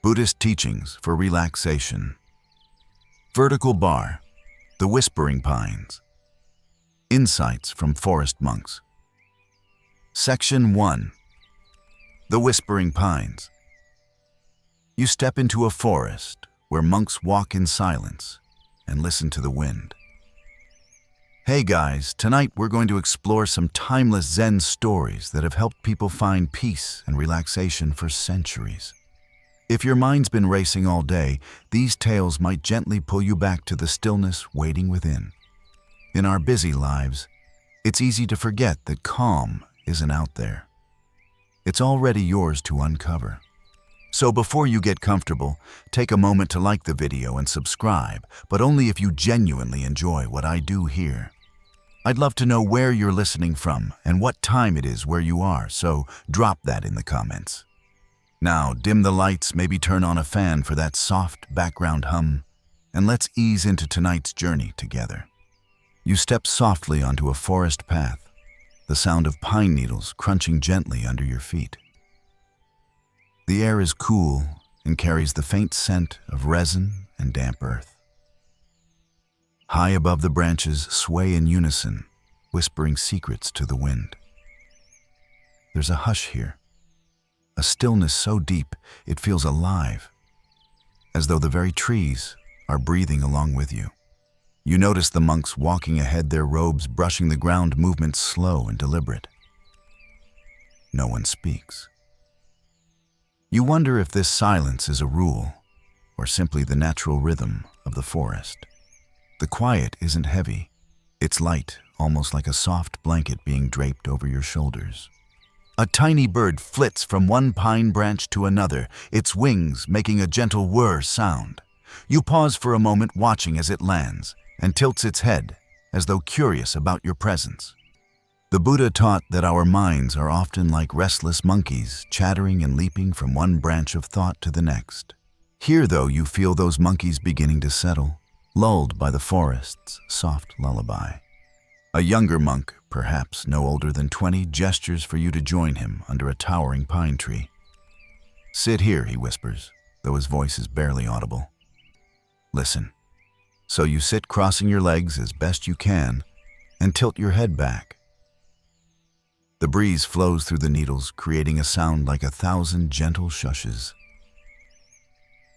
Buddhist teachings for relaxation. Vertical bar, the whispering pines. Insights from forest monks. Section 1. The whispering pines. You step into a forest where monks walk in silence and listen to the wind. Hey guys, tonight we're going to explore some timeless Zen stories that have helped people find peace and relaxation for centuries. If your mind's been racing all day, these tales might gently pull you back to the stillness waiting within. In our busy lives, it's easy to forget that calm isn't out there. It's already yours to uncover. So before you get comfortable, take a moment to like the video and subscribe, but only if you genuinely enjoy what I do here. I'd love to know where you're listening from and what time it is where you are, so drop that in the comments. Now, dim the lights, maybe turn on a fan for that soft background hum, and let's ease into tonight's journey together. You step softly onto a forest path, the sound of pine needles crunching gently under your feet. The air is cool and carries the faint scent of resin and damp earth. High above the branches sway in unison, whispering secrets to the wind. There's a hush here, a stillness so deep it feels alive, as though the very trees are breathing along with you. You notice the monks walking ahead, their robes brushing the ground, movements slow and deliberate. No one speaks. You wonder if this silence is a rule or simply the natural rhythm of the forest. The quiet isn't heavy. It's light, almost like a soft blanket being draped over your shoulders. A tiny bird flits from one pine branch to another, its wings making a gentle whir sound. You pause for a moment, watching as it lands, and tilts its head, as though curious about your presence. The Buddha taught that our minds are often like restless monkeys, chattering and leaping from one branch of thought to the next. Here, though, you feel those monkeys beginning to settle, lulled by the forest's soft lullaby. A younger monk, perhaps no older than 20, gestures for you to join him under a towering pine tree. "Sit here," he whispers, though his voice is barely audible. "Listen." So you sit, crossing your legs as best you can and tilt your head back. The breeze flows through the needles, creating a sound like 1,000 gentle shushes.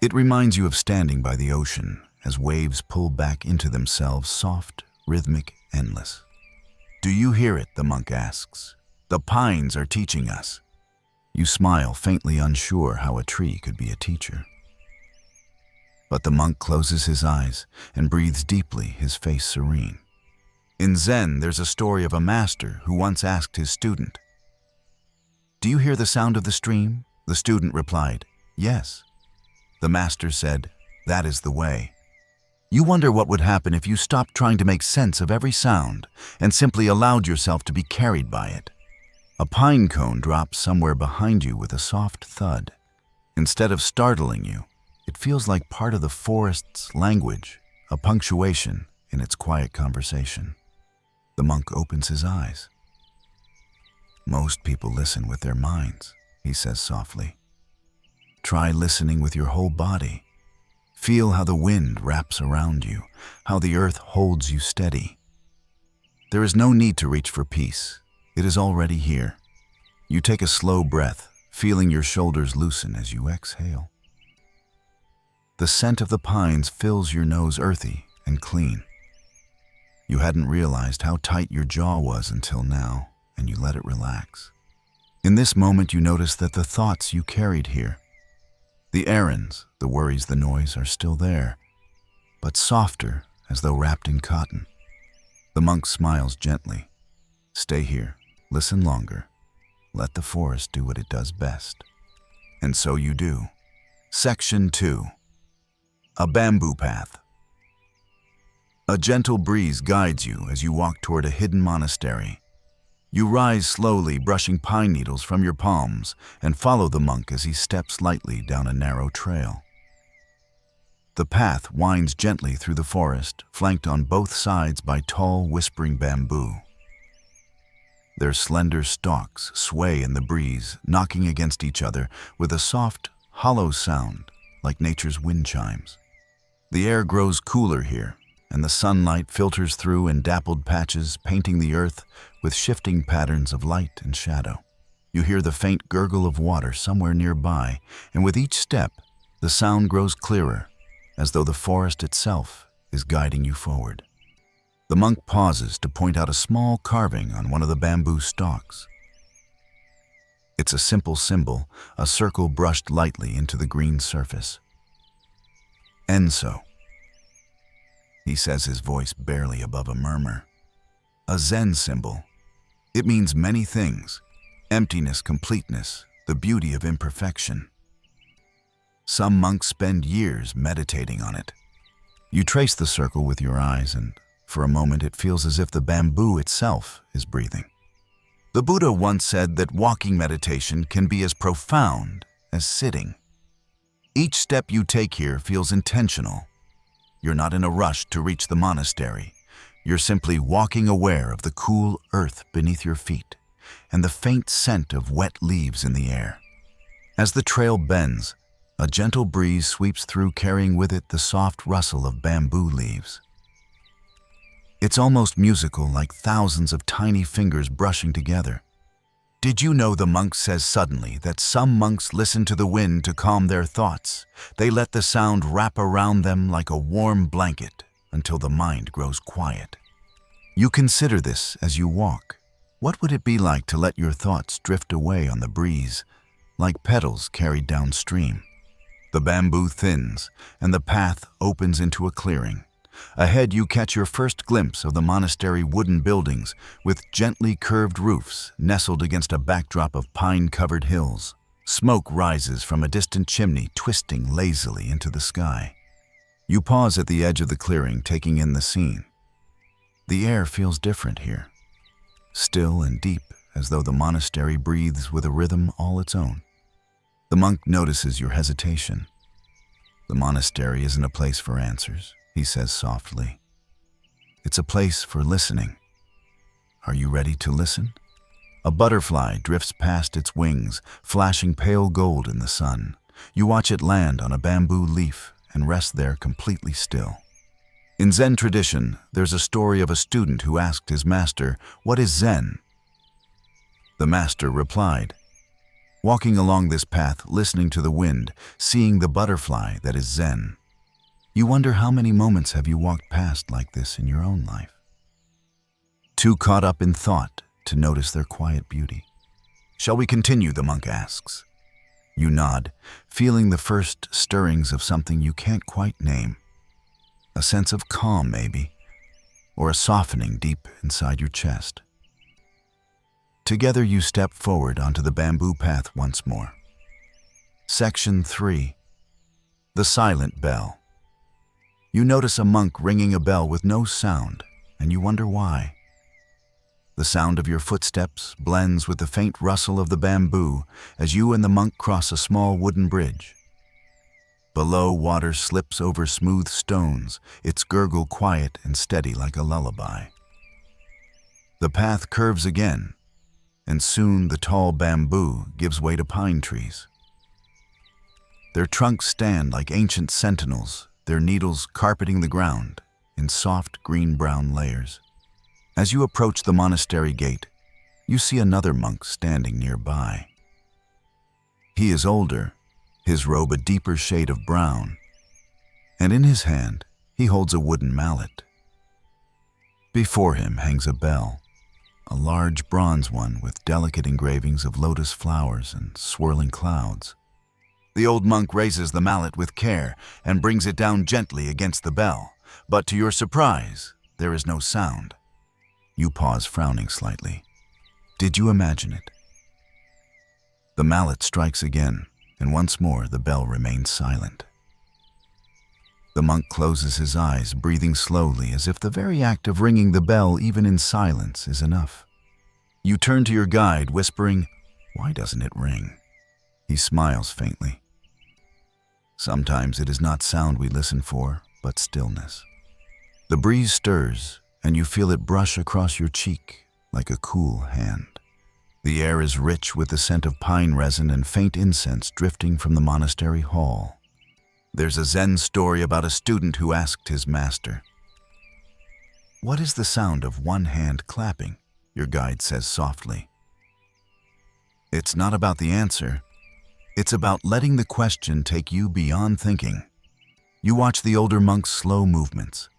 It reminds you of standing by the ocean as waves pull back into themselves, soft, rhythmic, endless. "Do you hear it?" the monk asks. "The pines are teaching us." You smile, faintly unsure how a tree could be a teacher. But the monk closes his eyes and breathes deeply, his face serene. In Zen, there's a story of a master who once asked his student, "Do you hear the sound of the stream?" The student replied, "Yes." The master said, "That is the way." You wonder what would happen if you stopped trying to make sense of every sound and simply allowed yourself to be carried by it. A pine cone drops somewhere behind you with a soft thud. Instead of startling you, it feels like part of the forest's language, a punctuation in its quiet conversation. The monk opens his eyes. "Most people listen with their minds," he says softly. "Try listening with your whole body. Feel how the wind wraps around you, how the earth holds you steady. There is no need to reach for peace. It is already here." You take a slow breath, feeling your shoulders loosen as you exhale. The scent of the pines fills your nose, earthy and clean. You hadn't realized how tight your jaw was until now, and you let it relax. In this moment, you notice that the thoughts you carried here, the errands, the worries, the noise, are still there, but softer, as though wrapped in cotton. The monk smiles gently. "Stay here, listen longer. Let the forest do what it does best." And so you do. Section 2. A bamboo path. A gentle breeze guides you as you walk toward a hidden monastery. You rise slowly, brushing pine needles from your palms, and follow the monk as he steps lightly down a narrow trail. The path winds gently through the forest, flanked on both sides by tall, whispering bamboo. Their slender stalks sway in the breeze, knocking against each other with a soft, hollow sound like nature's wind chimes. The air grows cooler here, and the sunlight filters through in dappled patches, painting the earth with shifting patterns of light and shadow. You hear the faint gurgle of water somewhere nearby, and with each step, the sound grows clearer, as though the forest itself is guiding you forward. The monk pauses to point out a small carving on one of the bamboo stalks. It's a simple symbol, a circle brushed lightly into the green surface. Enso, he says, his voice barely above a murmur. A Zen symbol. It means many things: emptiness, completeness, the beauty of imperfection. Some monks spend years meditating on it. You trace the circle with your eyes, and for a moment it feels as if the bamboo itself is breathing. The Buddha once said that walking meditation can be as profound as sitting. Each step you take here feels intentional. You're not in a rush to reach the monastery. You're simply walking aware of the cool earth beneath your feet and the faint scent of wet leaves in the air. As the trail bends, a gentle breeze sweeps through, carrying with it the soft rustle of bamboo leaves. It's almost musical, like thousands of tiny fingers brushing together. Did you know, the monk says suddenly, that some monks listen to the wind to calm their thoughts? They let the sound wrap around them like a warm blanket until the mind grows quiet. You consider this as you walk. What would it be like to let your thoughts drift away on the breeze, like petals carried downstream? The bamboo thins, and the path opens into a clearing. Ahead, you catch your first glimpse of the monastery wooden buildings with gently curved roofs nestled against a backdrop of pine-covered hills. Smoke rises from a distant chimney, twisting lazily into the sky. You pause at the edge of the clearing, taking in the scene. The air feels different here, still and deep, as though the monastery breathes with a rhythm all its own. The monk notices your hesitation. The monastery isn't a place for answers, he says softly. It's a place for listening. Are you ready to listen? A butterfly drifts past its wings, flashing pale gold in the sun. You watch it land on a bamboo leaf and rest there completely still. In Zen tradition, there's a story of a student who asked his master, "What is Zen?" The master replied, "Walking along this path, listening to the wind, seeing the butterfly, that is Zen." You wonder, how many moments have you walked past like this in your own life? Too caught up in thought to notice their quiet beauty. "Shall we continue?" the monk asks. You nod, feeling the first stirrings of something you can't quite name. A sense of calm, maybe, or a softening deep inside your chest. Together you step forward onto the bamboo path once more. Section 3. The Silent Bell. You notice a monk ringing a bell with no sound, and you wonder why. The sound of your footsteps blends with the faint rustle of the bamboo as you and the monk cross a small wooden bridge. Below, water slips over smooth stones, its gurgle quiet and steady like a lullaby. The path curves again, and soon the tall bamboo gives way to pine trees. Their trunks stand like ancient sentinels, their needles carpeting the ground in soft green-brown layers. As you approach the monastery gate, you see another monk standing nearby. He is older, his robe a deeper shade of brown, and in his hand he holds a wooden mallet. Before him hangs a bell, a large bronze one with delicate engravings of lotus flowers and swirling clouds. The old monk raises the mallet with care and brings it down gently against the bell, but to your surprise, there is no sound. You pause, frowning slightly. Did you imagine it? The mallet strikes again, and once more the bell remains silent. The monk closes his eyes, breathing slowly, as if the very act of ringing the bell, even in silence, is enough. You turn to your guide, whispering, "Why doesn't it ring?" He smiles faintly. Sometimes it is not sound we listen for, but stillness. The breeze stirs, and you feel it brush across your cheek like a cool hand. The air is rich with the scent of pine resin and faint incense drifting from the monastery hall. There's a Zen story about a student who asked his master, "What is the sound of one hand clapping?" Your guide says softly. It's not about the answer. It's about letting the question take you beyond thinking. You watch the older monk's slow movements.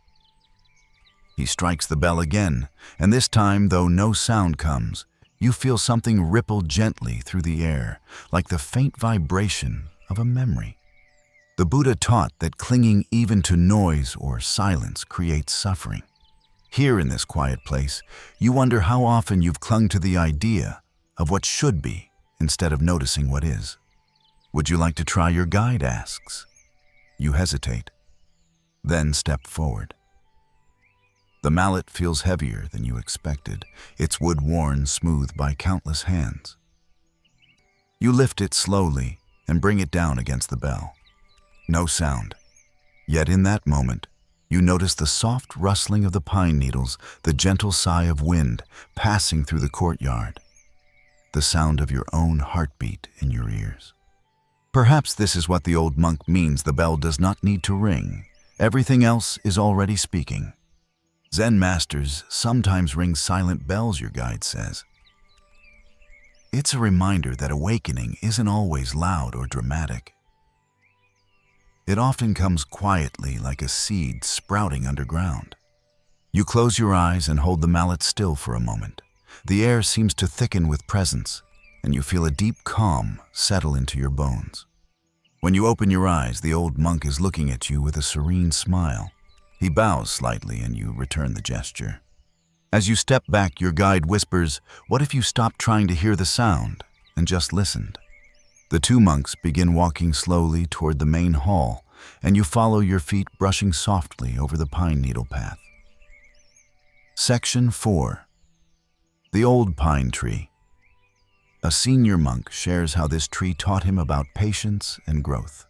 He strikes the bell again, and this time, though no sound comes, you feel something ripple gently through the air, like the faint vibration of a memory. The Buddha taught that clinging even to noise or silence creates suffering. Here in this quiet place, you wonder how often you've clung to the idea of what should be instead of noticing what is. Would you like to try? Your guide asks. You hesitate, then step forward. The mallet feels heavier than you expected, its wood worn smooth by countless hands. You lift it slowly and bring it down against the bell. No sound. Yet in that moment, you notice the soft rustling of the pine needles, the gentle sigh of wind passing through the courtyard, the sound of your own heartbeat in your ears. Perhaps this is what the old monk means. The bell does not need to ring. Everything else is already speaking. Zen masters sometimes ring silent bells, your guide says. It's a reminder that awakening isn't always loud or dramatic. It often comes quietly, like a seed sprouting underground. You close your eyes and hold the mallet still for a moment. The air seems to thicken with presence, and you feel a deep calm settle into your bones. When you open your eyes, the old monk is looking at you with a serene smile. He bows slightly and you return the gesture. As you step back, your guide whispers, "What if you stopped trying to hear the sound and just listened?" The two monks begin walking slowly toward the main hall, and you follow, your feet brushing softly over the pine needle path. Section 4. The Old Pine Tree. A senior monk shares how this tree taught him about patience and growth.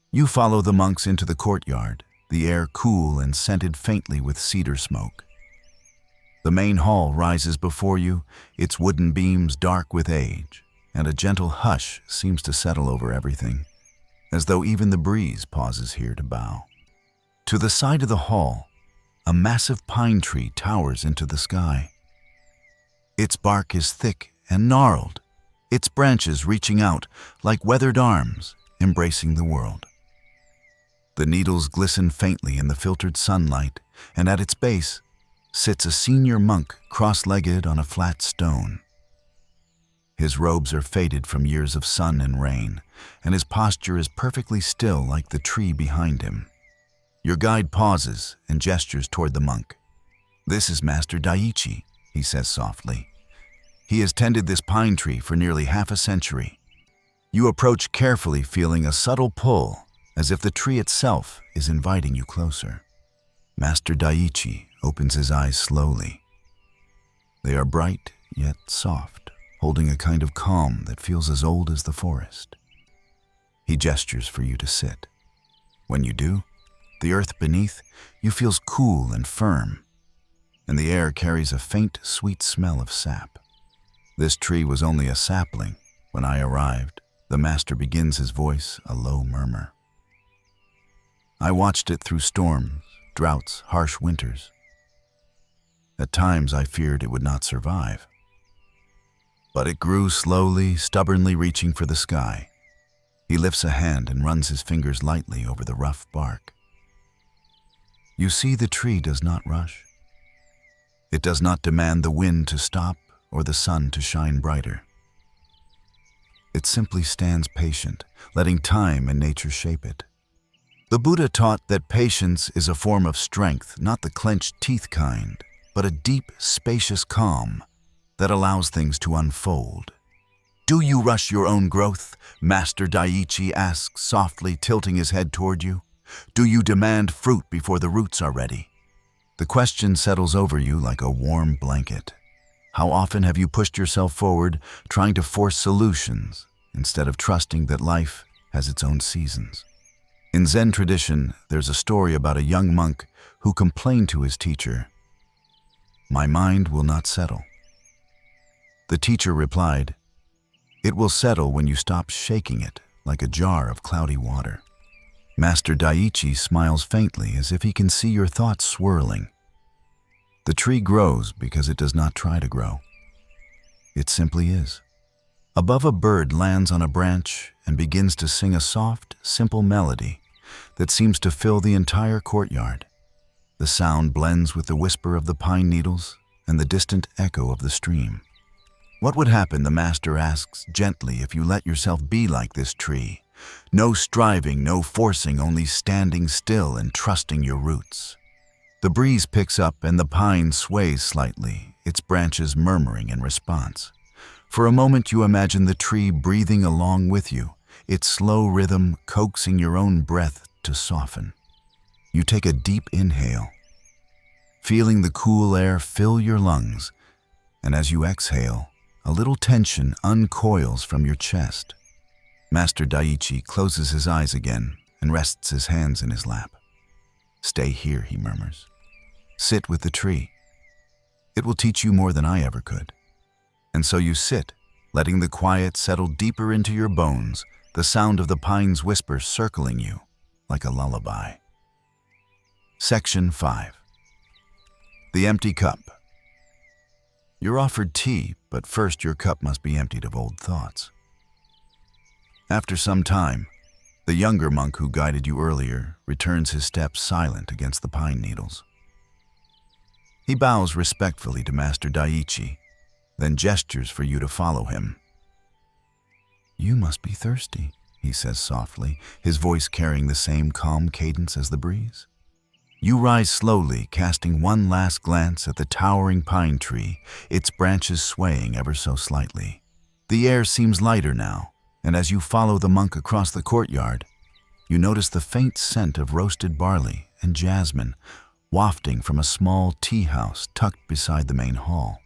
You follow the monks into the courtyard, the air cool and scented faintly with cedar smoke. The main hall rises before you, its wooden beams dark with age, and a gentle hush seems to settle over everything, as though even the breeze pauses here to bow. To the side of the hall, a massive pine tree towers into the sky. Its bark is thick and gnarled, its branches reaching out like weathered arms embracing the world. The needles glisten faintly in the filtered sunlight, and at its base sits a senior monk cross-legged on a flat stone. His robes are faded from years of sun and rain, and his posture is perfectly still like the tree behind him. Your guide pauses and gestures toward the monk. "This is Master Daiichi," he says softly. "He has tended this pine tree for nearly half a century." You approach carefully, feeling a subtle pull, as if the tree itself is inviting you closer. Master Daiichi opens his eyes slowly. They are bright yet soft, holding a kind of calm that feels as old as the forest. He gestures for you to sit. When you do, the earth beneath you feels cool and firm, and the air carries a faint, sweet smell of sap. This tree was only a sapling when I arrived. The master begins, his voice a low murmur. I watched it through storms, droughts, harsh winters. At times I feared it would not survive. But it grew slowly, stubbornly reaching for the sky. He lifts a hand and runs his fingers lightly over the rough bark. You see, the tree does not rush. It does not demand the wind to stop or the sun to shine brighter. It simply stands patient, letting time and nature shape it. The Buddha taught that patience is a form of strength, not the clenched teeth kind, but a deep, spacious calm that allows things to unfold. "Do you rush your own growth?" Master Daiichi asks softly, tilting his head toward you. "Do you demand fruit before the roots are ready?" The question settles over you like a warm blanket. How often have you pushed yourself forward, trying to force solutions, instead of trusting that life has its own seasons? In Zen tradition, there's a story about a young monk who complained to his teacher, "My mind will not settle." The teacher replied, "It will settle when you stop shaking it like a jar of cloudy water." Master Daiichi smiles faintly as if he can see your thoughts swirling. The tree grows because it does not try to grow. It simply is. Above, a bird lands on a branch and begins to sing a soft, simple melody that seems to fill the entire courtyard. The sound blends with the whisper of the pine needles and the distant echo of the stream. What would happen, the master asks gently, if you let yourself be like this tree? No striving, no forcing, only standing still and trusting your roots. The breeze picks up and the pine sways slightly, its branches murmuring in response. For a moment you imagine the tree breathing along with you, its slow rhythm coaxing your own breath to soften. You take a deep inhale, feeling the cool air fill your lungs, and as you exhale, a little tension uncoils from your chest. Master Daiichi closes his eyes again and rests his hands in his lap. "Stay here," he murmurs. "Sit with the tree. It will teach you more than I ever could." And so you sit, letting the quiet settle deeper into your bones, the sound of the pine's whisper circling you like a lullaby. Section 5. The empty cup. You're offered tea, but first your cup must be emptied of old thoughts. After some time, the younger monk who guided you earlier returns his steps silent against the pine needles. He bows respectfully to Master Daiichi, then gestures for you to follow him. "You must be thirsty," he says softly, his voice carrying the same calm cadence as the breeze. You rise slowly, casting one last glance at the towering pine tree, its branches swaying ever so slightly. The air seems lighter now, and as you follow the monk across the courtyard, you notice the faint scent of roasted barley and jasmine wafting from a small tea house tucked beside the main hall.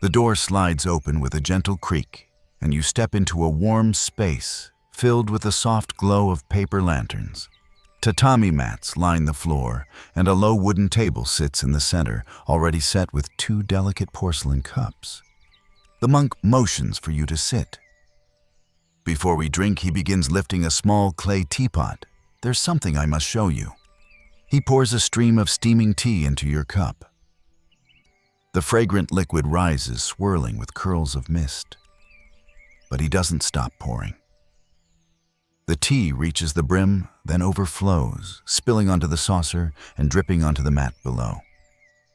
The door slides open with a gentle creak, and you step into a warm space filled with the soft glow of paper lanterns. Tatami mats line the floor, and a low wooden table sits in the center, already set with 2 delicate porcelain cups. The monk motions for you to sit. "Before we drink," he begins, lifting a small clay teapot. "There's something I must show you." He pours a stream of steaming tea into your cup. The fragrant liquid rises, swirling with curls of mist. But he doesn't stop pouring. The tea reaches the brim, then overflows, spilling onto the saucer and dripping onto the mat below.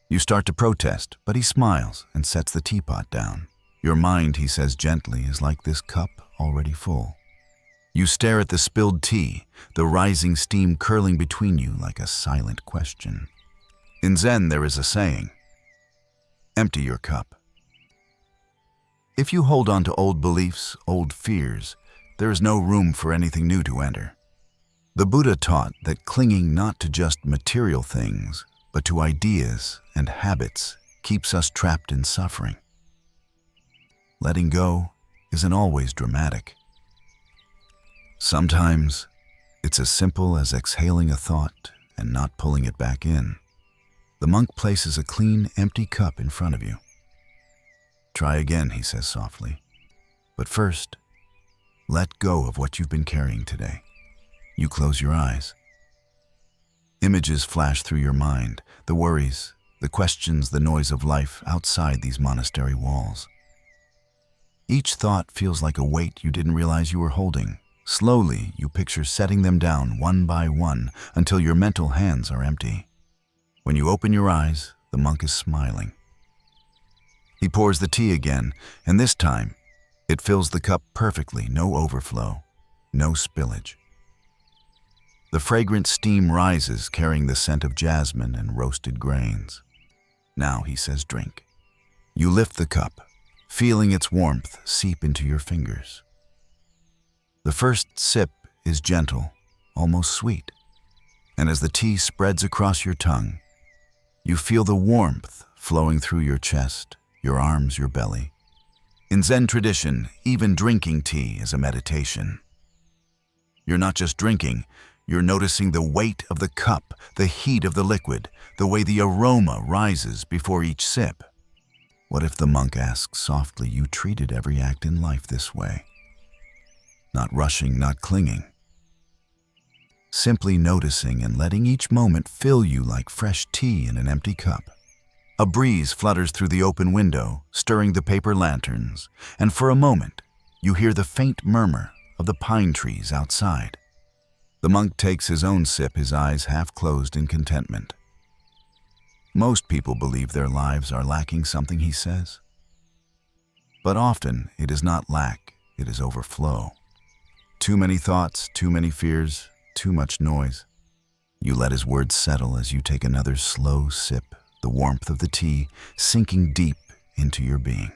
You start to protest, but he smiles and sets the teapot down. "Your mind," he says gently, "is like this cup already full." You stare at the spilled tea, the rising steam curling between you like a silent question. In Zen, there is a saying, "Empty your cup." If you hold on to old beliefs, old fears, there is no room for anything new to enter. The Buddha taught that clinging not to just material things, but to ideas and habits keeps us trapped in suffering. Letting go isn't always dramatic. Sometimes it's as simple as exhaling a thought and not pulling it back in. The monk places a clean, empty cup in front of you. "Try again," he says softly. "But first, let go of what you've been carrying today." You close your eyes. Images flash through your mind, the worries, the questions, the noise of life outside these monastery walls. Each thought feels like a weight you didn't realize you were holding. Slowly, you picture setting them down one by one until your mental hands are empty. When you open your eyes, the monk is smiling. He pours the tea again, and this time, it fills the cup perfectly, no overflow, no spillage. The fragrant steam rises, carrying the scent of jasmine and roasted grains. "Now," he says, "drink." You lift the cup, feeling its warmth seep into your fingers. The first sip is gentle, almost sweet, and as the tea spreads across your tongue, you feel the warmth flowing through your chest, your arms, your belly. In Zen tradition, even drinking tea is a meditation. You're not just drinking, you're noticing the weight of the cup, the heat of the liquid, the way the aroma rises before each sip. What if, the monk asks softly, you treated every act in life this way? Not rushing, not clinging. simply noticing and letting each moment fill you like fresh tea in an empty cup. A breeze flutters through the open window, stirring the paper lanterns, and for a moment, you hear the faint murmur of the pine trees outside. The monk takes his own sip, his eyes half closed in contentment. Most people believe their lives are lacking something, he says. But often, it is not lack, it is overflow. Too many thoughts, too many fears, too much noise. You let his words settle as you take another slow sip, the warmth of the tea sinking deep into your being.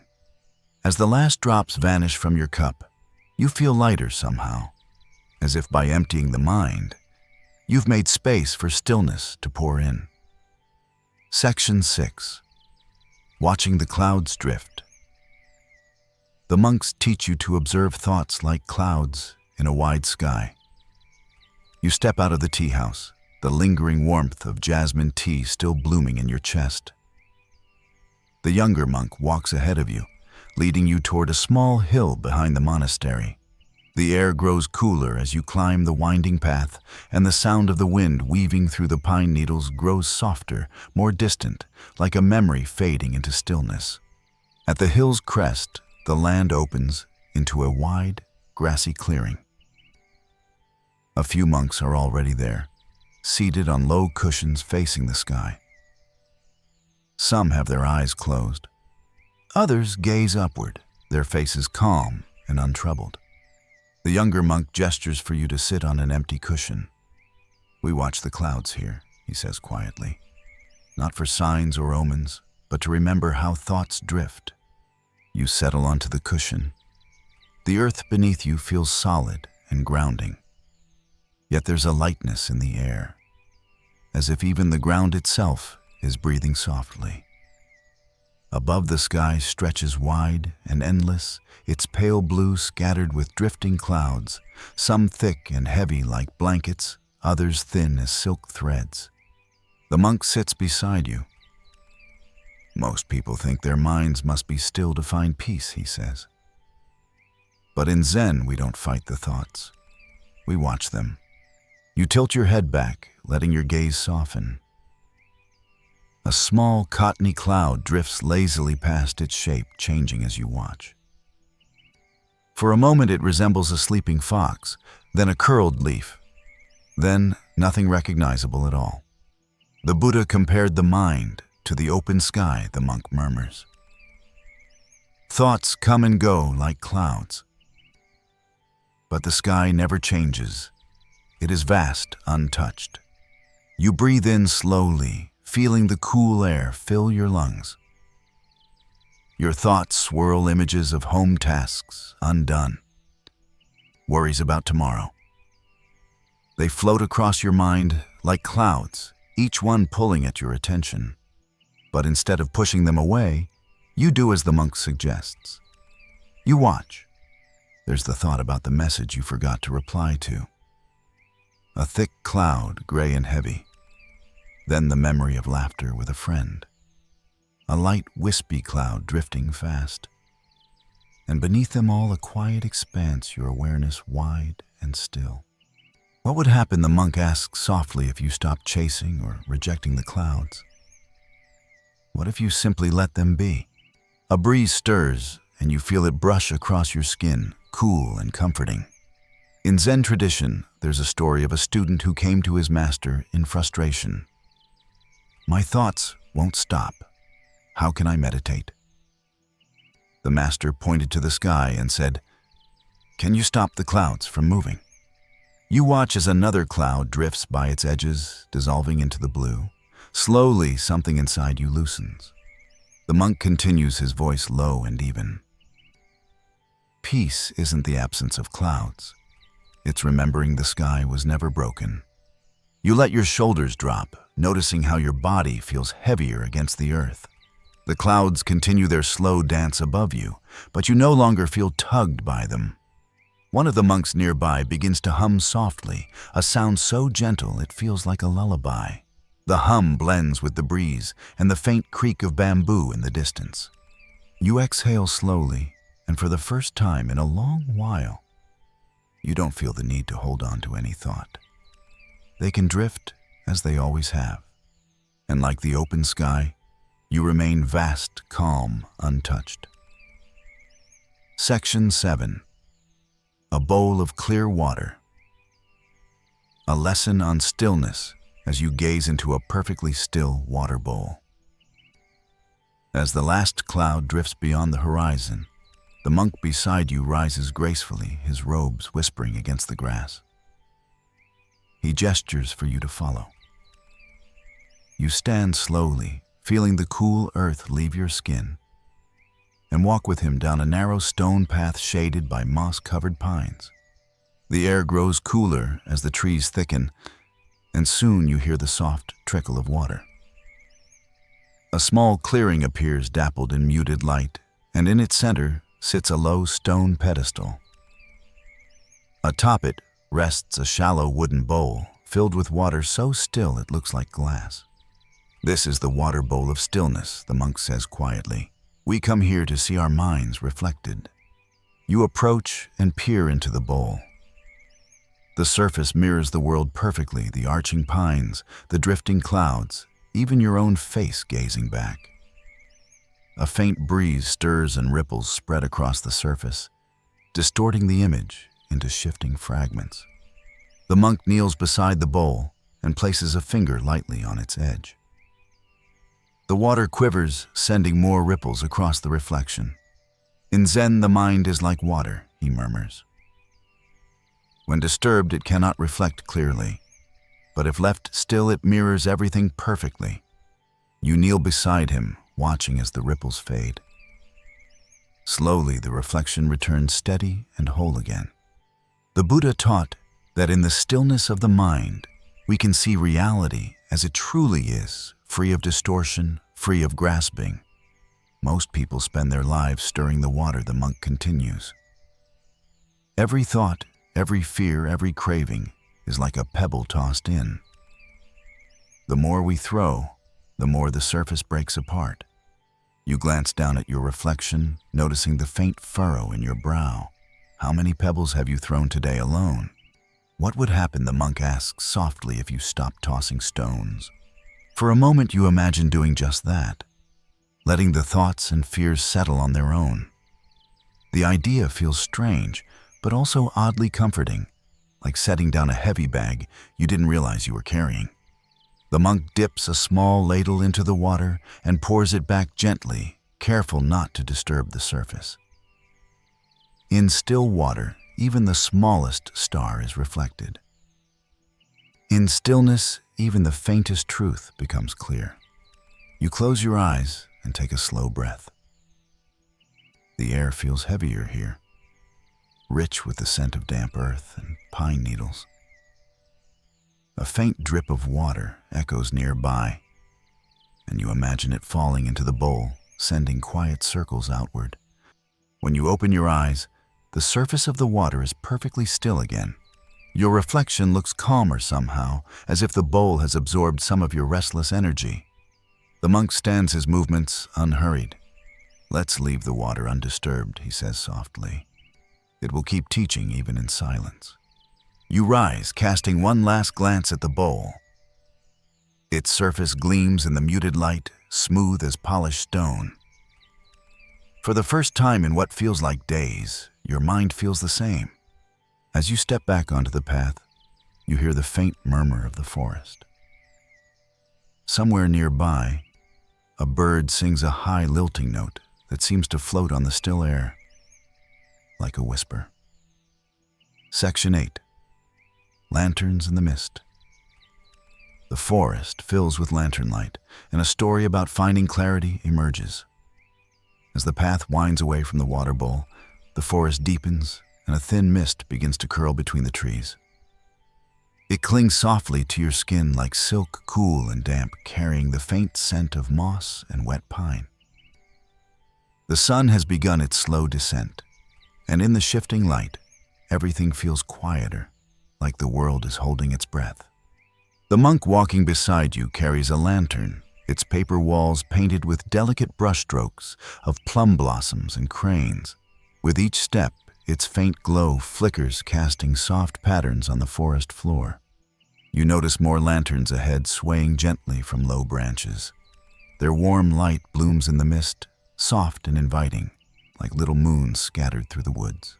As the last drops vanish from your cup, you feel lighter somehow, as if by emptying the mind, you've made space for stillness to pour in. Section 6. Watching the clouds drift. The monks teach you to observe thoughts like clouds in a wide sky. You step out of the tea house, the lingering warmth of jasmine tea still blooming in your chest. The younger monk walks ahead of you, leading you toward a small hill behind the monastery. The air grows cooler as you climb the winding path, and the sound of the wind weaving through the pine needles grows softer, more distant, like a memory fading into stillness. At the hill's crest, the land opens into a wide, grassy clearing. A few monks are already there, seated on low cushions facing the sky. Some have their eyes closed. Others gaze upward, their faces calm and untroubled. The younger monk gestures for you to sit on an empty cushion. "We watch the clouds here," he says quietly. "Not for signs or omens, but to remember how thoughts drift." You settle onto the cushion. The earth beneath you feels solid and grounding. Yet there's a lightness in the air, as if even the ground itself is breathing softly. Above, the sky stretches wide and endless, its pale blue scattered with drifting clouds, some thick and heavy like blankets, others thin as silk threads. The monk sits beside you. "Most people think their minds must be still to find peace," he says. "But in Zen, we don't fight the thoughts. We watch them." You tilt your head back, letting your gaze soften. A small, cottony cloud drifts lazily past, its shape changing as you watch. For a moment it resembles a sleeping fox, then a curled leaf, then nothing recognizable at all. "The Buddha compared the mind to the open sky," the monk murmurs. "Thoughts come and go like clouds. But the sky never changes. It is vast, untouched. You breathe in slowly, feeling the cool air fill your lungs. Your thoughts swirl images of home tasks undone, worries about tomorrow. They float across your mind like clouds, each one pulling at your attention. But instead of pushing them away, you do as the monk suggests. You watch. There's the thought about the message you forgot to reply to. A thick cloud, gray and heavy. Then the memory of laughter with a friend. A light, wispy cloud drifting fast. And beneath them all, a quiet expanse, your awareness wide and still. What would happen, the monk asks softly, if you stopped chasing or rejecting the clouds? What if you simply let them be? A breeze stirs, and you feel it brush across your skin, cool and comforting. In Zen tradition, there's a story of a student who came to his master in frustration. "My thoughts won't stop. How can I meditate?" The master pointed to the sky and said, "Can you stop the clouds from moving?" You watch as another cloud drifts by its edges, dissolving into the blue. Slowly, something inside you loosens. The monk continues, his voice low and even. "Peace isn't the absence of clouds. It's remembering the sky was never broken." You let your shoulders drop, noticing how your body feels heavier against the earth. The clouds continue their slow dance above you, but you no longer feel tugged by them. One of the monks nearby begins to hum softly, a sound so gentle it feels like a lullaby. The hum blends with the breeze and the faint creak of bamboo in the distance. You exhale slowly, and for the first time in a long while, you don't feel the need to hold on to any thought. they can drift as they always have. And like the open sky, you remain vast, calm, untouched. Section 7. A bowl of clear water. A lesson on stillness as you gaze into a perfectly still water bowl. As the last cloud drifts beyond the horizon, the monk beside you rises gracefully, his robes whispering against the grass. He gestures for you to follow. You stand slowly, feeling the cool earth leave your skin, and walk with him down a narrow stone path shaded by moss-covered pines. The air grows cooler as the trees thicken, and soon you hear the soft trickle of water. A small clearing appears dappled in muted light, and in its center sits a low stone pedestal. Atop it rests a shallow wooden bowl filled with water so still it looks like glass. This is the water bowl of stillness, the monk says quietly. We come here to see our minds reflected. You approach and peer into the bowl. The surface mirrors the world perfectly, the arching pines, the drifting clouds, even your own face gazing back. A faint breeze stirs and ripples spread across the surface, distorting the image into shifting fragments. The monk kneels beside the bowl and places a finger lightly on its edge. The water quivers, sending more ripples across the reflection. In Zen, the mind is like water, he murmurs. When disturbed, it cannot reflect clearly, but if left still, it mirrors everything perfectly. You kneel beside him, watching as the ripples fade. Slowly, the reflection returns steady and whole again. The Buddha taught that in the stillness of the mind, we can see reality as it truly is, free of distortion, free of grasping. Most people spend their lives stirring the water, the monk continues. Every thought, every fear, every craving is like a pebble tossed in. The more we throw, the more the surface breaks apart. You glance down at your reflection, noticing the faint furrow in your brow. How many pebbles have you thrown today alone? What would happen, the monk asks softly, if you stopped tossing stones? For a moment you imagine doing just that, letting the thoughts and fears settle on their own. The idea feels strange, but also oddly comforting, like setting down a heavy bag you didn't realize you were carrying. The monk dips a small ladle into the water and pours it back gently, careful not to disturb the surface. In still water, even the smallest star is reflected. In stillness, even the faintest truth becomes clear. You close your eyes and take a slow breath. The air feels heavier here, rich with the scent of damp earth and pine needles. A faint drip of water echoes nearby, and you imagine it falling into the bowl, sending quiet circles outward. When you open your eyes, the surface of the water is perfectly still again. Your reflection looks calmer somehow, as if the bowl has absorbed some of your restless energy. The monk stands his movements unhurried. Let's leave the water undisturbed, he says softly. It will keep teaching even in silence. You rise, casting one last glance at the bowl. Its surface gleams in the muted light, smooth as polished stone. For the first time in what feels like days, your mind feels the same. As you step back onto the path, you hear the faint murmur of the forest. Somewhere nearby, a bird sings a high lilting note that seems to float on the still air, like a whisper. Section 8. Lanterns in the Mist. The forest fills with lantern light, and a story about finding clarity emerges. As the path winds away from the water bowl, the forest deepens, and a thin mist begins to curl between the trees. It clings softly to your skin like silk, cool and damp, carrying the faint scent of moss and wet pine. The sun has begun its slow descent, and in the shifting light, everything feels quieter, like the world is holding its breath. The monk walking beside you carries a lantern, its paper walls painted with delicate brushstrokes of plum blossoms and cranes. With each step, its faint glow flickers, casting soft patterns on the forest floor. You notice more lanterns ahead swaying gently from low branches. Their warm light blooms in the mist, soft and inviting, like little moons scattered through the woods.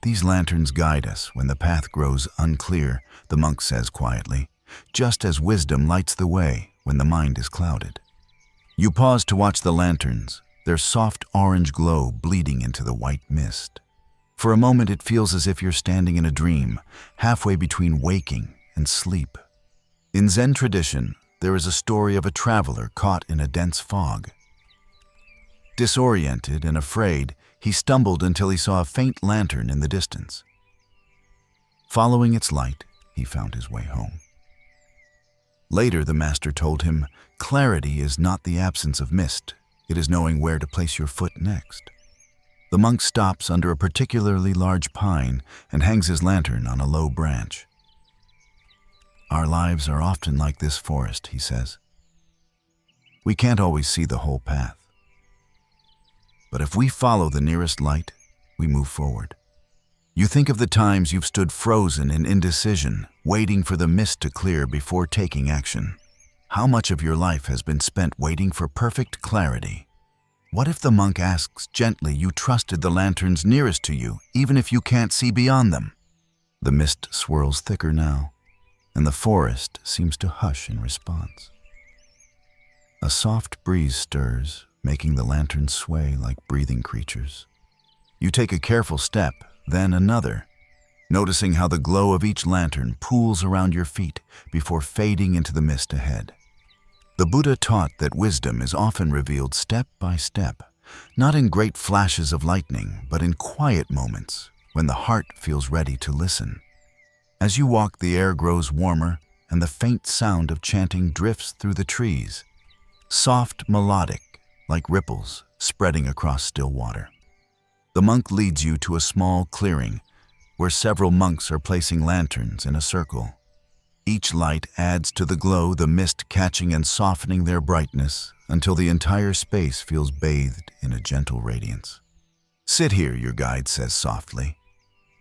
These lanterns guide us when the path grows unclear, the monk says quietly, just as wisdom lights the way when the mind is clouded. You pause to watch the lanterns, their soft orange glow bleeding into the white mist. For a moment it feels as if you're standing in a dream, halfway between waking and sleep. In Zen tradition, there is a story of a traveler caught in a dense fog. Disoriented and afraid, he stumbled until he saw a faint lantern in the distance. Following its light, he found his way home. Later, the master told him, clarity is not the absence of mist, it is knowing where to place your foot next. The monk stops under a particularly large pine and hangs his lantern on a low branch. Our lives are often like this forest, he says. We can't always see the whole path. But if we follow the nearest light, we move forward. You think of the times you've stood frozen in indecision, waiting for the mist to clear before taking action. How much of your life has been spent waiting for perfect clarity? What if the monk asks gently you trusted the lanterns nearest to you, even if you can't see beyond them? The mist swirls thicker now, and the forest seems to hush in response. A soft breeze stirs, making the lanterns sway like breathing creatures. You take a careful step, then another, noticing how the glow of each lantern pools around your feet before fading into the mist ahead. The Buddha taught that wisdom is often revealed step by step, not in great flashes of lightning, but in quiet moments when the heart feels ready to listen. As you walk, the air grows warmer and the faint sound of chanting drifts through the trees, soft, melodic, like ripples spreading across still water. The monk leads you to a small clearing where several monks are placing lanterns in a circle. Each light adds to the glow, the mist catching and softening their brightness until the entire space feels bathed in a gentle radiance. Sit here, your guide says softly.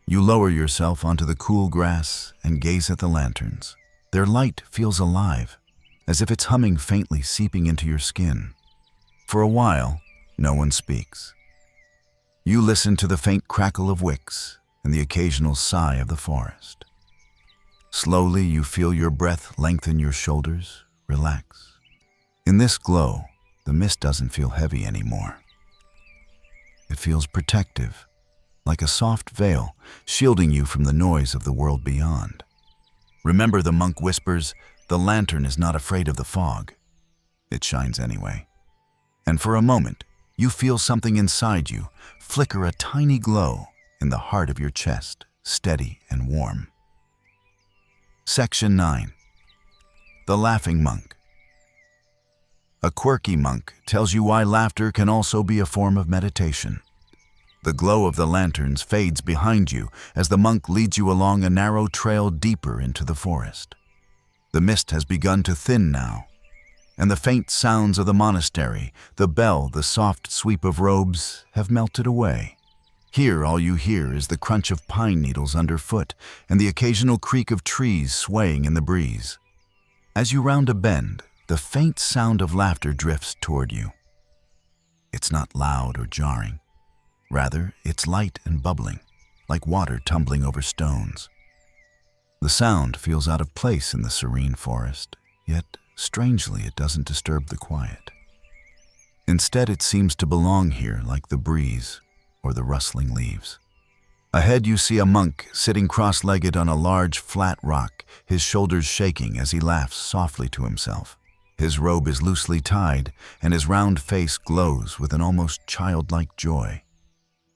You lower yourself onto the cool grass and gaze at the lanterns. Their light feels alive, as if it's humming faintly, seeping into your skin. For a while, no one speaks. You listen to the faint crackle of wicks and the occasional sigh of the forest. Slowly, you feel your breath lengthen your shoulders, relax. In this glow, the mist doesn't feel heavy anymore. It feels protective, like a soft veil, shielding you from the noise of the world beyond. Remember, the monk whispers, the lantern is not afraid of the fog. It shines anyway. And for a moment, you feel something inside you flicker, a tiny glow in the heart of your chest, steady and warm. Section 9. The Laughing Monk. A quirky monk tells you why laughter can also be a form of meditation. The glow of the lanterns fades behind you as the monk leads you along a narrow trail deeper into the forest. The mist has begun to thin now, and the faint sounds of the monastery, the bell, the soft sweep of robes, have melted away. Here, all you hear is the crunch of pine needles underfoot and the occasional creak of trees swaying in the breeze. As you round a bend, the faint sound of laughter drifts toward you. It's not loud or jarring. Rather, it's light and bubbling, like water tumbling over stones. The sound feels out of place in the serene forest, yet strangely, it doesn't disturb the quiet. Instead, it seems to belong here like the breeze or the rustling leaves. Ahead, you see a monk sitting cross-legged on a large, flat rock, his shoulders shaking as he laughs softly to himself. His robe is loosely tied, and his round face glows with an almost childlike joy.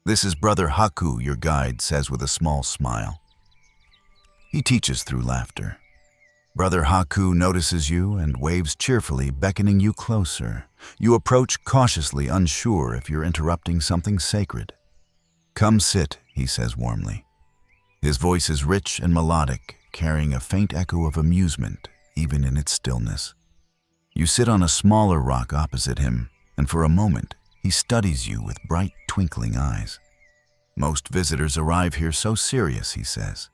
This is Brother Haku, your guide says with a small smile. He teaches through laughter. Brother Haku notices you and waves cheerfully, beckoning you closer. You approach cautiously, unsure if you're interrupting something sacred. Come sit, he says warmly. His voice is rich and melodic, carrying a faint echo of amusement, even in its stillness. You sit on a smaller rock opposite him, and for a moment, he studies you with bright, twinkling eyes. Most visitors arrive here so serious, he says.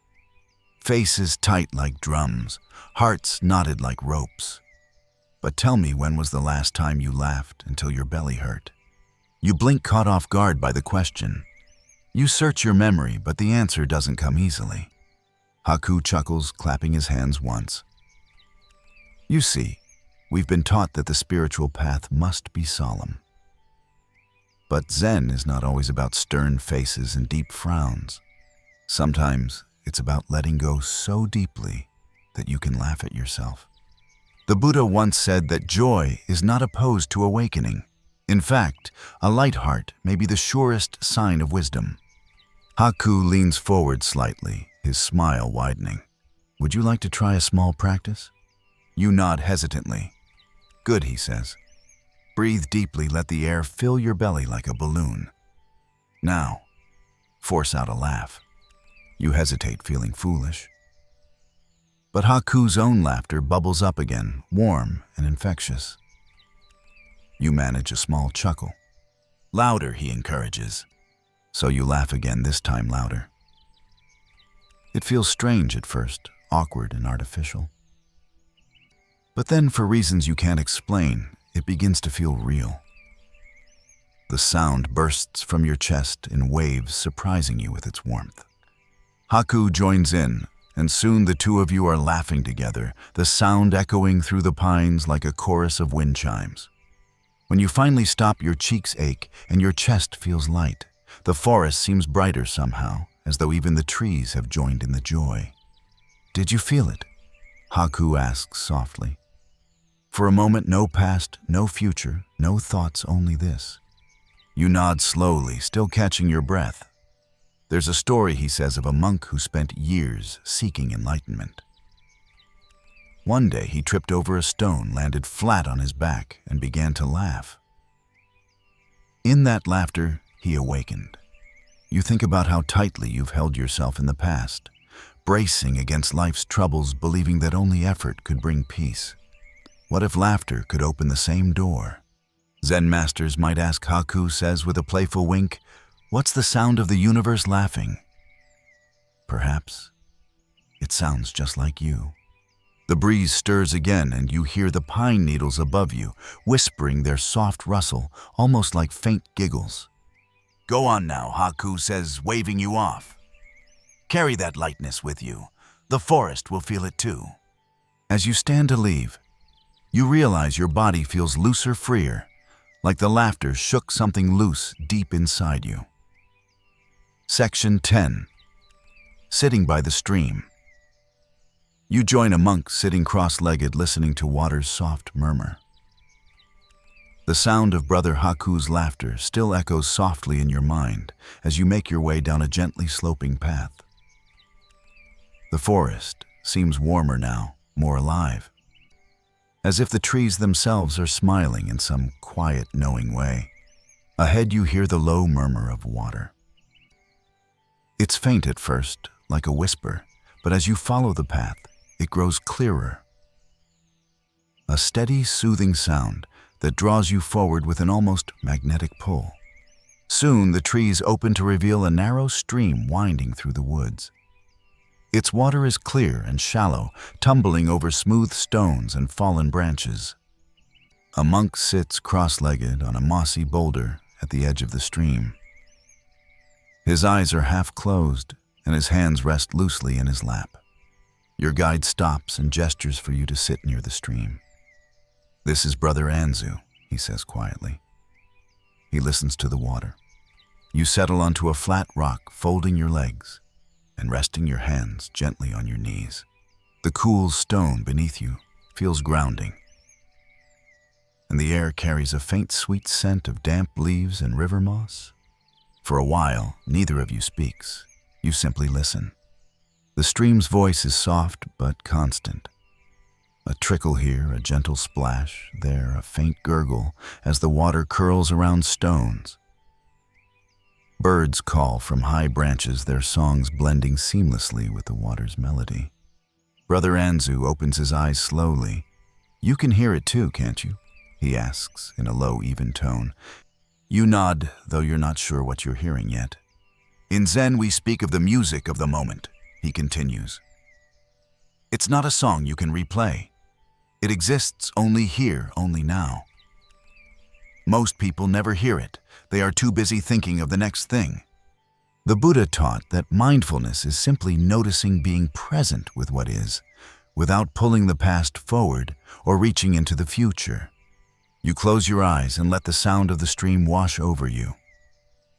Faces tight like drums, hearts knotted like ropes. But tell me, when was the last time you laughed until your belly hurt? You blink, caught off guard by the question. You search your memory, but the answer doesn't come easily. Haku chuckles, clapping his hands once. You see, we've been taught that the spiritual path must be solemn. But Zen is not always about stern faces and deep frowns. Sometimes it's about letting go so deeply that you can laugh at yourself. The Buddha once said that joy is not opposed to awakening. In fact, a light heart may be the surest sign of wisdom. Haku leans forward slightly, his smile widening. Would you like to try a small practice? You nod hesitantly. Good, he says. Breathe deeply, let the air fill your belly like a balloon. Now, force out a laugh. You hesitate, feeling foolish. But Haku's own laughter bubbles up again, warm and infectious. You manage a small chuckle. Louder, he encourages. So you laugh again, this time louder. It feels strange at first, awkward and artificial. But then, for reasons you can't explain, it begins to feel real. The sound bursts from your chest in waves, surprising you with its warmth. Haku joins in, and soon the two of you are laughing together, the sound echoing through the pines like a chorus of wind chimes. When you finally stop, your cheeks ache and your chest feels light. The forest seems brighter somehow, as though even the trees have joined in the joy. Did you feel it? Haku asks softly. For a moment, no past, no future, no thoughts, only this. You nod slowly, still catching your breath. There's a story, he says, of a monk who spent years seeking enlightenment. One day he tripped over a stone, landed flat on his back, and began to laugh. In that laughter, he awakened. You think about how tightly you've held yourself in the past, bracing against life's troubles, believing that only effort could bring peace. What if laughter could open the same door? Zen masters might ask, Haku says with a playful wink, what's the sound of the universe laughing? Perhaps it sounds just like you. The breeze stirs again, and you hear the pine needles above you, whispering their soft rustle, almost like faint giggles. Go on now, Haku says, waving you off. Carry that lightness with you. The forest will feel it too. As you stand to leave, you realize your body feels looser, freer, like the laughter shook something loose deep inside you. Section 10. Sitting by the stream. You join a monk sitting cross-legged, listening to water's soft murmur. The sound of Brother Haku's laughter still echoes softly in your mind as you make your way down a gently sloping path. The forest seems warmer now, more alive, as if the trees themselves are smiling in some quiet, knowing way. Ahead you hear the low murmur of water. It's faint at first, like a whisper, but as you follow the path, it grows clearer. A steady, soothing sound that draws you forward with an almost magnetic pull. Soon the trees open to reveal a narrow stream winding through the woods. Its water is clear and shallow, tumbling over smooth stones and fallen branches. A monk sits cross-legged on a mossy boulder at the edge of the stream. His eyes are half closed, and his hands rest loosely in his lap. Your guide stops and gestures for you to sit near the stream. This is Brother Anzu, he says quietly. He listens to the water. You settle onto a flat rock, folding your legs and resting your hands gently on your knees. The cool stone beneath you feels grounding, and the air carries a faint sweet scent of damp leaves and river moss. For a while, neither of you speaks. You simply listen. The stream's voice is soft but constant. A trickle here, a gentle splash, there a faint gurgle as the water curls around stones. Birds call from high branches, their songs blending seamlessly with the water's melody. Brother Anzu opens his eyes slowly. You can hear it too, can't you? He asks in a low, even tone. You nod, though you're not sure what you're hearing yet. In Zen, we speak of the music of the moment, he continues. It's not a song you can replay. It exists only here, only now. Most people never hear it. They are too busy thinking of the next thing. The Buddha taught that mindfulness is simply noticing being present with what is, without pulling the past forward or reaching into the future. You close your eyes and let the sound of the stream wash over you.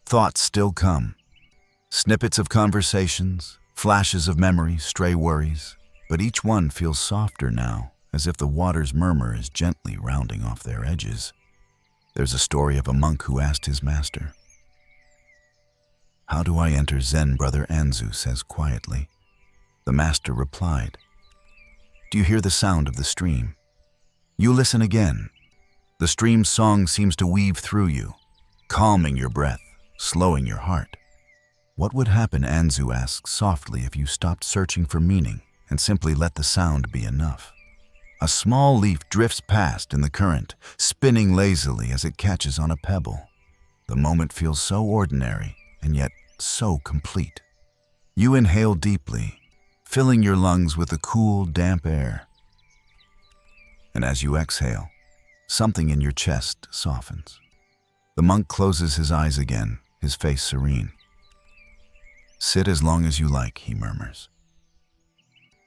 Thoughts still come. Snippets of conversations, flashes of memory, stray worries, but each one feels softer now, as if the water's murmur is gently rounding off their edges. There's a story of a monk who asked his master, "How do I enter Zen?" Brother Anzu says quietly. The master replied, "Do you hear the sound of the stream? You listen again. The stream's song seems to weave through you, calming your breath, slowing your heart. What would happen," Anzu asks softly, "if you stopped searching for meaning and simply let the sound be enough?" A small leaf drifts past in the current, spinning lazily as it catches on a pebble. The moment feels so ordinary and yet so complete. You inhale deeply, filling your lungs with the cool, damp air. And as you exhale, something in your chest softens. The monk closes his eyes again, his face serene. "Sit as long as you like," he murmurs.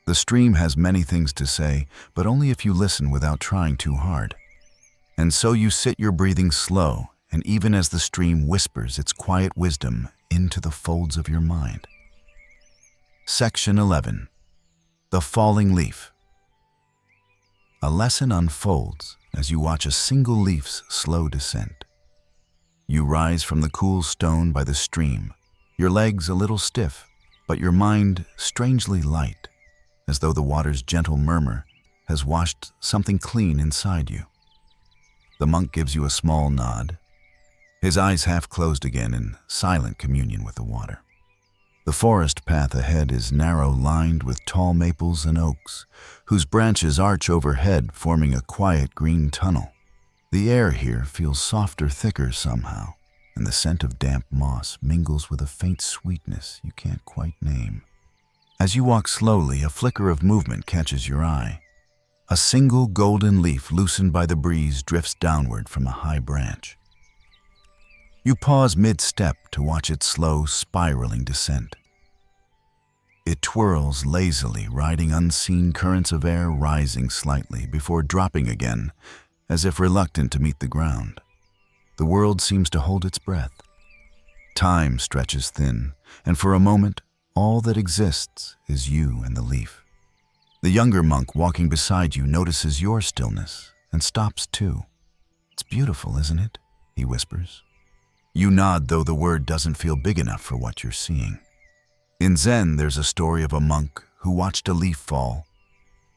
The stream has many things to say, but only if you listen without trying too hard. And so you sit your breathing slow, and even as the stream whispers its quiet wisdom into the folds of your mind. Section 11. The Falling Leaf. A lesson unfolds as you watch a single leaf's slow descent. You rise from the cool stone by the stream, your legs a little stiff, but your mind strangely light, as though the water's gentle murmur has washed something clean inside you. The monk gives you a small nod, his eyes half closed again in silent communion with the water. The forest path ahead is narrow, lined with tall maples and oaks, whose branches arch overhead, forming a quiet green tunnel. The air here feels softer, thicker somehow, and the scent of damp moss mingles with a faint sweetness you can't quite name. As you walk slowly, a flicker of movement catches your eye. A single golden leaf loosened by the breeze drifts downward from a high branch. You pause mid-step to watch its slow, spiraling descent. It twirls lazily, riding unseen currents of air, rising slightly before dropping again, as if reluctant to meet the ground. The world seems to hold its breath. Time stretches thin, and for a moment, all that exists is you and the leaf. The younger monk walking beside you notices your stillness and stops too. "It's beautiful, isn't it?" he whispers. You nod, though the word doesn't feel big enough for what you're seeing. In Zen, there's a story of a monk who watched a leaf fall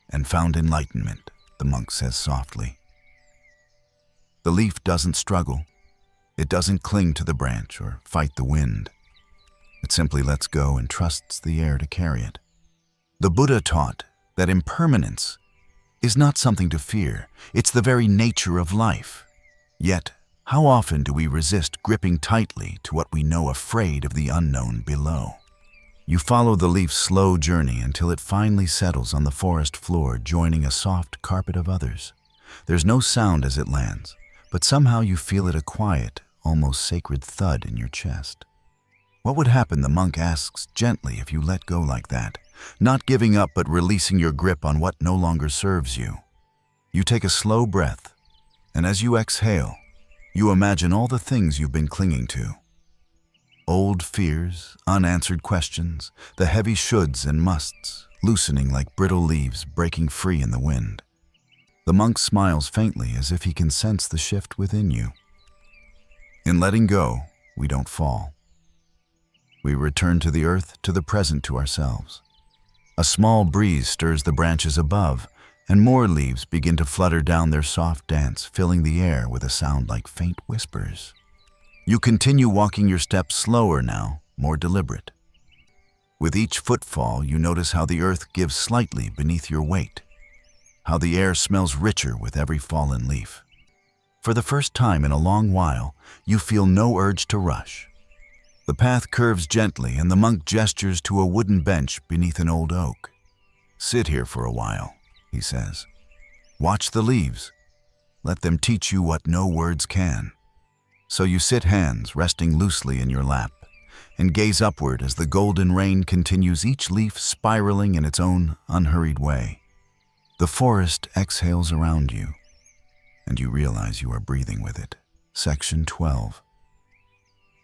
and found enlightenment, the monk says softly. The leaf doesn't struggle. It doesn't cling to the branch or fight the wind. It simply lets go and trusts the air to carry it. The Buddha taught that impermanence is not something to fear. It's the very nature of life. Yet, how often do we resist gripping tightly to what we know, afraid of the unknown below? You follow the leaf's slow journey until it finally settles on the forest floor, joining a soft carpet of others. There's no sound as it lands, but somehow you feel it, a quiet, almost sacred thud in your chest. What would happen, the monk asks gently, if you let go like that, not giving up but releasing your grip on what no longer serves you? You take a slow breath, and as you exhale, you imagine all the things you've been clinging to. Old fears, unanswered questions, the heavy shoulds and musts, loosening like brittle leaves breaking free in the wind. The monk smiles faintly as if he can sense the shift within you. In letting go, we don't fall. We return to the earth, to the present, to ourselves. A small breeze stirs the branches above, and more leaves begin to flutter down their soft dance, filling the air with a sound like faint whispers. You continue walking, your steps slower now, more deliberate. With each footfall, you notice how the earth gives slightly beneath your weight, how the air smells richer with every fallen leaf. For the first time in a long while, you feel no urge to rush. The path curves gently, and the monk gestures to a wooden bench beneath an old oak. "Sit here for a while," he says. "Watch the leaves. Let them teach you what no words can." So you sit, hands resting loosely in your lap, and gaze upward as the golden rain continues, each leaf spiraling in its own unhurried way. The forest exhales around you, and you realize you are breathing with it. Section 12.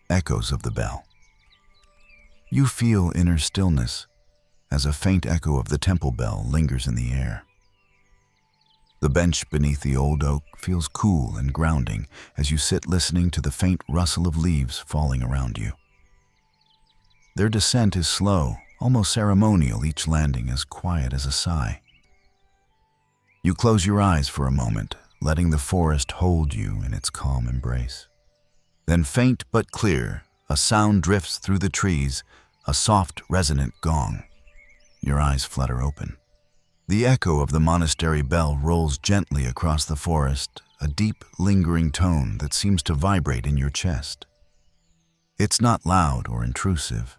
Echoes of the bell. You feel inner stillness as a faint echo of the temple bell lingers in the air. The bench beneath the old oak feels cool and grounding as you sit listening to the faint rustle of leaves falling around you. Their descent is slow, almost ceremonial, each landing as quiet as a sigh. You close your eyes for a moment, letting the forest hold you in its calm embrace. Then, faint but clear, a sound drifts through the trees, a soft, resonant gong. Your eyes flutter open. The echo of the monastery bell rolls gently across the forest, a deep, lingering tone that seems to vibrate in your chest. It's not loud or intrusive.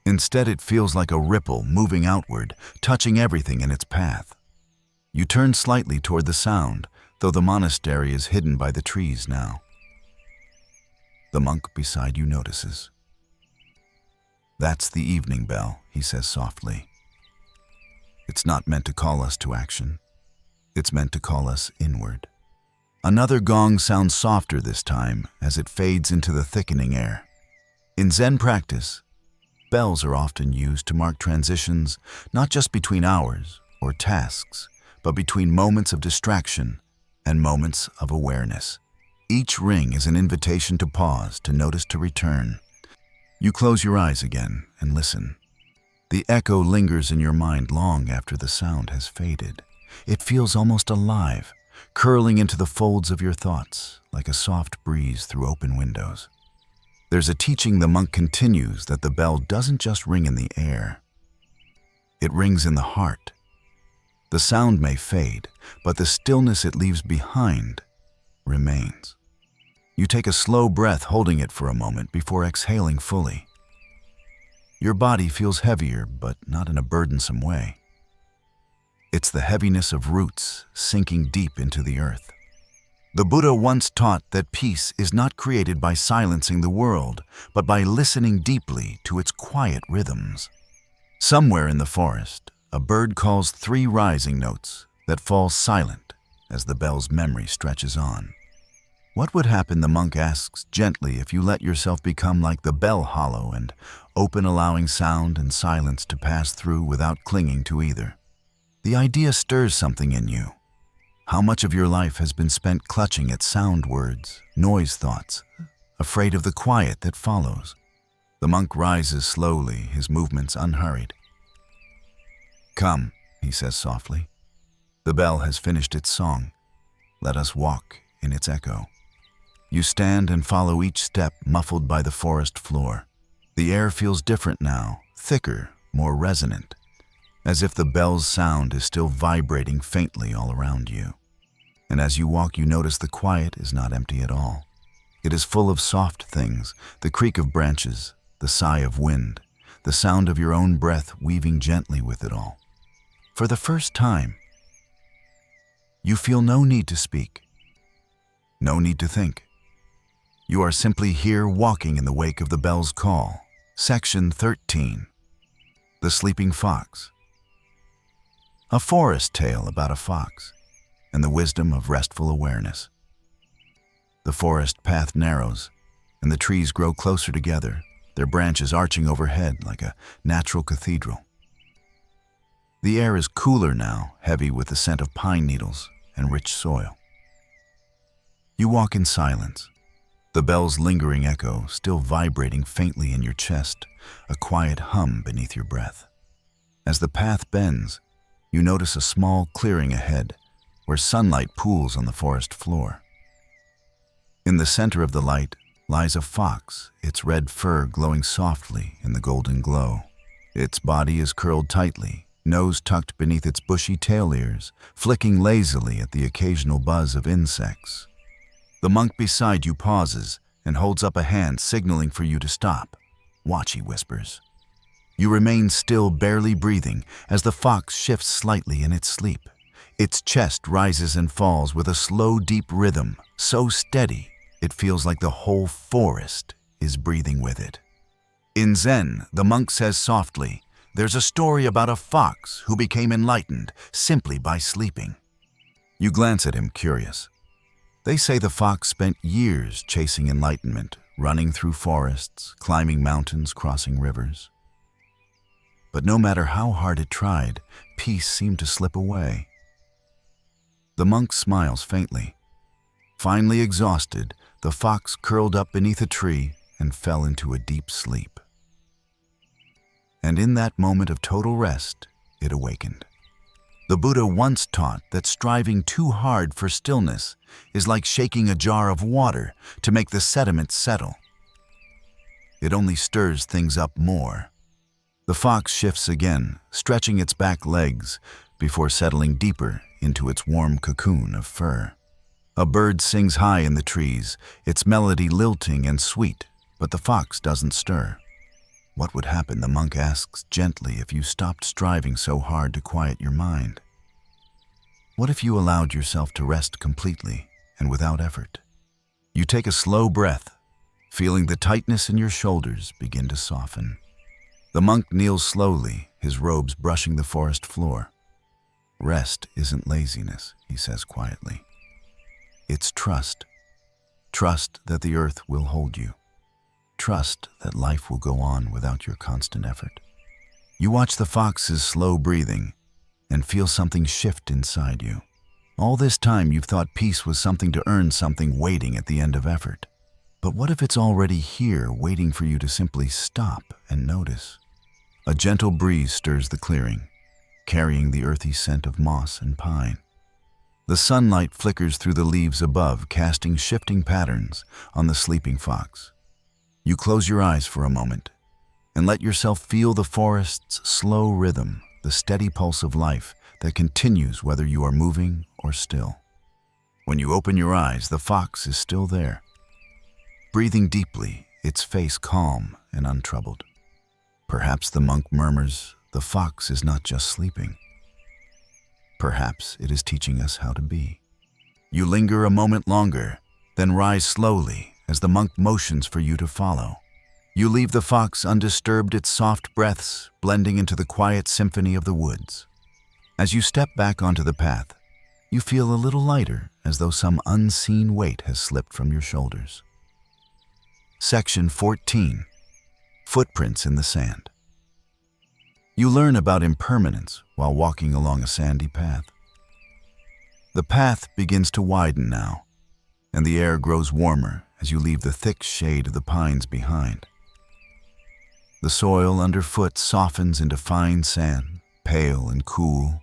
Instead, it feels like a ripple moving outward, touching everything in its path. You turn slightly toward the sound, though the monastery is hidden by the trees now. The monk beside you notices. "That's the evening bell," he says softly. "It's not meant to call us to action. It's meant to call us inward." Another gong sounds softer this time as it fades into the thickening air. In Zen practice, bells are often used to mark transitions, not just between hours or tasks, but between moments of distraction and moments of awareness. Each ring is an invitation to pause, to notice, to return. You close your eyes again and listen. The echo lingers in your mind long after the sound has faded. It feels almost alive, curling into the folds of your thoughts like a soft breeze through open windows. There's a teaching the monk continues, that the bell doesn't just ring in the air. It rings in the heart. The sound may fade, but the stillness it leaves behind remains. You take a slow breath, holding it for a moment before exhaling fully. Your body feels heavier, but not in a burdensome way. It's the heaviness of roots sinking deep into the earth. The Buddha once taught that peace is not created by silencing the world, but by listening deeply to its quiet rhythms. Somewhere in the forest, a bird calls 3 rising notes that fall silent as the bell's memory stretches on. What would happen, the monk asks gently, if you let yourself become like the bell hollow and open, allowing sound and silence to pass through without clinging to either? The idea stirs something in you. How much of your life has been spent clutching at sound words, noise thoughts, afraid of the quiet that follows? The monk rises slowly, his movements unhurried. "Come," he says softly. "The bell has finished its song. Let us walk in its echo." You stand and follow each step, muffled by the forest floor. The air feels different now, thicker, more resonant, as if the bell's sound is still vibrating faintly all around you. And as you walk, you notice the quiet is not empty at all. It is full of soft things, the creak of branches, the sigh of wind, the sound of your own breath weaving gently with it all. For the first time, you feel no need to speak, no need to think. You are simply here, walking in the wake of the bell's call. Section 13. The Sleeping Fox. A forest tale about a fox and the wisdom of restful awareness. The forest path narrows, and the trees grow closer together, their branches arching overhead like a natural cathedral. The air is cooler now, heavy with the scent of pine needles and rich soil. You walk in silence, the bell's lingering echo still vibrating faintly in your chest, a quiet hum beneath your breath. As the path bends, you notice a small clearing ahead, where sunlight pools on the forest floor. In the center of the light lies a fox, its red fur glowing softly in the golden glow. Its body is curled tightly, nose tucked beneath its bushy tail ears, flicking lazily at the occasional buzz of insects. The monk beside you pauses and holds up a hand, signaling for you to stop. "Watch," he whispers. You remain still, barely breathing, as the fox shifts slightly in its sleep. Its chest rises and falls with a slow, deep rhythm, so steady it feels like the whole forest is breathing with it. In Zen, the monk says softly, "There's a story about a fox who became enlightened simply by sleeping." You glance at him, curious. They say the fox spent years chasing enlightenment, running through forests, climbing mountains, crossing rivers. But no matter how hard it tried, peace seemed to slip away. The monk smiles faintly. Finally exhausted, the fox curled up beneath a tree and fell into a deep sleep. And in that moment of total rest, it awakened. The Buddha once taught that striving too hard for stillness is like shaking a jar of water to make the sediment settle. It only stirs things up more. The fox shifts again, stretching its back legs before settling deeper into its warm cocoon of fur. A bird sings high in the trees, its melody lilting and sweet, but the fox doesn't stir. What would happen, the monk asks gently, if you stopped striving so hard to quiet your mind? What if you allowed yourself to rest completely and without effort? You take a slow breath, feeling the tightness in your shoulders begin to soften. The monk kneels slowly, his robes brushing the forest floor. "Rest isn't laziness," he says quietly. "It's trust. Trust that the earth will hold you. Trust that life will go on without your constant effort." You watch the fox's slow breathing and feel something shift inside you. All this time you've thought peace was something to earn, something waiting at the end of effort. But what if it's already here, waiting for you to simply stop and notice? A gentle breeze stirs the clearing, carrying the earthy scent of moss and pine. The sunlight flickers through the leaves above, casting shifting patterns on the sleeping fox. You close your eyes for a moment and let yourself feel the forest's slow rhythm, the steady pulse of life that continues whether you are moving or still. When you open your eyes, the fox is still there, breathing deeply, its face calm and untroubled. Perhaps, the monk murmurs, the fox is not just sleeping. Perhaps it is teaching us how to be. You linger a moment longer, then rise slowly as the monk motions for you to follow. You leave the fox undisturbed, its soft breaths blending into the quiet symphony of the woods. As you step back onto the path, you feel a little lighter, as though some unseen weight has slipped from your shoulders. Section 14. Footprints in the sand. You learn about impermanence while walking along a sandy path. The path begins to widen now, and the air grows warmer as you leave the thick shade of the pines behind. The soil underfoot softens into fine sand, pale and cool.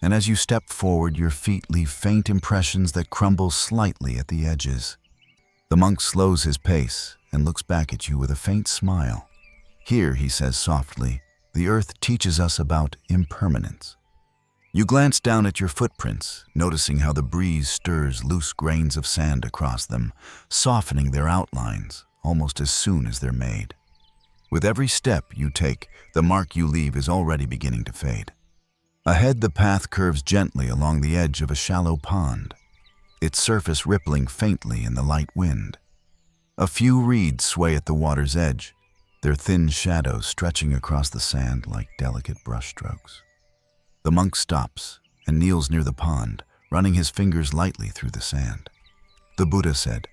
And as you step forward, your feet leave faint impressions that crumble slightly at the edges. The monk slows his pace and looks back at you with a faint smile. "Here," he says softly, "the earth teaches us about impermanence." You glance down at your footprints, noticing how the breeze stirs loose grains of sand across them, softening their outlines almost as soon as they're made. With every step you take, the mark you leave is already beginning to fade. Ahead, the path curves gently along the edge of a shallow pond, its surface rippling faintly in the light wind. A few reeds sway at the water's edge, their thin shadows stretching across the sand like delicate brushstrokes. The monk stops and kneels near the pond, running his fingers lightly through the sand. The Buddha said,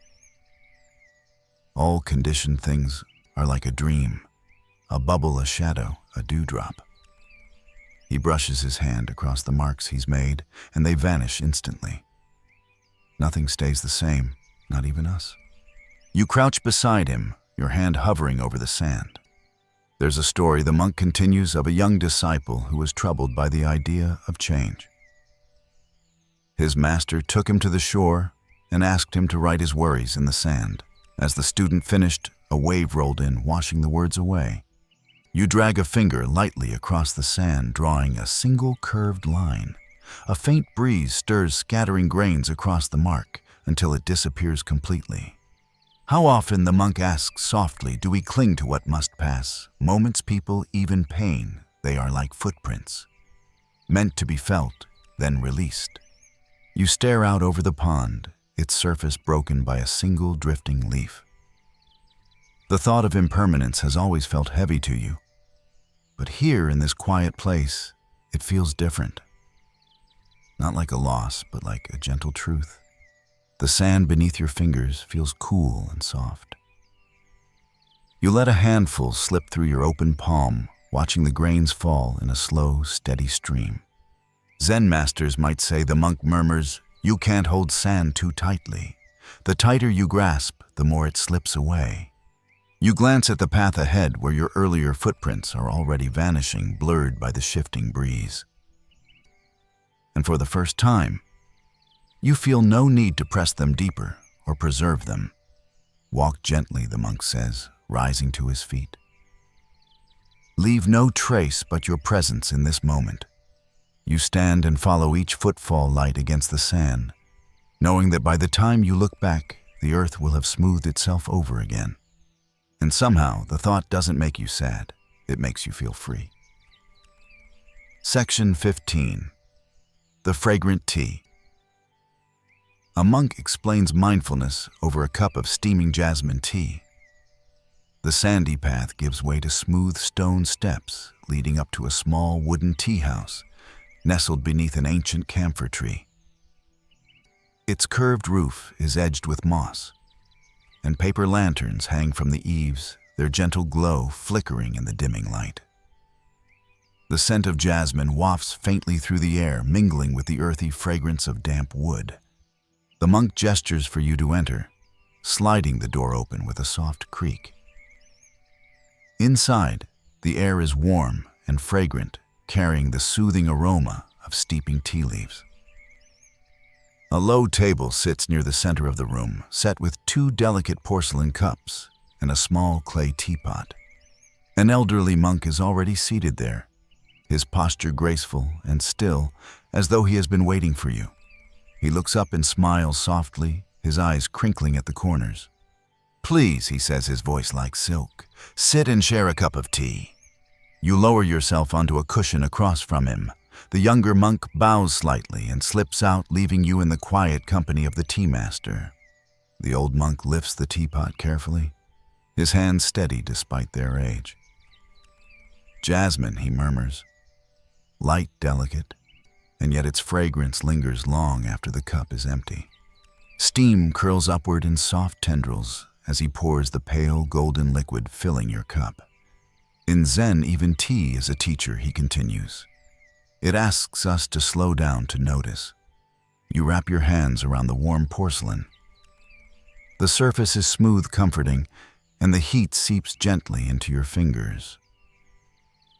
"All conditioned things are like a dream, a bubble, a shadow, a dewdrop." He brushes his hand across the marks he's made, and they vanish instantly. Nothing stays the same, not even us. You crouch beside him, your hand hovering over the sand. There's a story, the monk continues, of a young disciple who was troubled by the idea of change. His master took him to the shore and asked him to write his worries in the sand. As the student finished, a wave rolled in, washing the words away. You drag a finger lightly across the sand, drawing a single curved line. A faint breeze stirs scattering grains across the mark until it disappears completely. How often, the monk asks softly, do we cling to what must pass? Moments, people, even pain, they are like footprints, meant to be felt, then released. You stare out over the pond, its surface broken by a single drifting leaf. The thought of impermanence has always felt heavy to you, but here in this quiet place, it feels different. Not like a loss, but like a gentle truth. The sand beneath your fingers feels cool and soft. You let a handful slip through your open palm, watching the grains fall in a slow, steady stream. Zen masters might say, the monk murmurs, you can't hold sand too tightly. The tighter you grasp, the more it slips away. You glance at the path ahead where your earlier footprints are already vanishing, blurred by the shifting breeze. And for the first time, you feel no need to press them deeper or preserve them. Walk gently, the monk says, rising to his feet. Leave no trace but your presence in this moment. You stand and follow each footfall light against the sand, knowing that by the time you look back, the earth will have smoothed itself over again. And somehow, the thought doesn't make you sad. It makes you feel free. Section 15. The fragrant tea. A monk explains mindfulness over a cup of steaming jasmine tea. The sandy path gives way to smooth stone steps leading up to a small wooden tea house nestled beneath an ancient camphor tree. Its curved roof is edged with moss, and paper lanterns hang from the eaves, their gentle glow flickering in the dimming light. The scent of jasmine wafts faintly through the air, mingling with the earthy fragrance of damp wood. The monk gestures for you to enter, sliding the door open with a soft creak. Inside, the air is warm and fragrant, carrying the soothing aroma of steeping tea leaves. A low table sits near the center of the room, set with 2 delicate porcelain cups and a small clay teapot. An elderly monk is already seated there, his posture graceful and still, as though he has been waiting for you. He looks up and smiles softly, his eyes crinkling at the corners. Please, he says, his voice like silk, sit and share a cup of tea. You lower yourself onto a cushion across from him. The younger monk bows slightly and slips out, leaving you in the quiet company of the tea master. The old monk lifts the teapot carefully, his hands steady despite their age. Jasmine, he murmurs, light, delicate, and yet its fragrance lingers long after the cup is empty. Steam curls upward in soft tendrils as he pours the pale golden liquid filling your cup. In Zen, even tea is a teacher, he continues. It asks us to slow down to notice. You wrap your hands around the warm porcelain. The surface is smooth, comforting, and the heat seeps gently into your fingers.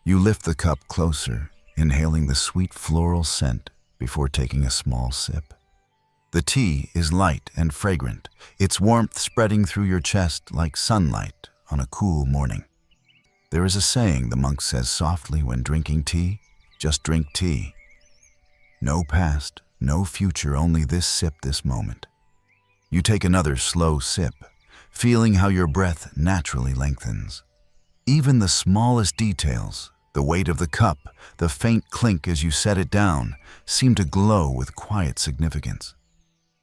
You lift the cup closer, inhaling the sweet floral scent before taking a small sip. The tea is light and fragrant, its warmth spreading through your chest like sunlight on a cool morning. There is a saying, the monk says softly when drinking tea, just drink tea. No past, no future, only this sip, this moment. You take another slow sip, feeling how your breath naturally lengthens. Even the smallest details, the weight of the cup, the faint clink as you set it down, seem to glow with quiet significance.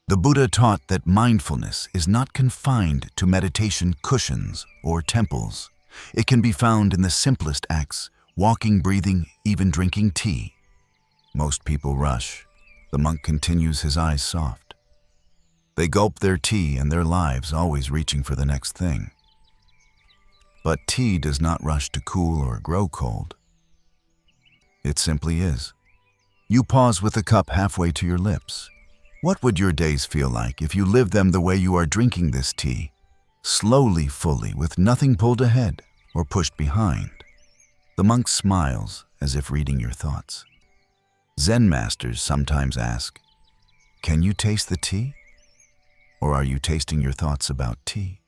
The Buddha taught that mindfulness is not confined to meditation cushions or temples. It can be found in the simplest acts, walking, breathing, even drinking tea. Most people rush. The monk continues, his eyes soft. They gulp their tea and their lives always reaching for the next thing. But tea does not rush to cool or grow cold. It simply is. You pause with the cup halfway to your lips. What would your days feel like if you lived them the way you are drinking this tea? Slowly, fully, with nothing pulled ahead or pushed behind. The monk smiles as if reading your thoughts. Zen masters sometimes ask, can you taste the tea? Or are you tasting your thoughts about tea?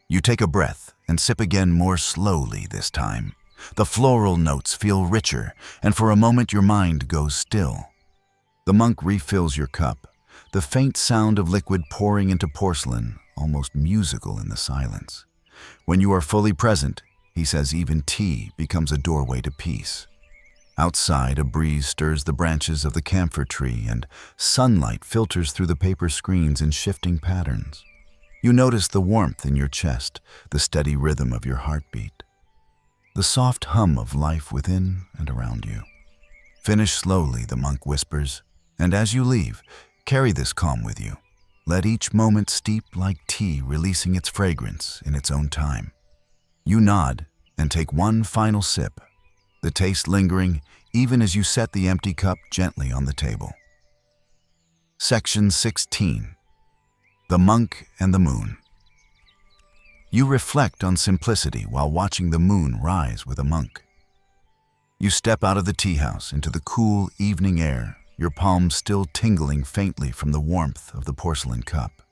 You take a breath and sip again, more slowly this time. The floral notes feel richer, and for a moment your mind goes still. The monk refills your cup, the faint sound of liquid pouring into porcelain almost musical in the silence. When you are fully present, he says even tea becomes a doorway to peace. Outside, a breeze stirs the branches of the camphor tree and sunlight filters through the paper screens in shifting patterns. You notice the warmth in your chest, the steady rhythm of your heartbeat, the soft hum of life within and around you. Finish slowly, the monk whispers, and as you leave, carry this calm with you. Let each moment steep like tea, releasing its fragrance in its own time. You nod and take one final sip, the taste lingering even as you set the empty cup gently on the table. Section 16. The Monk and the Moon. You reflect on simplicity while watching the moon rise with a monk. You step out of the tea house into the cool evening air, your palms still tingling faintly from the warmth of the porcelain cup.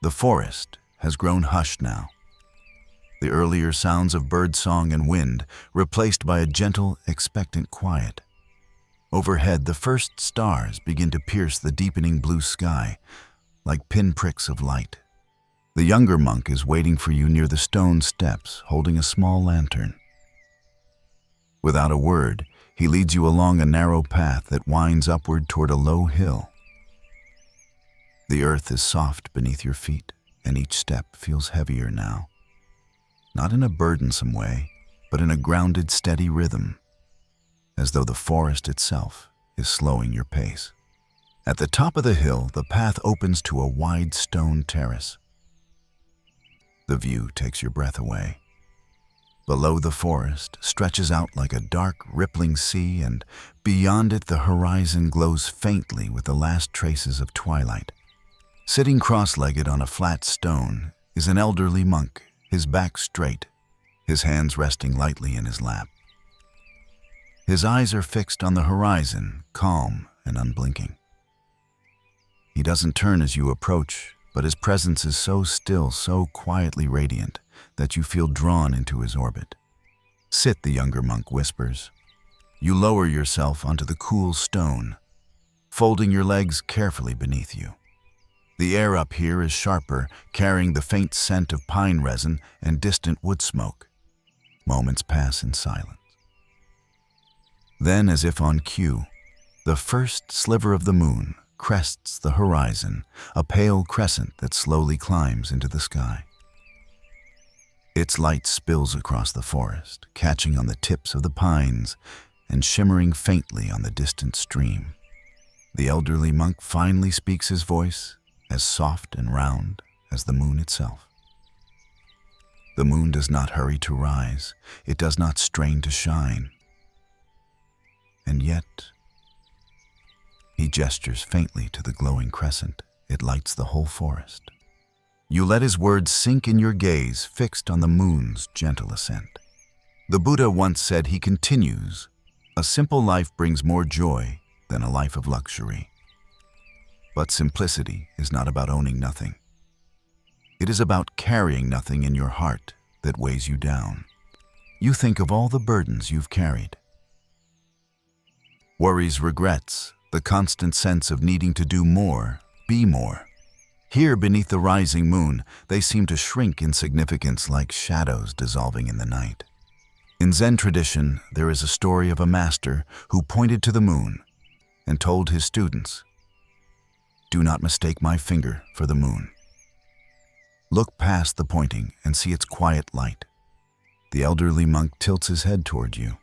The forest has grown hushed now. The earlier sounds of birdsong and wind replaced by a gentle, expectant quiet. Overhead, the first stars begin to pierce the deepening blue sky like pinpricks of light. The younger monk is waiting for you near the stone steps, holding a small lantern. Without a word, he leads you along a narrow path that winds upward toward a low hill. The earth is soft beneath your feet, and each step feels heavier now. Not in a burdensome way, but in a grounded, steady rhythm, as though the forest itself is slowing your pace. At the top of the hill, the path opens to a wide stone terrace. The view takes your breath away. Below, the forest stretches out like a dark, rippling sea, and beyond it the horizon glows faintly with the last traces of twilight. Sitting cross-legged on a flat stone is an elderly monk, his back straight, his hands resting lightly in his lap. His eyes are fixed on the horizon, calm and unblinking. He doesn't turn as you approach, but his presence is so still, so quietly radiant, that you feel drawn into his orbit. "Sit," the younger monk whispers. You lower yourself onto the cool stone, folding your legs carefully beneath you. The air up here is sharper, carrying the faint scent of pine resin and distant wood smoke. Moments pass in silence. Then, as if on cue, the first sliver of the moon crests the horizon, a pale crescent that slowly climbs into the sky. Its light spills across the forest, catching on the tips of the pines and shimmering faintly on the distant stream. The elderly monk finally speaks, his voice as soft and round as the moon itself. The moon does not hurry to rise. It does not strain to shine. And yet, he gestures faintly to the glowing crescent. It lights the whole forest. You let his words sink in your gaze, fixed on the moon's gentle ascent. The Buddha once said, he continues, "A simple life brings more joy than a life of luxury." But simplicity is not about owning nothing. It is about carrying nothing in your heart that weighs you down. You think of all the burdens you've carried. Worries, regrets, the constant sense of needing to do more, be more. Here, beneath the rising moon, they seem to shrink in significance like shadows dissolving in the night. In Zen tradition, there is a story of a master who pointed to the moon and told his students, "Do not mistake my finger for the moon. Look past the pointing and see its quiet light." The elderly monk tilts his head toward you.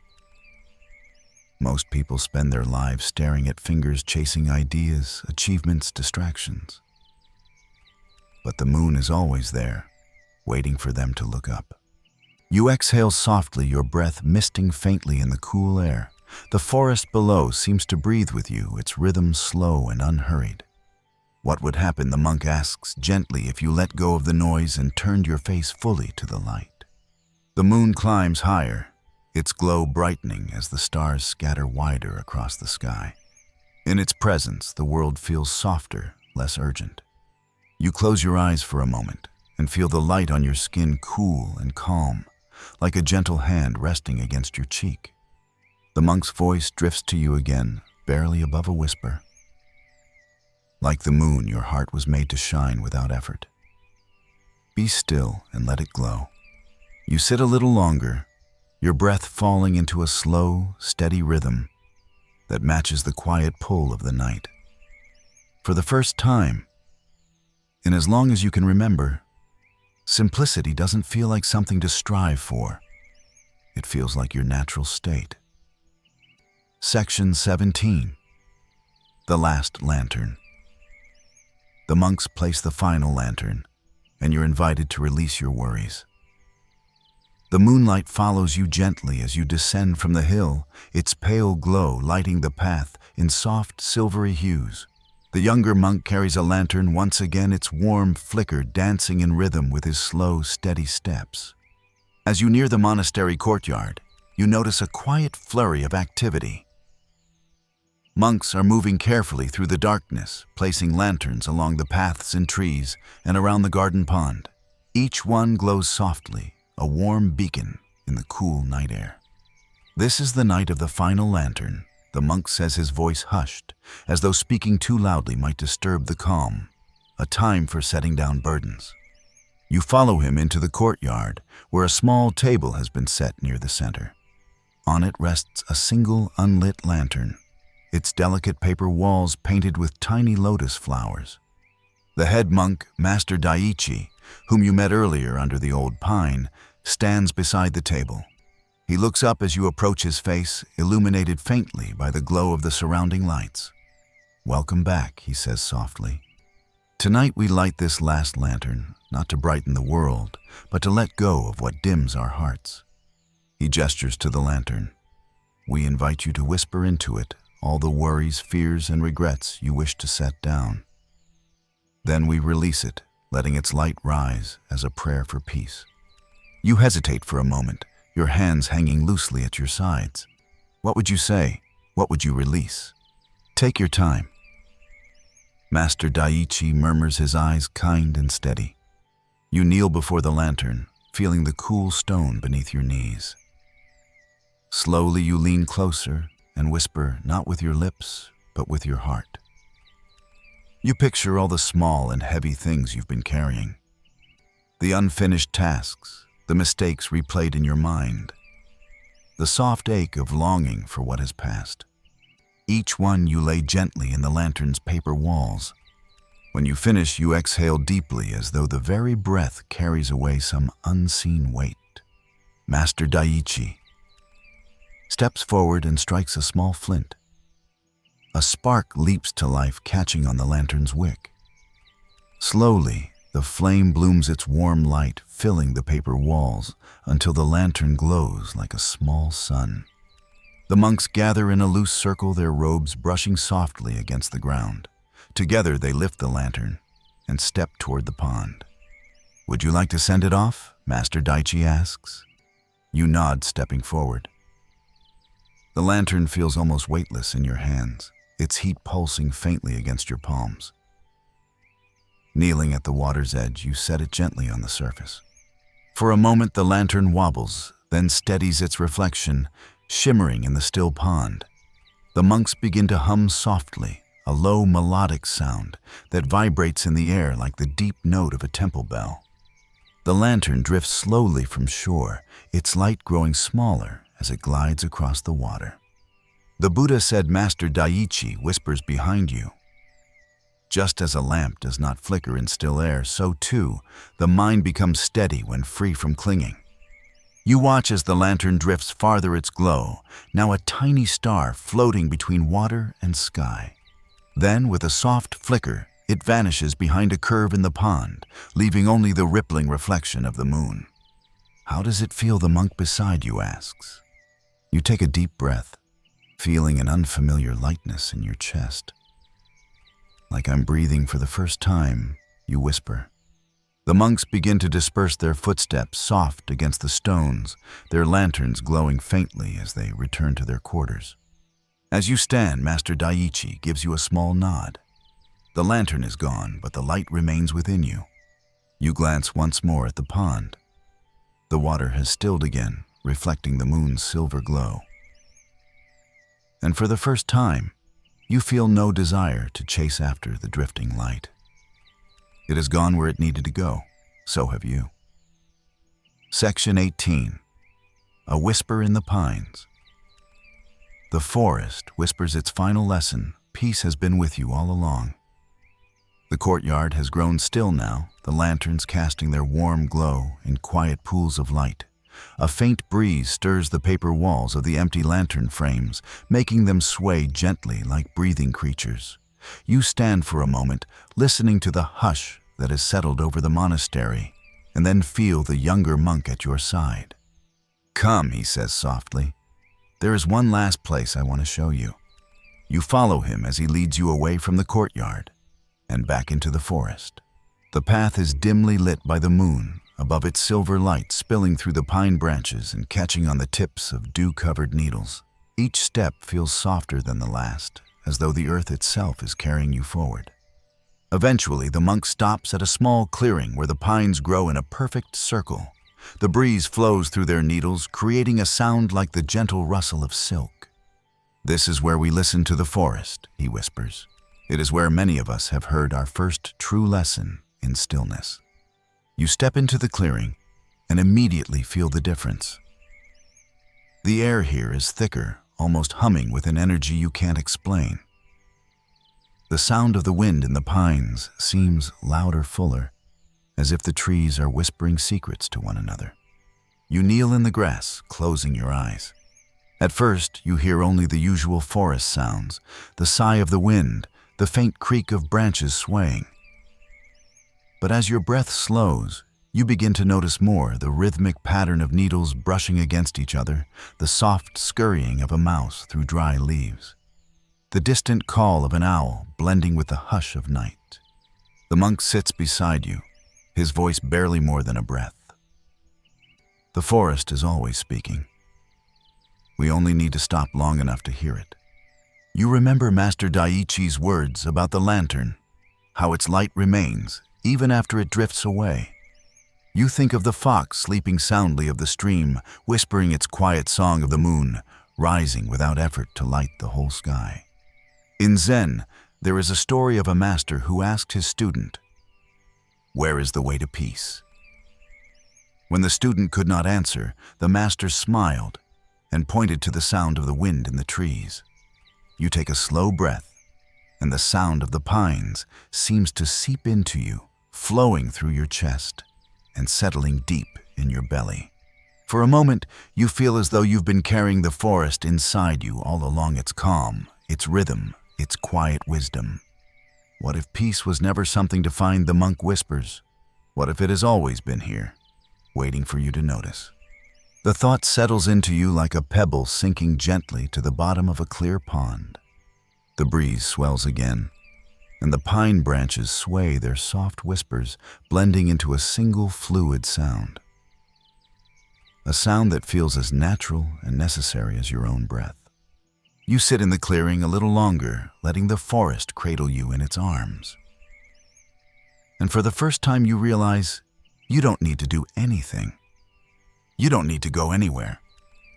Most people spend their lives staring at fingers, chasing ideas, achievements, distractions. But the moon is always there, waiting for them to look up. You exhale softly, your breath misting faintly in the cool air. The forest below seems to breathe with you, its rhythm slow and unhurried. What would happen, the monk asks gently, if you let go of the noise and turned your face fully to the light? The moon climbs higher, its glow brightening as the stars scatter wider across the sky. In its presence, the world feels softer, less urgent. You close your eyes for a moment and feel the light on your skin cool and calm, like a gentle hand resting against your cheek. The monk's voice drifts to you again, barely above a whisper. Like the moon, your heart was made to shine without effort. Be still and let it glow. You sit a little longer, your breath falling into a slow, steady rhythm that matches the quiet pull of the night. For the first time, in as long as you can remember, simplicity doesn't feel like something to strive for. It feels like your natural state. Section 17. The Last Lantern. The monks place the final lantern, and you're invited to release your worries. The moonlight follows you gently as you descend from the hill, its pale glow lighting the path in soft, silvery hues. The younger monk carries a lantern, once again its warm flicker dancing in rhythm with his slow, steady steps. As you near the monastery courtyard, you notice a quiet flurry of activity. Monks are moving carefully through the darkness, placing lanterns along the paths and trees and around the garden pond. Each one glows softly, a warm beacon in the cool night air. This is the night of the final lantern. The monk says, his voice hushed, as though speaking too loudly might disturb the calm, a time for setting down burdens. You follow him into the courtyard, where a small table has been set near the center. On it rests a single unlit lantern, its delicate paper walls painted with tiny lotus flowers. The head monk, Master Daiichi, whom you met earlier under the old pine, stands beside the table. He looks up as you approach, his face illuminated faintly by the glow of the surrounding lights. "Welcome back," he says softly. "Tonight we light this last lantern, not to brighten the world, but to let go of what dims our hearts." He gestures to the lantern. "We invite you to whisper into it all the worries, fears, and regrets you wish to set down. Then we release it, letting its light rise as a prayer for peace." You hesitate for a moment, your hands hanging loosely at your sides. What would you say? What would you release? Take your time. Master Daiichi murmurs, his eyes kind and steady. You kneel before the lantern, feeling the cool stone beneath your knees. Slowly you lean closer and whisper, not with your lips, but with your heart. You picture all the small and heavy things you've been carrying. The unfinished tasks, the mistakes replayed in your mind, the soft ache of longing for what has passed. Each one you lay gently in the lantern's paper walls. When you finish, you exhale deeply as though the very breath carries away some unseen weight. Master Daiichi steps forward and strikes a small flint. A spark leaps to life, catching on the lantern's wick. Slowly, the flame blooms its warm light, filling the paper walls until the lantern glows like a small sun. The monks gather in a loose circle, their robes brushing softly against the ground. Together they lift the lantern and step toward the pond. "Would you like to send it off?" Master Daiichi asks. You nod, stepping forward. The lantern feels almost weightless in your hands, its heat pulsing faintly against your palms. Kneeling at the water's edge, you set it gently on the surface. For a moment, the lantern wobbles, then steadies its reflection, shimmering in the still pond. The monks begin to hum softly, a low melodic sound that vibrates in the air like the deep note of a temple bell. The lantern drifts slowly from shore, its light growing smaller as it glides across the water. The Buddha said, Master Daiichi whispers behind you. Just as a lamp does not flicker in still air, so too the mind becomes steady when free from clinging. You watch as the lantern drifts farther, its glow, now a tiny star floating between water and sky. Then, with a soft flicker, it vanishes behind a curve in the pond, leaving only the rippling reflection of the moon. "How does it feel?" the monk beside you asks. You take a deep breath, feeling an unfamiliar lightness in your chest. "Like I'm breathing for the first time," you whisper. The monks begin to disperse, their footsteps soft against the stones, their lanterns glowing faintly as they return to their quarters. As you stand, Master Daiichi gives you a small nod. The lantern is gone, but the light remains within you. You glance once more at the pond. The water has stilled again, reflecting the moon's silver glow. And for the first time, you feel no desire to chase after the drifting light. It has gone where it needed to go, So have you. Section 18. A Whisper in the Pines. The forest whispers its final lesson. Peace has been with you all along. The courtyard has grown still now, the lanterns casting their warm glow in quiet pools of light. A faint breeze stirs the paper walls of the empty lantern frames, making them sway gently like breathing creatures. You stand for a moment, listening to the hush that has settled over the monastery, and then feel the younger monk at your side. "Come," he says softly. "There is one last place I want to show you." You follow him as he leads you away from the courtyard and back into the forest. The path is dimly lit by the moon, above its silver light spilling through the pine branches and catching on the tips of dew-covered needles. Each step feels softer than the last, as though the earth itself is carrying you forward. Eventually, the monk stops at a small clearing where the pines grow in a perfect circle. The breeze flows through their needles, creating a sound like the gentle rustle of silk. "This is where we listen to the forest," he whispers. "It is where many of us have heard our first true lesson in stillness." You step into the clearing and immediately feel the difference. The air here is thicker, almost humming with an energy you can't explain. The sound of the wind in the pines seems louder, fuller, as if the trees are whispering secrets to one another. You kneel in the grass, closing your eyes. At first, you hear only the usual forest sounds, the sigh of the wind, the faint creak of branches swaying. But as your breath slows, you begin to notice more: the rhythmic pattern of needles brushing against each other, the soft scurrying of a mouse through dry leaves, the distant call of an owl blending with the hush of night. The monk sits beside you, his voice barely more than a breath. The forest is always speaking. We only need to stop long enough to hear it. You remember Master Daiichi's words about the lantern, how its light remains even after it drifts away. You think of the fox sleeping soundly of the stream, whispering its quiet song of the moon, rising without effort to light the whole sky. In Zen, there is a story of a master who asked his student, "Where is the way to peace?" When the student could not answer, the master smiled and pointed to the sound of the wind in the trees. You take a slow breath, and the sound of the pines seems to seep into you, flowing through your chest and settling deep in your belly. For a moment, you feel as though you've been carrying the forest inside you all along, its calm, its rhythm, its quiet wisdom. What if peace was never something to find, the monk whispers? What if it has always been here, waiting for you to notice? The thought settles into you like a pebble sinking gently to the bottom of a clear pond. The breeze swells again, and the pine branches sway their soft whispers, blending into a single fluid sound. A sound that feels as natural and necessary as your own breath. You sit in the clearing a little longer, letting the forest cradle you in its arms. And for the first time you realize you don't need to do anything. You don't need to go anywhere.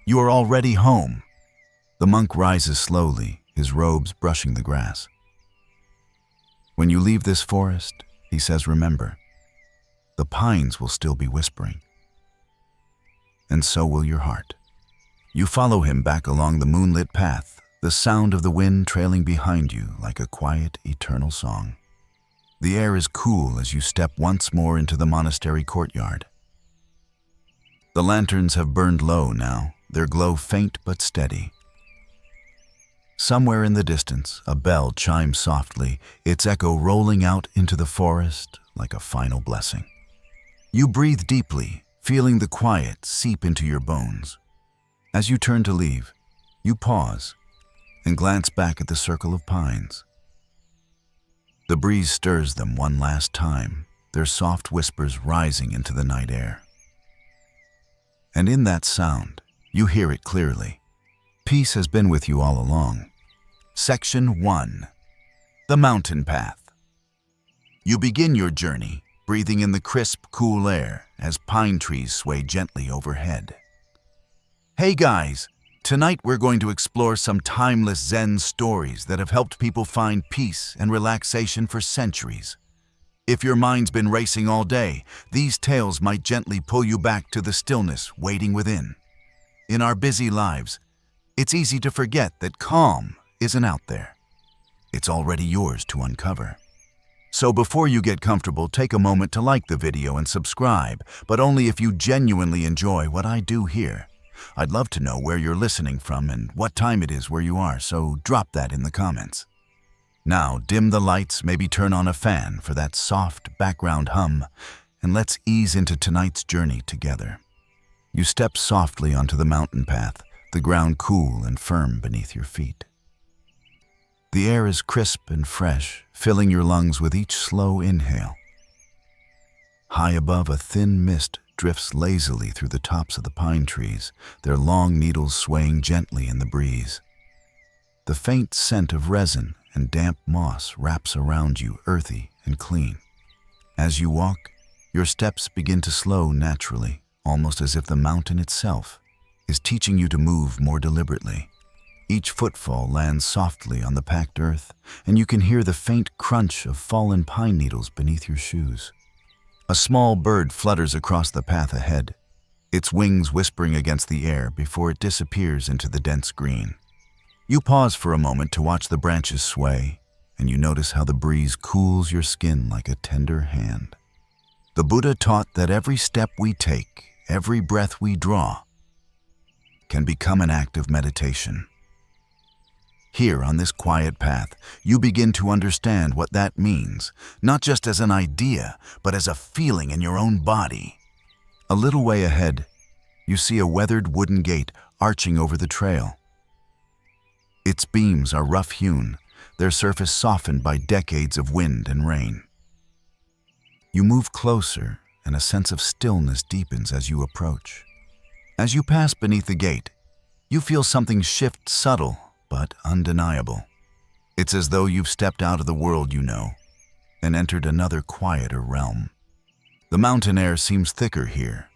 You are already home. The monk rises slowly, his robes brushing the grass. "When you leave this forest," he says, "remember, the pines will still be whispering. And so will your heart." You follow him back along the moonlit path, the sound of the wind trailing behind you like a quiet, eternal song. The air is cool as you step once more into the monastery courtyard. The lanterns have burned low now, their glow faint but steady. Somewhere in the distance, a bell chimes softly, its echo rolling out into the forest like a final blessing. You breathe deeply, feeling the quiet seep into your bones. As you turn to leave, you pause and glance back at the circle of pines. The breeze stirs them one last time, their soft whispers rising into the night air. And in that sound, you hear it clearly. Peace has been with you all along. Section 1. The Mountain Path. You begin your journey, breathing in the crisp, cool air as pine trees sway gently overhead. Hey guys, tonight we're going to explore some timeless Zen stories that have helped people find peace and relaxation for centuries. If your mind's been racing all day, these tales might gently pull you back to the stillness waiting within. In our busy lives, it's easy to forget that calm isn't out there. It's already yours to uncover. So before you get comfortable, take a moment to like the video and subscribe, but only if you genuinely enjoy what I do here. I'd love to know where you're listening from and what time it is where you are, so drop that in the comments. Now, dim the lights, maybe turn on a fan for that soft background hum, and let's ease into tonight's journey together. You step softly onto the mountain path, the ground cool and firm beneath your feet. The air is crisp and fresh, filling your lungs with each slow inhale. High above, a thin mist drifts lazily through the tops of the pine trees, their long needles swaying gently in the breeze. The faint scent of resin and damp moss wraps around you, earthy and clean. As you walk, your steps begin to slow naturally, almost as if the mountain itself is teaching you to move more deliberately. Each footfall lands softly on the packed earth, and you can hear the faint crunch of fallen pine needles beneath your shoes. A small bird flutters across the path ahead, its wings whispering against the air before it disappears into the dense green. You pause for a moment to watch the branches sway, and you notice how the breeze cools your skin like a tender hand. The Buddha taught that every step we take, every breath we draw, can become an act of meditation. Here on this quiet path, you begin to understand what that means, not just as an idea, but as a feeling in your own body. A little way ahead, you see a weathered wooden gate arching over the trail. Its beams are rough-hewn, their surface softened by decades of wind and rain. You move closer, and a sense of stillness deepens as you approach. As you pass beneath the gate, you feel something shift, subtle but undeniable. It's as though you've stepped out of the world you know and entered another quieter realm. The mountain air seems thicker here,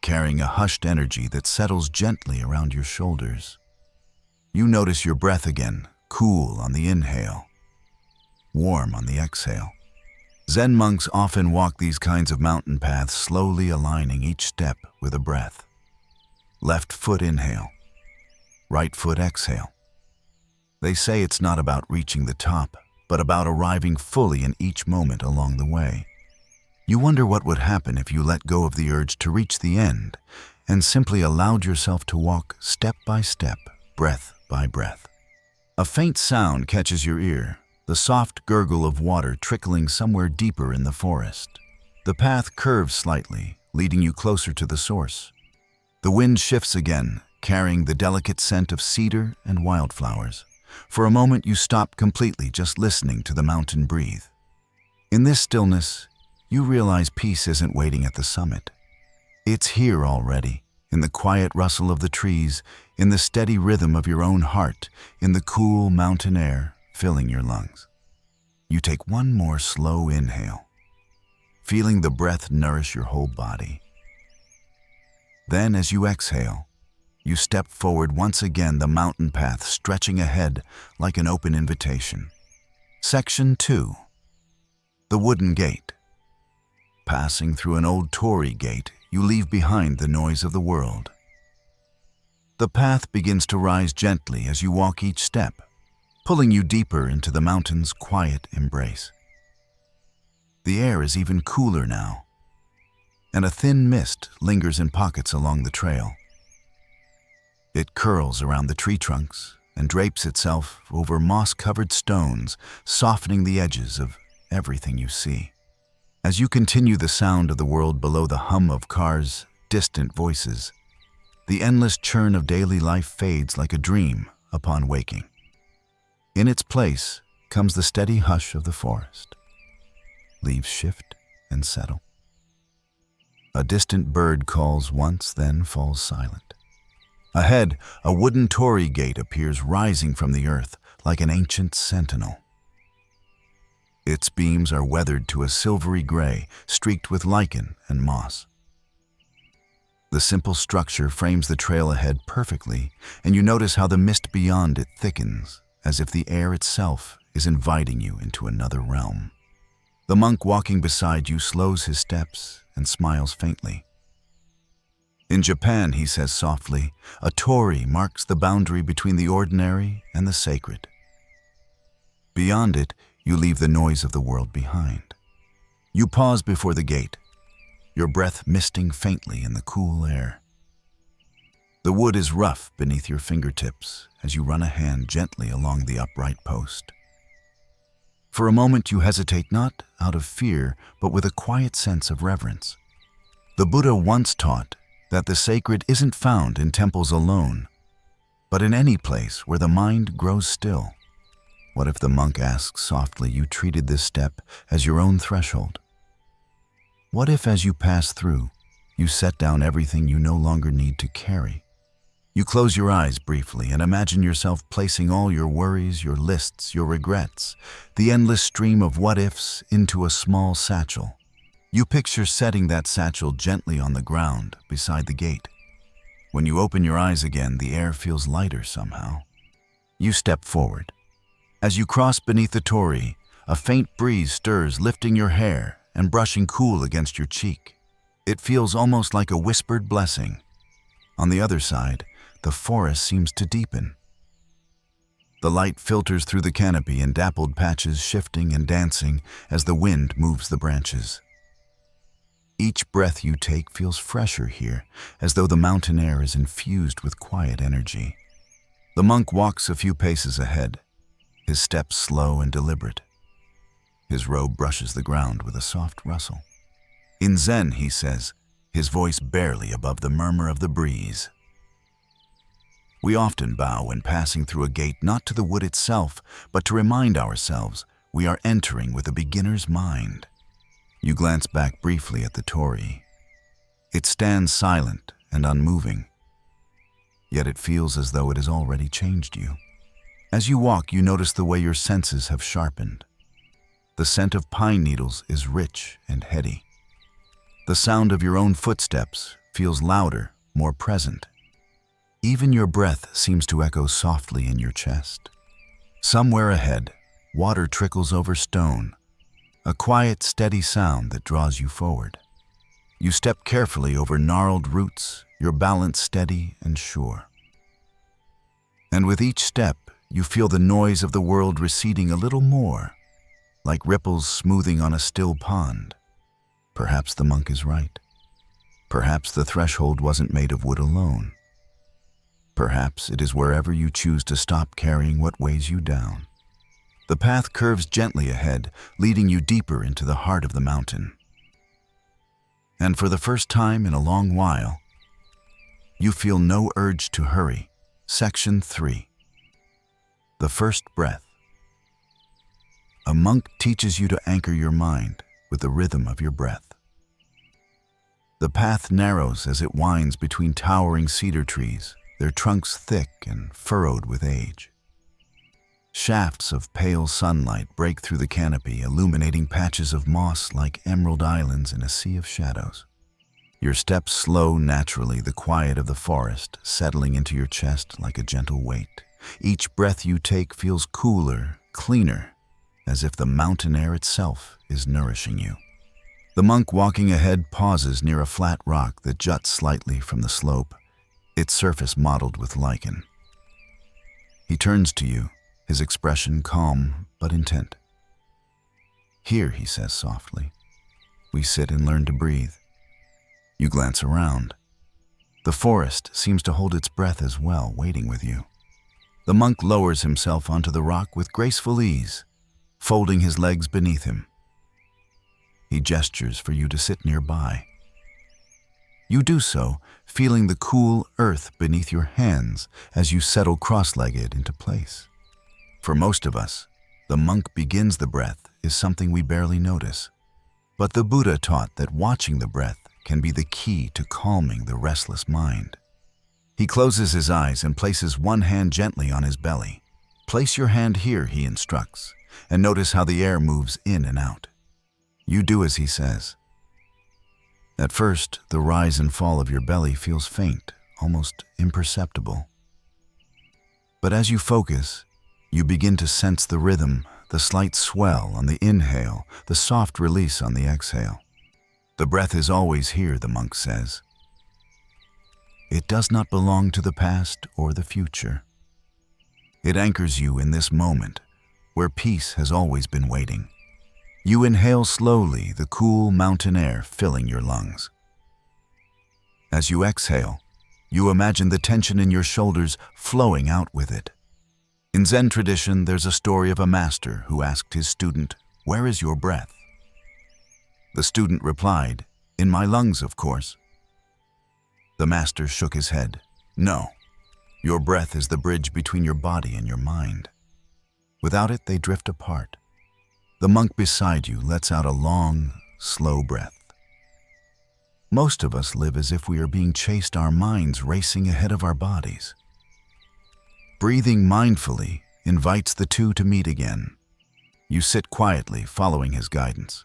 carrying a hushed energy that settles gently around your shoulders. You notice your breath again, cool on the inhale, warm on the exhale. Zen monks often walk these kinds of mountain paths, slowly aligning each step with a breath. Left foot inhale, right foot exhale. They say it's not about reaching the top, but about arriving fully in each moment along the way. You wonder what would happen if you let go of the urge to reach the end and simply allowed yourself to walk step by step, breath by breath. A faint sound catches your ear, the soft gurgle of water trickling somewhere deeper in the forest. The path curves slightly, leading you closer to the source. The wind shifts again, carrying the delicate scent of cedar and wildflowers. For a moment, you stop completely, just listening to the mountain breathe. In this stillness, you realize peace isn't waiting at the summit. It's here already, in the quiet rustle of the trees, in the steady rhythm of your own heart, in the cool mountain air filling your lungs. You take one more slow inhale, feeling the breath nourish your whole body. Then, as you exhale, you step forward once again, the mountain path stretching ahead like an open invitation. Section 2. The Wooden Gate. Passing through an old Torii gate, you leave behind the noise of the world. The path begins to rise gently as you walk each step, pulling you deeper into the mountain's quiet embrace. The air is even cooler now, and a thin mist lingers in pockets along the trail. It curls around the tree trunks and drapes itself over moss-covered stones, softening the edges of everything you see. As you continue, the sound of the world below, the hum of cars, distant voices, the endless churn of daily life fades like a dream upon waking. In its place comes the steady hush of the forest. Leaves shift and settle. A distant bird calls once, then falls silent. Ahead, a wooden torii gate appears rising from the earth like an ancient sentinel. Its beams are weathered to a silvery gray, streaked with lichen and moss. The simple structure frames the trail ahead perfectly, and you notice how the mist beyond it thickens, as if the air itself is inviting you into another realm. The monk walking beside you slows his steps and smiles faintly. In Japan, he says softly, a torii marks the boundary between the ordinary and the sacred. Beyond it, you leave the noise of the world behind. You pause before the gate, your breath misting faintly in the cool air. The wood is rough beneath your fingertips as you run a hand gently along the upright post. For a moment you hesitate not out of fear, but with a quiet sense of reverence. The Buddha once taught that the sacred isn't found in temples alone, but in any place where the mind grows still. What if, the monk asks softly, you treated this step as your own threshold? What if, as you pass through, you set down everything you no longer need to carry? You close your eyes briefly and imagine yourself placing all your worries, your lists, your regrets, the endless stream of what-ifs into a small satchel. You picture setting that satchel gently on the ground beside the gate. When you open your eyes again, the air feels lighter somehow. You step forward. As you cross beneath the torii, a faint breeze stirs, lifting your hair and brushing cool against your cheek. It feels almost like a whispered blessing. On the other side, the forest seems to deepen. The light filters through the canopy in dappled patches, shifting and dancing as the wind moves the branches. Each breath you take feels fresher here, as though the mountain air is infused with quiet energy. The monk walks a few paces ahead, his steps slow and deliberate. His robe brushes the ground with a soft rustle. In Zen, he says, his voice barely above the murmur of the breeze. We often bow when passing through a gate, not to the wood itself, but to remind ourselves we are entering with a beginner's mind. You glance back briefly at the torii. It stands silent and unmoving, yet it feels as though it has already changed you. As you walk, you notice the way your senses have sharpened. The scent of pine needles is rich and heady. The sound of your own footsteps feels louder, more present. Even your breath seems to echo softly in your chest. Somewhere ahead, water trickles over stone, a quiet, steady sound that draws you forward. You step carefully over gnarled roots, your balance steady and sure. And with each step, you feel the noise of the world receding a little more, like ripples smoothing on a still pond. Perhaps the monk is right. Perhaps the threshold wasn't made of wood alone. Perhaps it is wherever you choose to stop carrying what weighs you down. The path curves gently ahead, leading you deeper into the heart of the mountain. And for the first time in a long while, you feel no urge to hurry. Section 3. The first breath. A monk teaches you to anchor your mind with the rhythm of your breath. The path narrows as it winds between towering cedar trees, their trunks thick and furrowed with age. Shafts of pale sunlight break through the canopy, illuminating patches of moss like emerald islands in a sea of shadows. Your steps slow naturally, the quiet of the forest settling into your chest like a gentle weight. Each breath you take feels cooler, cleaner, as if the mountain air itself is nourishing you. The monk walking ahead pauses near a flat rock that juts slightly from the slope, its surface mottled with lichen. He turns to you, his expression calm but intent. "Here," he says softly, "we sit and learn to breathe." You glance around. The forest seems to hold its breath as well, waiting with you. The monk lowers himself onto the rock with graceful ease, folding his legs beneath him. He gestures for you to sit nearby. You do so, feeling the cool earth beneath your hands as you settle cross-legged into place. For most of us, the monk begins the breath is something we barely notice. But the Buddha taught that watching the breath can be the key to calming the restless mind. He closes his eyes and places one hand gently on his belly. "Place your hand here," he instructs, "and notice how the air moves in and out." You do as he says. At first, the rise and fall of your belly feels faint, almost imperceptible. But as you focus, You begin to sense the rhythm, the slight swell on the inhale, the soft release on the exhale. The breath is always here, the monk says. It does not belong to the past or the future. It anchors you in this moment, where peace has always been waiting. You inhale slowly, the cool mountain air filling your lungs. As you exhale, you imagine the tension in your shoulders flowing out with it. In Zen tradition, there's a story of a master who asked his student, "Where is your breath?" The student replied, "In my lungs, of course." The master shook his head. "No, your breath is the bridge between your body and your mind. Without it, they drift apart." The monk beside you lets out a long, slow breath. Most of us live as if we are being chased, our minds racing ahead of our bodies. Breathing mindfully invites the two to meet again. You sit quietly, following his guidance.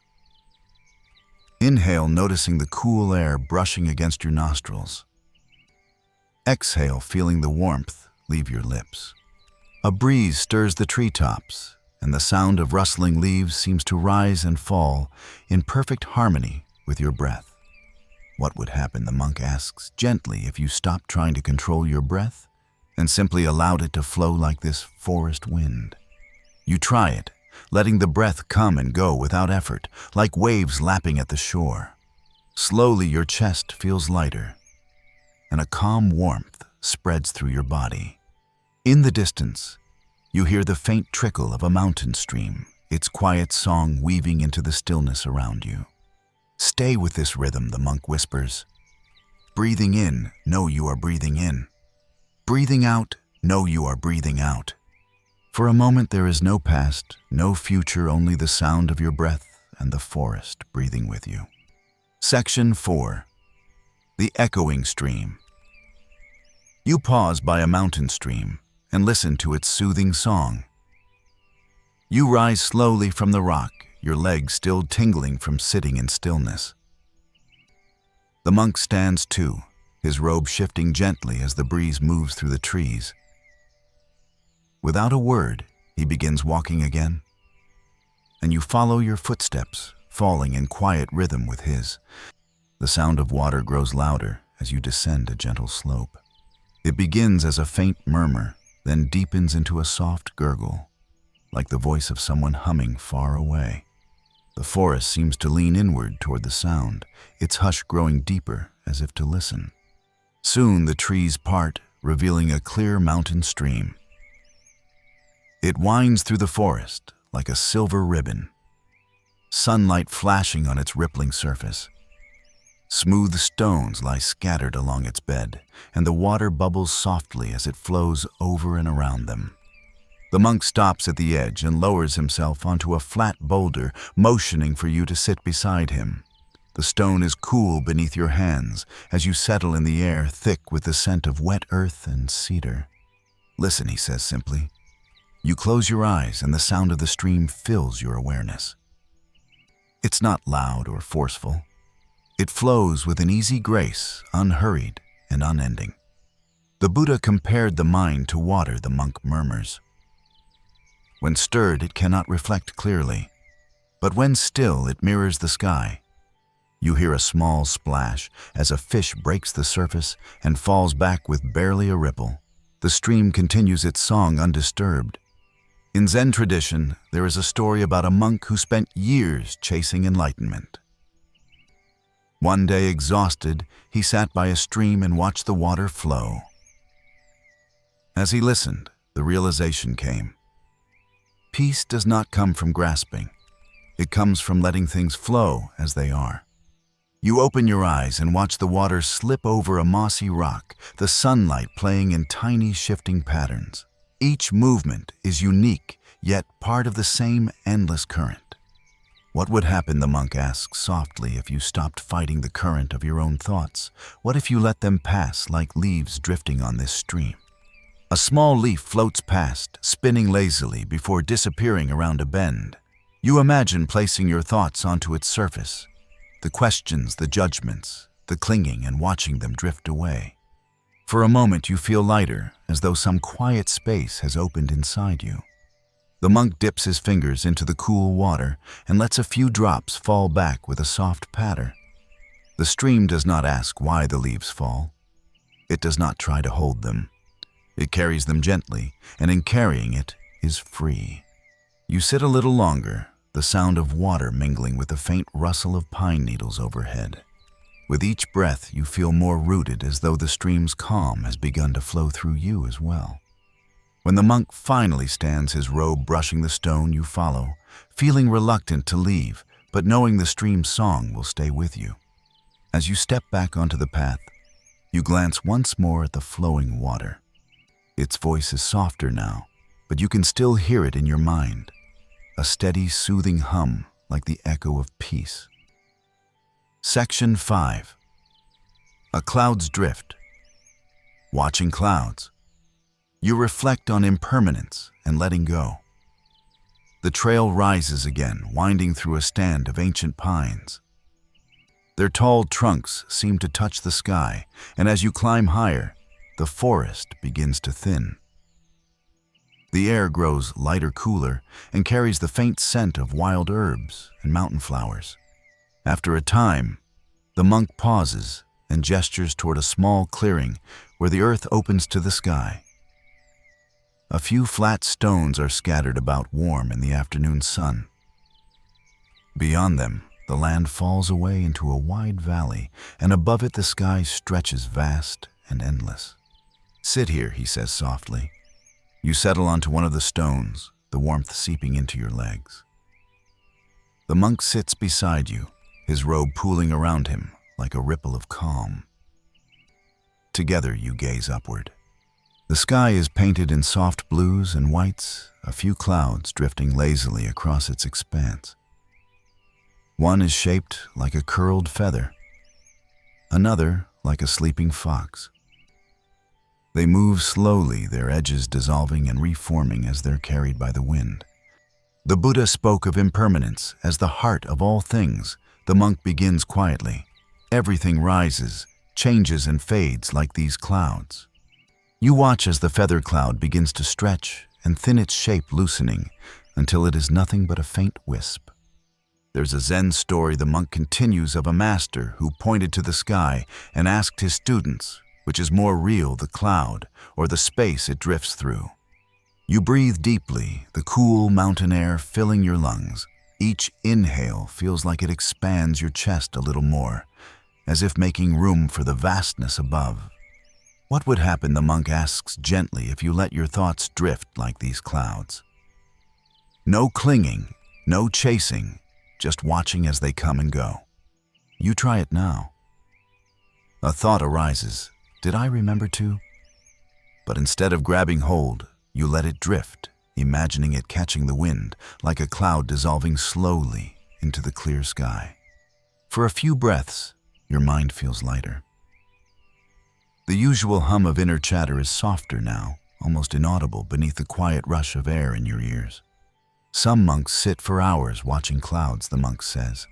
Inhale, noticing the cool air brushing against your nostrils. Exhale, feeling the warmth leave your lips. A breeze stirs the treetops, and the sound of rustling leaves seems to rise and fall in perfect harmony with your breath. What would happen, the monk asks gently, if you stopped trying to control your breath and simply allowed it to flow like this forest wind? You try it, letting the breath come and go without effort, like waves lapping at the shore. Slowly your chest feels lighter, and a calm warmth spreads through your body. In the distance, you hear the faint trickle of a mountain stream, its quiet song weaving into the stillness around you. Stay with this rhythm, the monk whispers. Breathing in, know you are breathing in. Breathing out, know you are breathing out. For a moment there is no past, no future, only the sound of your breath and the forest breathing with you. Section 4. The echoing stream. You pause by a mountain stream and listen to its soothing song. You rise slowly from the rock, your legs still tingling from sitting in stillness. The monk stands too, his robe shifting gently as the breeze moves through the trees. Without a word, he begins walking again, and you follow your footsteps, falling in quiet rhythm with his. The sound of water grows louder as you descend a gentle slope. It begins as a faint murmur, then deepens into a soft gurgle, like the voice of someone humming far away. The forest seems to lean inward toward the sound, its hush growing deeper as if to listen. Soon the trees part, revealing a clear mountain stream. It winds through the forest like a silver ribbon, sunlight flashing on its rippling surface. Smooth stones lie scattered along its bed, and the water bubbles softly as it flows over and around them. The monk stops at the edge and lowers himself onto a flat boulder, motioning for you to sit beside him. The stone is cool beneath your hands as you settle in the air thick with the scent of wet earth and cedar. "Listen," he says simply. You close your eyes and the sound of the stream fills your awareness. It's not loud or forceful. It flows with an easy grace, unhurried and unending. The Buddha compared the mind to water, the monk murmurs. When stirred, it cannot reflect clearly, but when still, it mirrors the sky. You hear a small splash as a fish breaks the surface and falls back with barely a ripple. The stream continues its song undisturbed. In Zen tradition, there is a story about a monk who spent years chasing enlightenment. One day, exhausted, he sat by a stream and watched the water flow. As he listened, the realization came. Peace does not come from grasping. It comes from letting things flow as they are. You open your eyes and watch the water slip over a mossy rock, the sunlight playing in tiny shifting patterns. Each movement is unique, yet part of the same endless current. What would happen, the monk asks softly, if you stopped fighting the current of your own thoughts? What if you let them pass like leaves drifting on this stream? A small leaf floats past, spinning lazily before disappearing around a bend. You imagine placing your thoughts onto its surface, the questions, the judgments, the clinging, and watching them drift away. For a moment you feel lighter, as though some quiet space has opened inside you. The monk dips his fingers into the cool water and lets a few drops fall back with a soft patter. The stream does not ask why the leaves fall. It does not try to hold them. It carries them gently, and in carrying it is free. You sit a little longer, the sound of water mingling with the faint rustle of pine needles overhead. With each breath, you feel more rooted, as though the stream's calm has begun to flow through you as well. When the monk finally stands, his robe brushing the stone, you follow, feeling reluctant to leave, but knowing the stream's song will stay with you. As you step back onto the path, you glance once more at the flowing water. Its voice is softer now, but you can still hear it in your mind, a steady, soothing hum like the echo of peace. Section 5. A cloud's drift. Watching clouds. You reflect on impermanence and letting go. The trail rises again, winding through a stand of ancient pines. Their tall trunks seem to touch the sky, and as you climb higher, the forest begins to thin. The air grows lighter, cooler, and carries the faint scent of wild herbs and mountain flowers. After a time, the monk pauses and gestures toward a small clearing where the earth opens to the sky. A few flat stones are scattered about, warm in the afternoon sun. Beyond them, the land falls away into a wide valley, and above it the sky stretches vast and endless. "Sit here," he says softly. You settle onto one of the stones, the warmth seeping into your legs. The monk sits beside you, his robe pooling around him like a ripple of calm. Together you gaze upward. The sky is painted in soft blues and whites, a few clouds drifting lazily across its expanse. One is shaped like a curled feather, another like a sleeping fox. They move slowly, their edges dissolving and reforming as they're carried by the wind. The Buddha spoke of impermanence as the heart of all things. The monk begins quietly. Everything rises, changes, and fades like these clouds. You watch as the feather cloud begins to stretch and thin, its shape loosening until it is nothing but a faint wisp. There's a Zen story the monk continues of a master who pointed to the sky and asked his students, which is more real, the cloud or the space it drifts through? You breathe deeply, the cool mountain air filling your lungs. Each inhale feels like it expands your chest a little more, as if making room for the vastness above. What would happen, the monk asks gently, if you let your thoughts drift like these clouds? No clinging, no chasing, just watching as they come and go. You try it now. A thought arises. Did I remember to? But instead of grabbing hold, you let it drift, imagining it catching the wind, like a cloud dissolving slowly into the clear sky. For a few breaths, your mind feels lighter. The usual hum of inner chatter is softer now, almost inaudible beneath the quiet rush of air in your ears. Some monks sit for hours watching clouds, the monk says.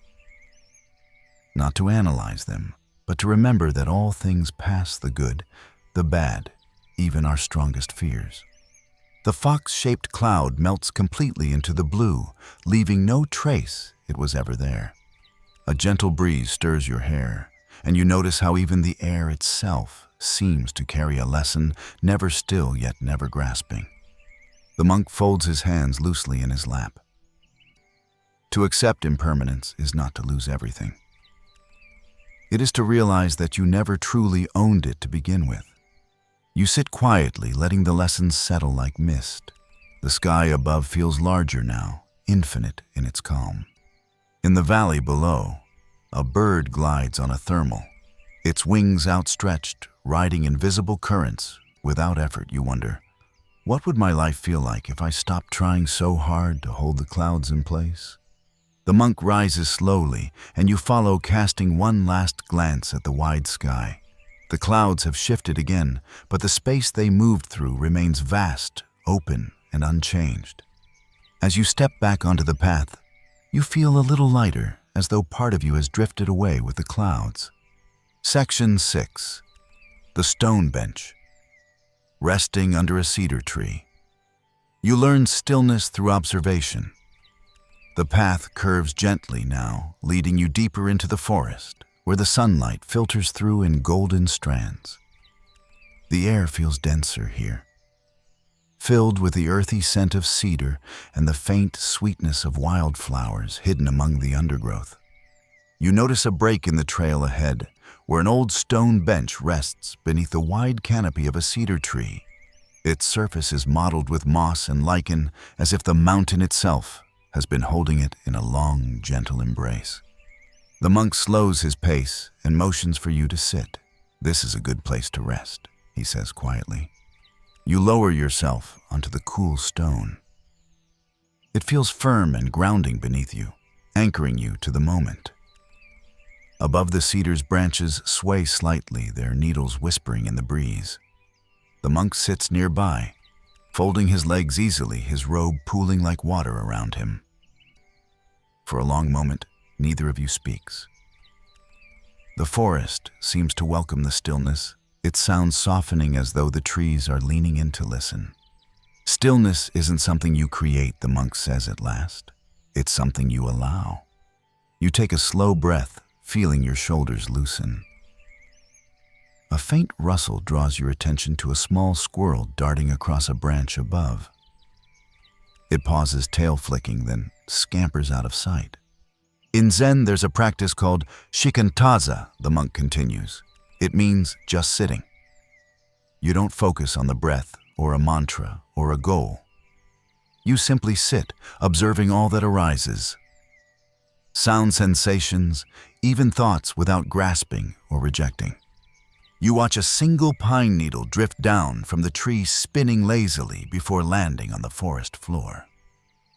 Not to analyze them, but to remember that all things pass, the good, the bad, even our strongest fears. The fox-shaped cloud melts completely into the blue, leaving no trace it was ever there. A gentle breeze stirs your hair, and you notice how even the air itself seems to carry a lesson, never still yet never grasping. The monk folds his hands loosely in his lap. To accept impermanence is not to lose everything. It is to realize that you never truly owned it to begin with. You sit quietly, letting the lessons settle like mist. The sky above feels larger now, infinite in its calm. In the valley below, a bird glides on a thermal, its wings outstretched, riding invisible currents. Without effort, you wonder, what would my life feel like if I stopped trying so hard to hold the clouds in place? The monk rises slowly, and you follow, casting one last glance at the wide sky. The clouds have shifted again, but the space they moved through remains vast, open, and unchanged. As you step back onto the path, you feel a little lighter, as though part of you has drifted away with the clouds. Section 6. The Stone Bench. Resting under a cedar tree. You learn stillness through observation. The path curves gently now, leading you deeper into the forest, where the sunlight filters through in golden strands. The air feels denser here, filled with the earthy scent of cedar and the faint sweetness of wildflowers hidden among the undergrowth. You notice a break in the trail ahead, where an old stone bench rests beneath the wide canopy of a cedar tree. Its surface is mottled with moss and lichen, as if the mountain itself has been holding it in a long, gentle embrace. The monk slows his pace and motions for you to sit. "This is a good place to rest," he says quietly. You lower yourself onto the cool stone. It feels firm and grounding beneath you, anchoring you to the moment. Above, the cedar's branches sway slightly, their needles whispering in the breeze. The monk sits nearby, folding his legs easily, his robe pooling like water around him. For a long moment, neither of you speaks. The forest seems to welcome the stillness, its sounds softening as though the trees are leaning in to listen. Stillness isn't something you create, the monk says at last. It's something you allow. You take a slow breath, feeling your shoulders loosen. A faint rustle draws your attention to a small squirrel darting across a branch above. It pauses, tail flicking, then scampers out of sight. In Zen, there's a practice called shikantaza, the monk continues. It means just sitting. You don't focus on the breath or a mantra or a goal. You simply sit, observing all that arises. Sound, sensations, even thoughts, without grasping or rejecting. You watch a single pine needle drift down from the tree, spinning lazily before landing on the forest floor.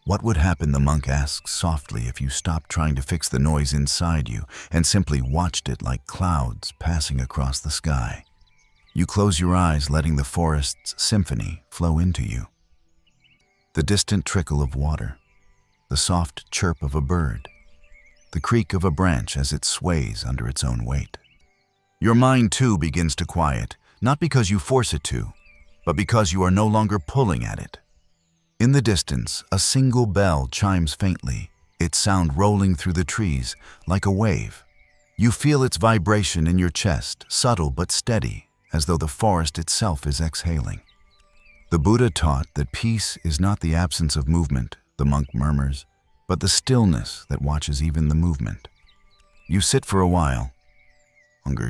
What would happen, the monk asks softly, if you stopped trying to fix the noise inside you and simply watched it like clouds passing across the sky? You close your eyes, letting the forest's symphony flow into you. The distant trickle of water, the soft chirp of a bird, the creak of a branch as it sways under its own weight. Your mind too begins to quiet, not because you force it to, but because you are no longer pulling at it. In the distance, a single bell chimes faintly, its sound rolling through the trees like a wave. You feel its vibration in your chest, subtle but steady, as though the forest itself is exhaling. The Buddha taught that peace is not the absence of movement, the monk murmurs, but the stillness that watches even the movement. You sit for a while,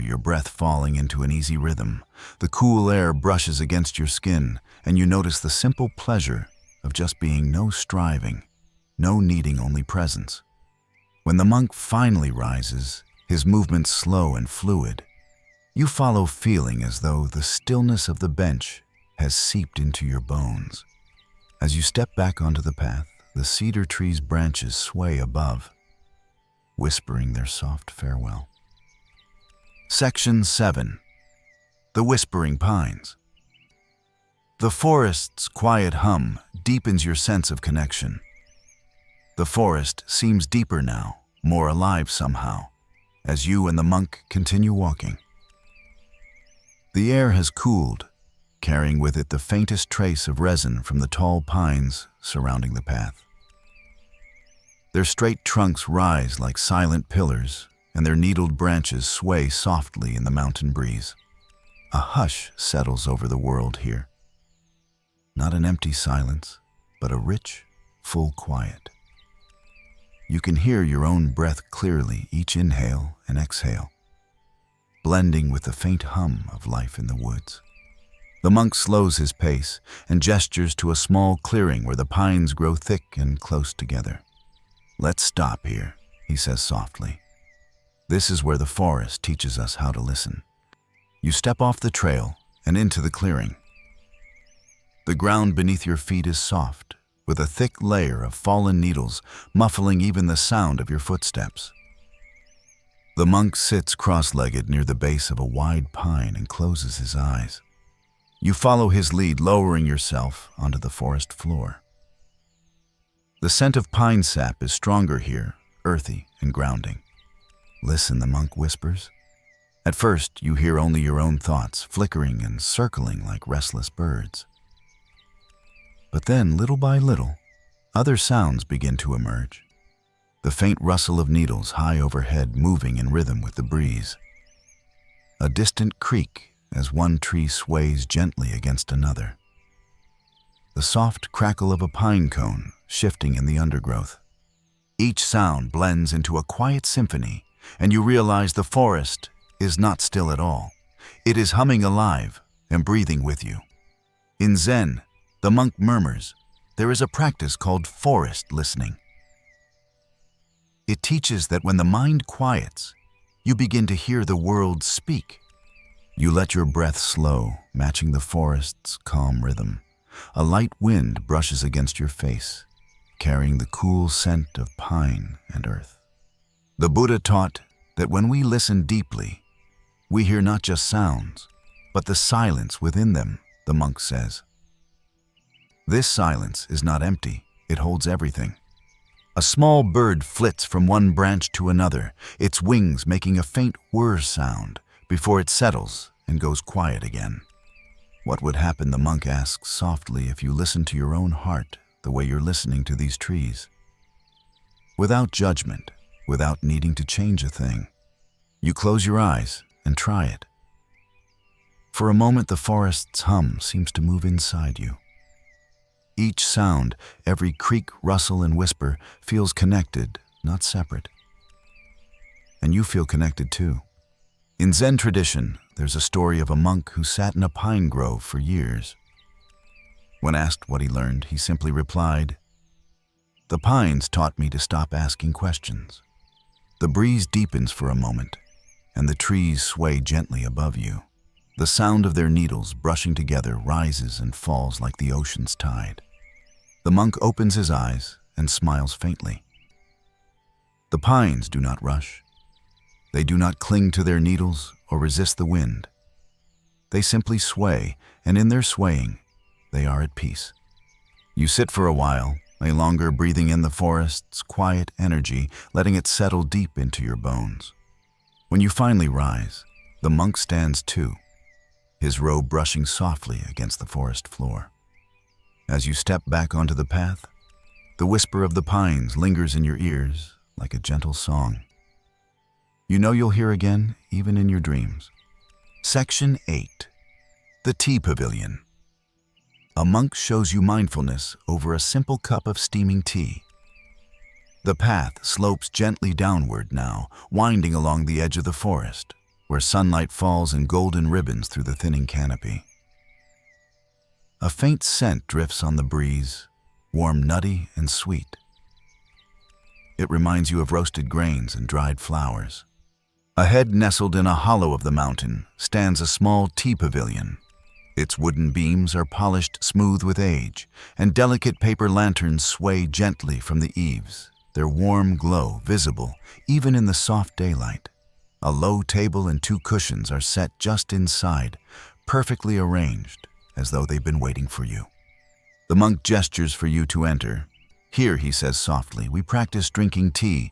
your breath falling into an easy rhythm. The cool air brushes against your skin, and you notice the simple pleasure of just being, no striving, no needing, only presence. When the monk finally rises, his movements slow and fluid, you follow, feeling as though the stillness of the bench has seeped into your bones. As you step back onto the path, the cedar tree's branches sway above, whispering their soft farewell. Section 7. The Whispering Pines. The forest's quiet hum deepens your sense of connection. The forest seems deeper now, more alive somehow, as you and the monk continue walking. The air has cooled, carrying with it the faintest trace of resin from the tall pines surrounding the path. Their straight trunks rise like silent pillars, and their needled branches sway softly in the mountain breeze. A hush settles over the world here. Not an empty silence, but a rich, full quiet. You can hear your own breath clearly, each inhale and exhale, blending with the faint hum of life in the woods. The monk slows his pace and gestures to a small clearing where the pines grow thick and close together. "Let's stop here," he says softly. "This is where the forest teaches us how to listen." You step off the trail and into the clearing. The ground beneath your feet is soft, with a thick layer of fallen needles muffling even the sound of your footsteps. The monk sits cross-legged near the base of a wide pine and closes his eyes. You follow his lead, lowering yourself onto the forest floor. The scent of pine sap is stronger here, earthy and grounding. "Listen," the monk whispers. At first, you hear only your own thoughts, flickering and circling like restless birds. But then, little by little, other sounds begin to emerge. The faint rustle of needles high overhead moving in rhythm with the breeze. A distant creak as one tree sways gently against another. The soft crackle of a pine cone shifting in the undergrowth. Each sound blends into a quiet symphony, and you realize the forest is not still at all. It is humming alive and breathing with you. In Zen, the monk murmurs, there is a practice called forest listening. It teaches that when the mind quiets, you begin to hear the world speak. You let your breath slow, matching the forest's calm rhythm. A light wind brushes against your face, carrying the cool scent of pine and earth. The Buddha taught that when we listen deeply, we hear not just sounds, but the silence within them, the monk says. This silence is not empty, it holds everything. A small bird flits from one branch to another, its wings making a faint whir sound before it settles and goes quiet again. What would happen, the monk asks softly, if you listen to your own heart the way you're listening to these trees? Without judgment, without needing to change a thing, you close your eyes and try it. For a moment, the forest's hum seems to move inside you. Each sound, every creak, rustle, and whisper feels connected, not separate. And you feel connected too. In Zen tradition, there's a story of a monk who sat in a pine grove for years. When asked what he learned, he simply replied, "The pines taught me to stop asking questions." The breeze deepens for a moment, and the trees sway gently above you. The sound of their needles brushing together rises and falls like the ocean's tide. The monk opens his eyes and smiles faintly. The pines do not rush. They do not cling to their needles or resist the wind. They simply sway, and in their swaying, they are at peace. You sit for a while, no longer breathing in the forest's quiet energy, letting it settle deep into your bones. When you finally rise, the monk stands too, his robe brushing softly against the forest floor. As you step back onto the path, the whisper of the pines lingers in your ears like a gentle song. You know you'll hear again, even in your dreams. Section 8. The Tea Pavilion. A monk shows you mindfulness over a simple cup of steaming tea. The path slopes gently downward now, winding along the edge of the forest, where sunlight falls in golden ribbons through the thinning canopy. A faint scent drifts on the breeze, warm, nutty, and sweet. It reminds you of roasted grains and dried flowers. Ahead, nestled in a hollow of the mountain, stands a small tea pavilion. Its wooden beams are polished smooth with age, and delicate paper lanterns sway gently from the eaves, their warm glow visible even in the soft daylight. A low table and 2 cushions are set just inside, perfectly arranged, as though they've been waiting for you. The monk gestures for you to enter. Here, he says softly, we practice drinking tea,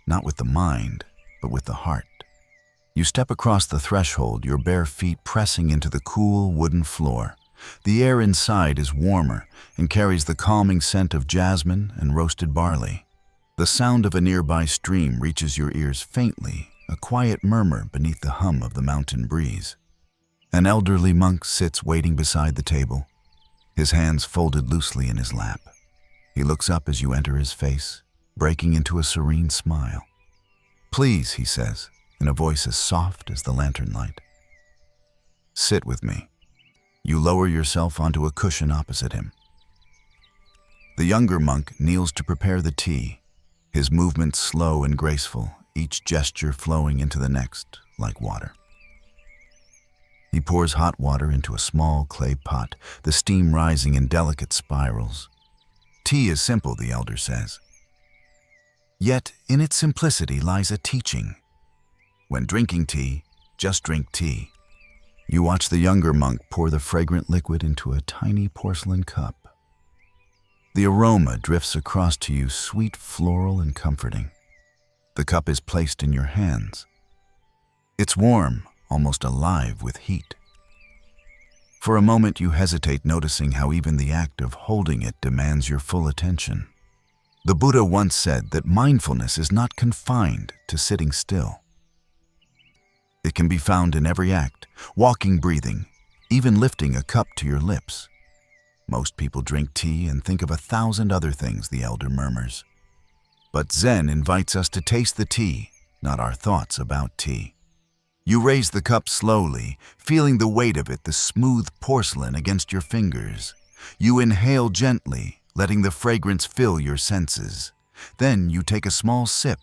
not with the mind, but with the heart. You step across the threshold, your bare feet pressing into the cool wooden floor. The air inside is warmer and carries the calming scent of jasmine and roasted barley. The sound of a nearby stream reaches your ears faintly, a quiet murmur beneath the hum of the mountain breeze. An elderly monk sits waiting beside the table, his hands folded loosely in his lap. He looks up as you enter his face, breaking into a serene smile. "Please," he says, in a voice as soft as the lantern light. "Sit with me." You lower yourself onto a cushion opposite him. The younger monk kneels to prepare the tea, his movements slow and graceful, each gesture flowing into the next like water. He pours hot water into a small clay pot, the steam rising in delicate spirals. Tea is simple, the elder says. Yet in its simplicity lies a teaching. When drinking tea, just drink tea. You watch the younger monk pour the fragrant liquid into a tiny porcelain cup. The aroma drifts across to you, sweet, floral, and comforting. The cup is placed in your hands. It's warm, almost alive with heat. For a moment you hesitate, noticing how even the act of holding it demands your full attention. The Buddha once said that mindfulness is not confined to sitting still. It can be found in every act, walking, breathing, even lifting a cup to your lips. Most people drink tea and think of 1,000 other things, the elder murmurs. But Zen invites us to taste the tea, not our thoughts about tea. You raise the cup slowly, feeling the weight of it, the smooth porcelain against your fingers. You inhale gently, letting the fragrance fill your senses. Then you take a small sip.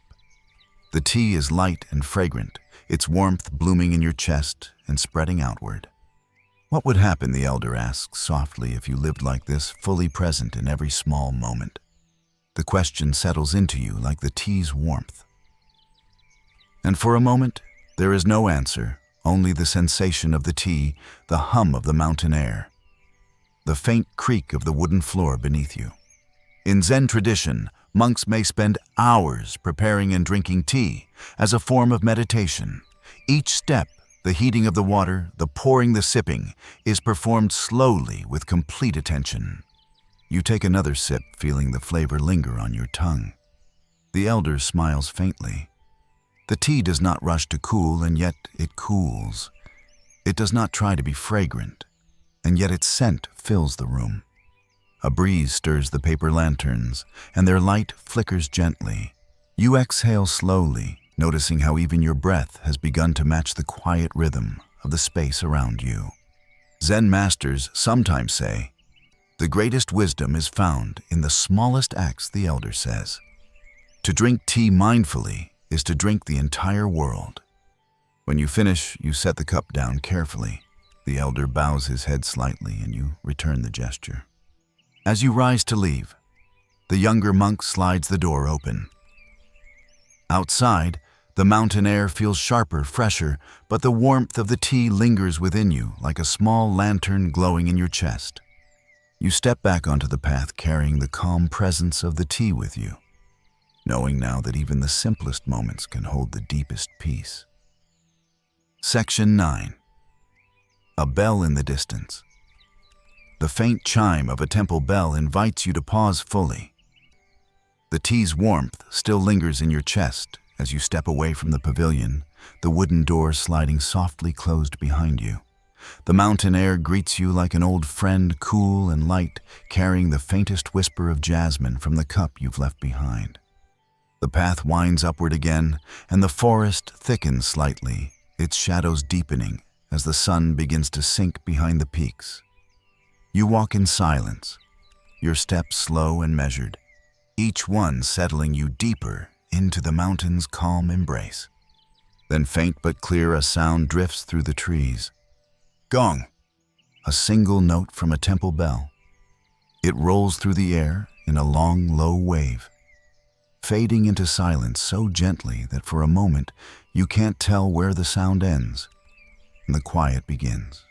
The tea is light and fragrant, its warmth blooming in your chest and spreading outward. What would happen, the elder asks softly, if you lived like this, fully present in every small moment? The question settles into you like the tea's warmth. And for a moment, there is no answer, only the sensation of the tea, the hum of the mountain air, the faint creak of the wooden floor beneath you. In Zen tradition, monks may spend hours preparing and drinking tea as a form of meditation. Each step, the heating of the water, the pouring, the sipping, is performed slowly with complete attention. You take another sip, feeling the flavor linger on your tongue. The elder smiles faintly. The tea does not rush to cool, and yet it cools. It does not try to be fragrant, and yet its scent fills the room. A breeze stirs the paper lanterns, and their light flickers gently. You exhale slowly, noticing how even your breath has begun to match the quiet rhythm of the space around you. Zen masters sometimes say, "The greatest wisdom is found in the smallest acts," the elder says. To drink tea mindfully is to drink the entire world. When you finish, you set the cup down carefully. The elder bows his head slightly, and you return the gesture. As you rise to leave, the younger monk slides the door open. Outside, the mountain air feels sharper, fresher, but the warmth of the tea lingers within you like a small lantern glowing in your chest. You step back onto the path, carrying the calm presence of the tea with you, knowing now that even the simplest moments can hold the deepest peace. Section 9. A bell in the distance. The faint chime of a temple bell invites you to pause fully. The tea's warmth still lingers in your chest as you step away from the pavilion, the wooden door sliding softly closed behind you. The mountain air greets you like an old friend, cool and light, carrying the faintest whisper of jasmine from the cup you've left behind. The path winds upward again, and the forest thickens slightly, its shadows deepening as the sun begins to sink behind the peaks. You walk in silence, your steps slow and measured, each one settling you deeper into the mountain's calm embrace. Then faint but clear, a sound drifts through the trees. Gong! A single note from a temple bell. It rolls through the air in a long, low wave, fading into silence so gently that for a moment you can't tell where the sound ends and the quiet begins.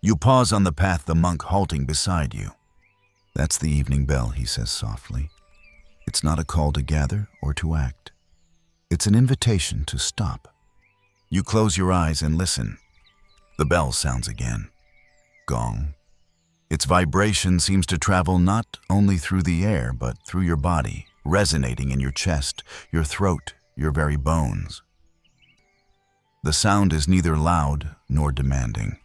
You pause on the path, the monk halting beside you. "That's the evening bell," he says softly. "It's not a call to gather or to act. It's an invitation to stop." You close your eyes and listen. The bell sounds again. Gong. Its vibration seems to travel not only through the air, but through your body, resonating in your chest, your throat, your very bones. The sound is neither loud nor demanding.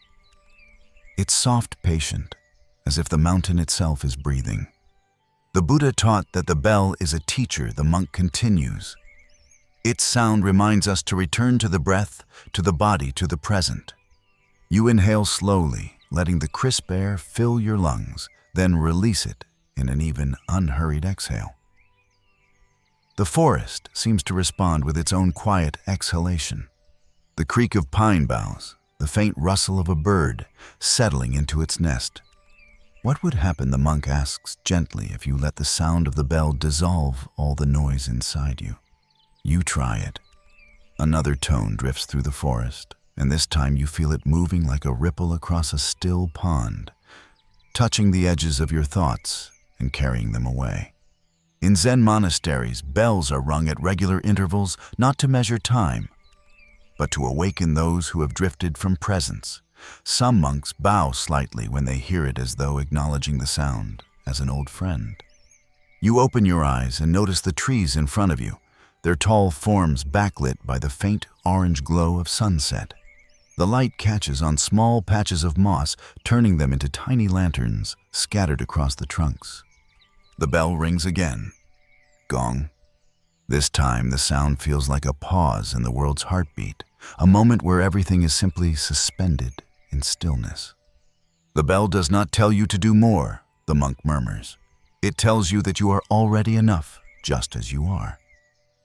It's soft, patient, as if the mountain itself is breathing. The Buddha taught that the bell is a teacher, the monk continues. Its sound reminds us to return to the breath, to the body, to the present. You inhale slowly, letting the crisp air fill your lungs, then release it in an even, unhurried exhale. The forest seems to respond with its own quiet exhalation. The creak of pine boughs, the faint rustle of a bird settling into its nest. What would happen, the monk asks gently, if you let the sound of the bell dissolve all the noise inside you? You try it. Another tone drifts through the forest, and this time you feel it moving like a ripple across a still pond, touching the edges of your thoughts and carrying them away. In Zen monasteries, bells are rung at regular intervals, not to measure time, but to awaken those who have drifted from presence, Some monks bow slightly when they hear it, as though acknowledging the sound as an old friend. You open your eyes and notice the trees in front of you, their tall forms backlit by the faint orange glow of sunset. The light catches on small patches of moss, turning them into tiny lanterns scattered across the trunks. The bell rings again. Gong. This time the sound feels like a pause in the world's heartbeat, a moment where everything is simply suspended in stillness. The bell does not tell you to do more, the monk murmurs. It tells you that you are already enough, just as you are.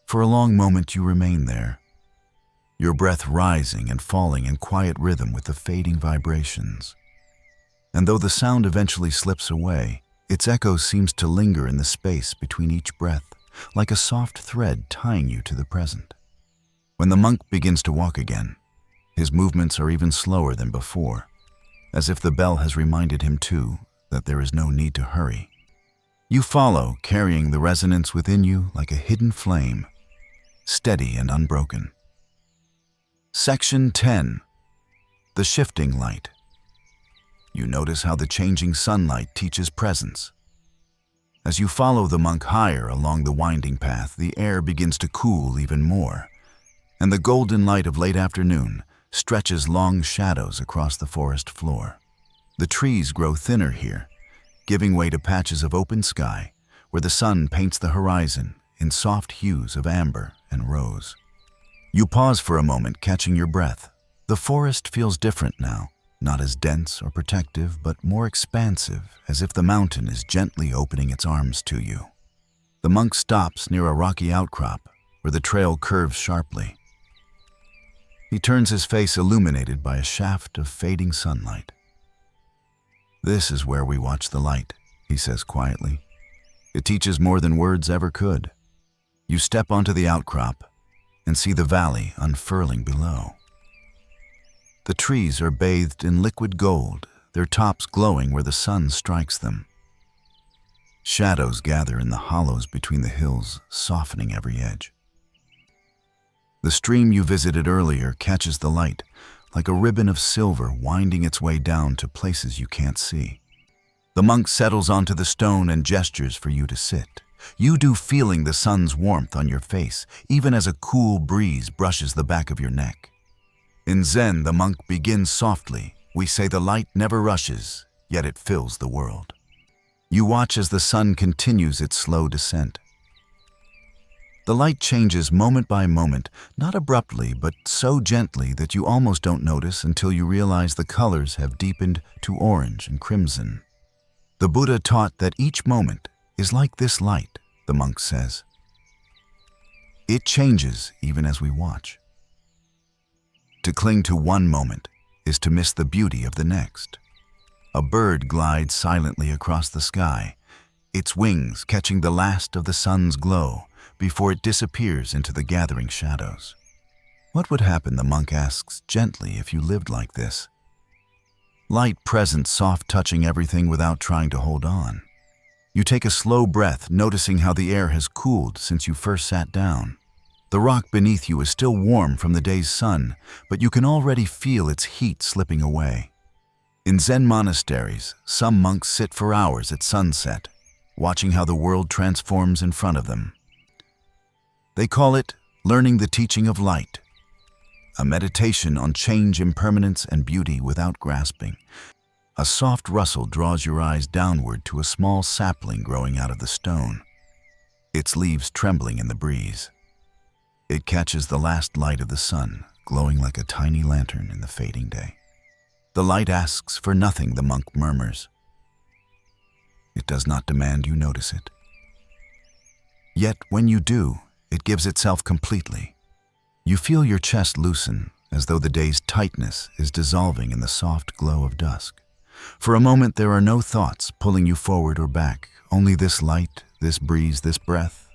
For a long moment you remain there, your breath rising and falling in quiet rhythm with the fading vibrations. And though the sound eventually slips away, its echo seems to linger in the space between each breath, like a soft thread tying you to the present. When the monk begins to walk again, his movements are even slower than before, as if the bell has reminded him too that there is no need to hurry. You follow, carrying the resonance within you like a hidden flame, steady and unbroken. Section 10. The shifting light. You notice how the changing sunlight teaches presence. As you follow the monk higher along the winding path, the air begins to cool even more, and the golden light of late afternoon stretches long shadows across the forest floor. The trees grow thinner here, giving way to patches of open sky where the sun paints the horizon in soft hues of amber and rose. You pause for a moment, catching your breath. The forest feels different now, not as dense or protective, but more expansive, as if the mountain is gently opening its arms to you. The monk stops near a rocky outcrop where the trail curves sharply. He turns his face illuminated by a shaft of fading sunlight. "This is where we watch the light," he says quietly. "It teaches more than words ever could." You step onto the outcrop and see the valley unfurling below. The trees are bathed in liquid gold, their tops glowing where the sun strikes them. Shadows gather in the hollows between the hills, softening every edge. The stream you visited earlier catches the light, like a ribbon of silver winding its way down to places you can't see. The monk settles onto the stone and gestures for you to sit. You do, feeling the sun's warmth on your face, even as a cool breeze brushes the back of your neck. In Zen, the monk begins softly. We say the light never rushes, yet it fills the world. You watch as the sun continues its slow descent. The light changes moment by moment, not abruptly, but so gently that you almost don't notice until you realize the colors have deepened to orange and crimson. The Buddha taught that each moment is like this light, the monk says. It changes even as we watch. To cling to one moment is to miss the beauty of the next. A bird glides silently across the sky, its wings catching the last of the sun's glow before it disappears into the gathering shadows. What would happen, the monk asks gently, if you lived like this? Light present, soft, touching everything without trying to hold on. You take a slow breath, noticing how the air has cooled since you first sat down. The rock beneath you is still warm from the day's sun, but you can already feel its heat slipping away. In Zen monasteries, some monks sit for hours at sunset, watching how the world transforms in front of them. They call it learning the teaching of light, a meditation on change, impermanence, and beauty without grasping. A soft rustle draws your eyes downward to a small sapling growing out of the stone, its leaves trembling in the breeze. It catches the last light of the sun, glowing like a tiny lantern in the fading day. The light asks for nothing, the monk murmurs. It does not demand you notice it. Yet when you do, it gives itself completely. You feel your chest loosen, as though the day's tightness is dissolving in the soft glow of dusk. For a moment there are no thoughts pulling you forward or back, only this light, this breeze, this breath.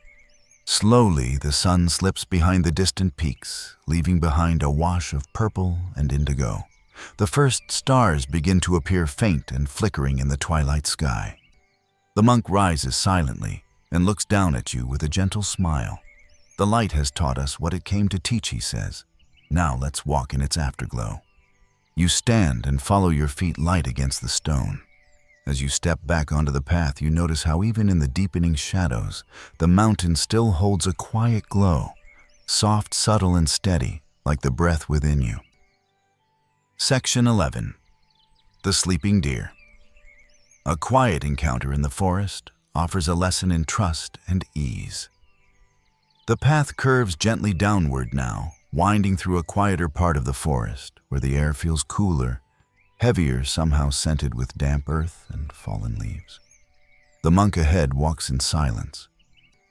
Slowly, the sun slips behind the distant peaks, leaving behind a wash of purple and indigo. The first stars begin to appear faint and flickering in the twilight sky. The monk rises silently and looks down at you with a gentle smile. The light has taught us what it came to teach, he says. Now let's walk in its afterglow. You stand and follow your feet light against the stone. As you step back onto the path, you notice how even in the deepening shadows, the mountain still holds a quiet glow, soft, subtle, and steady, like the breath within you. Section 11. The Sleeping Deer. A quiet encounter in the forest offers a lesson in trust and ease. The path curves gently downward now, winding through a quieter part of the forest, where the air feels cooler, heavier, somehow scented with damp earth and fallen leaves. The monk ahead walks in silence,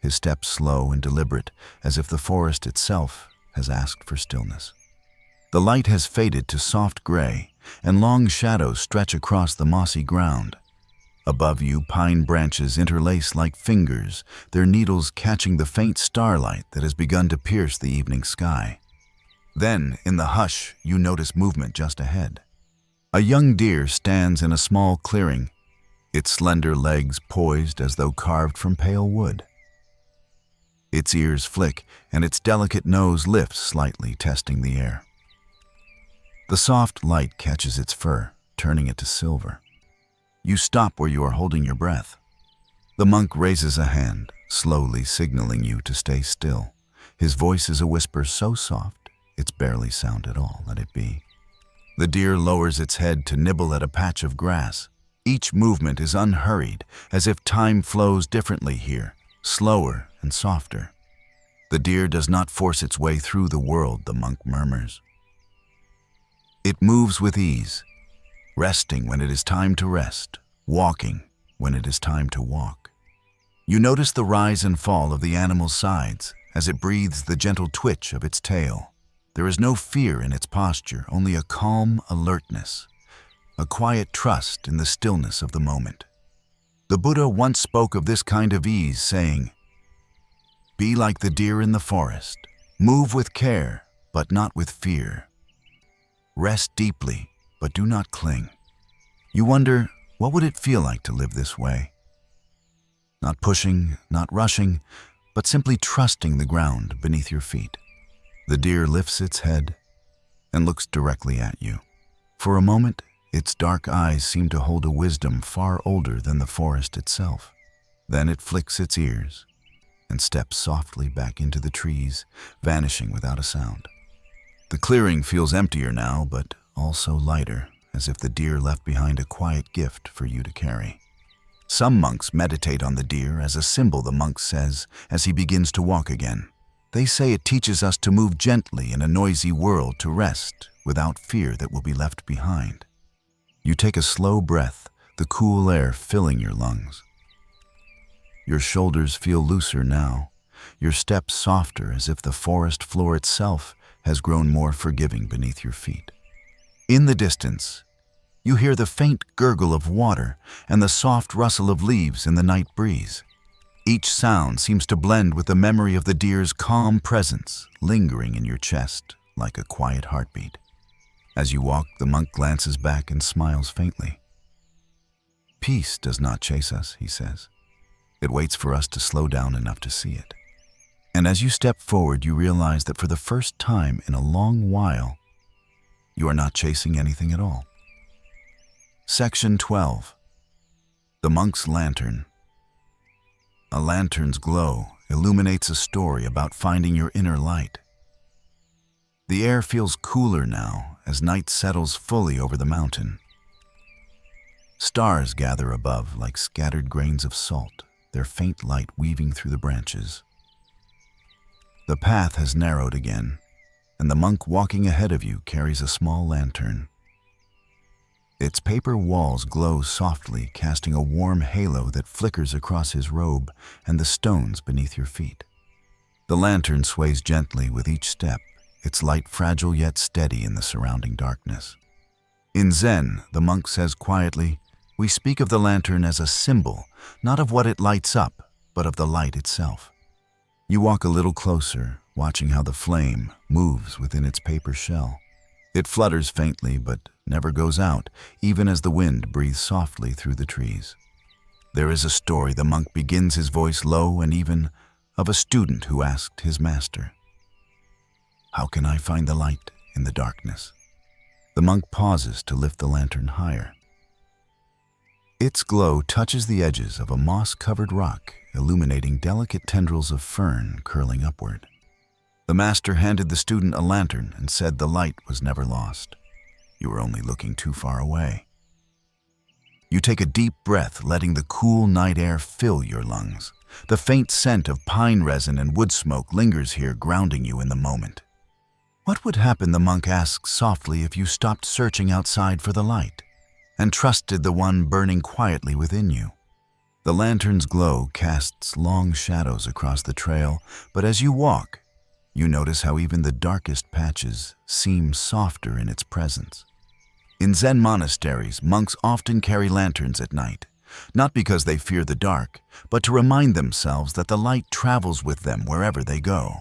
his steps slow and deliberate, as if the forest itself has asked for stillness. The light has faded to soft gray, and long shadows stretch across the mossy ground. Above you, pine branches interlace like fingers, their needles catching the faint starlight that has begun to pierce the evening sky. Then, in the hush, you notice movement just ahead. A young deer stands in a small clearing, its slender legs poised as though carved from pale wood. Its ears flick, and its delicate nose lifts slightly, testing the air. The soft light catches its fur, turning it to silver. You stop where you are holding your breath. The monk raises a hand, slowly signaling you to stay still. His voice is a whisper so soft, it's barely sound at all, let it be. The deer lowers its head to nibble at a patch of grass. Each movement is unhurried, as if time flows differently here, slower and softer. The deer does not force its way through the world, the monk murmurs. It moves with ease, resting when it is time to rest, walking when it is time to walk. You notice the rise and fall of the animal's sides as it breathes the gentle twitch of its tail. There is no fear in its posture, only a calm alertness, a quiet trust in the stillness of the moment. The Buddha once spoke of this kind of ease, saying, "Be like the deer in the forest, move with care, but not with fear. Rest deeply, but do not cling." You wonder, what would it feel like to live this way? Not pushing, not rushing, but simply trusting the ground beneath your feet. The deer lifts its head and looks directly at you. For a moment, its dark eyes seem to hold a wisdom far older than the forest itself. Then it flicks its ears and steps softly back into the trees, vanishing without a sound. The clearing feels emptier now, but also lighter, as if the deer left behind a quiet gift for you to carry. Some monks meditate on the deer as a symbol, the monk says, as he begins to walk again. They say it teaches us to move gently in a noisy world, to rest without fear that we'll be left behind. You take a slow breath, the cool air filling your lungs. Your shoulders feel looser now, your steps softer, as if the forest floor itself has grown more forgiving beneath your feet. In the distance, you hear the faint gurgle of water and the soft rustle of leaves in the night breeze. Each sound seems to blend with the memory of the deer's calm presence, lingering in your chest like a quiet heartbeat. As you walk, the monk glances back and smiles faintly. "Peace does not chase us," he says. "It waits for us to slow down enough to see it." And as you step forward, you realize that for the first time in a long while, you are not chasing anything at all. Section 12. The Monk's Lantern. A lantern's glow illuminates a story about finding your inner light. The air feels cooler now as night settles fully over the mountain. Stars gather above like scattered grains of salt, their faint light weaving through the branches. The path has narrowed again, and the monk walking ahead of you carries a small lantern. Its paper walls glow softly, casting a warm halo that flickers across his robe and the stones beneath your feet. The lantern sways gently with each step, its light fragile yet steady in the surrounding darkness. In Zen, the monk says quietly, "We speak of the lantern as a symbol, not of what it lights up, but of the light itself." You walk a little closer, watching how the flame moves within its paper shell. It flutters faintly, but never goes out, even as the wind breathes softly through the trees. There is a story, the monk begins, his voice low and even, of a student who asked his master, "How can I find the light in the darkness?" The monk pauses to lift the lantern higher. Its glow touches the edges of a moss-covered rock, illuminating delicate tendrils of fern curling upward. The master handed the student a lantern and said the light was never lost. You were only looking too far away. You take a deep breath, letting the cool night air fill your lungs. The faint scent of pine resin and wood smoke lingers here, grounding you in the moment. What would happen, the monk asks softly, if you stopped searching outside for the light and trusted the one burning quietly within you? The lantern's glow casts long shadows across the trail, but as you walk, you notice how even the darkest patches seem softer in its presence. In Zen monasteries, monks often carry lanterns at night, not because they fear the dark, but to remind themselves that the light travels with them wherever they go.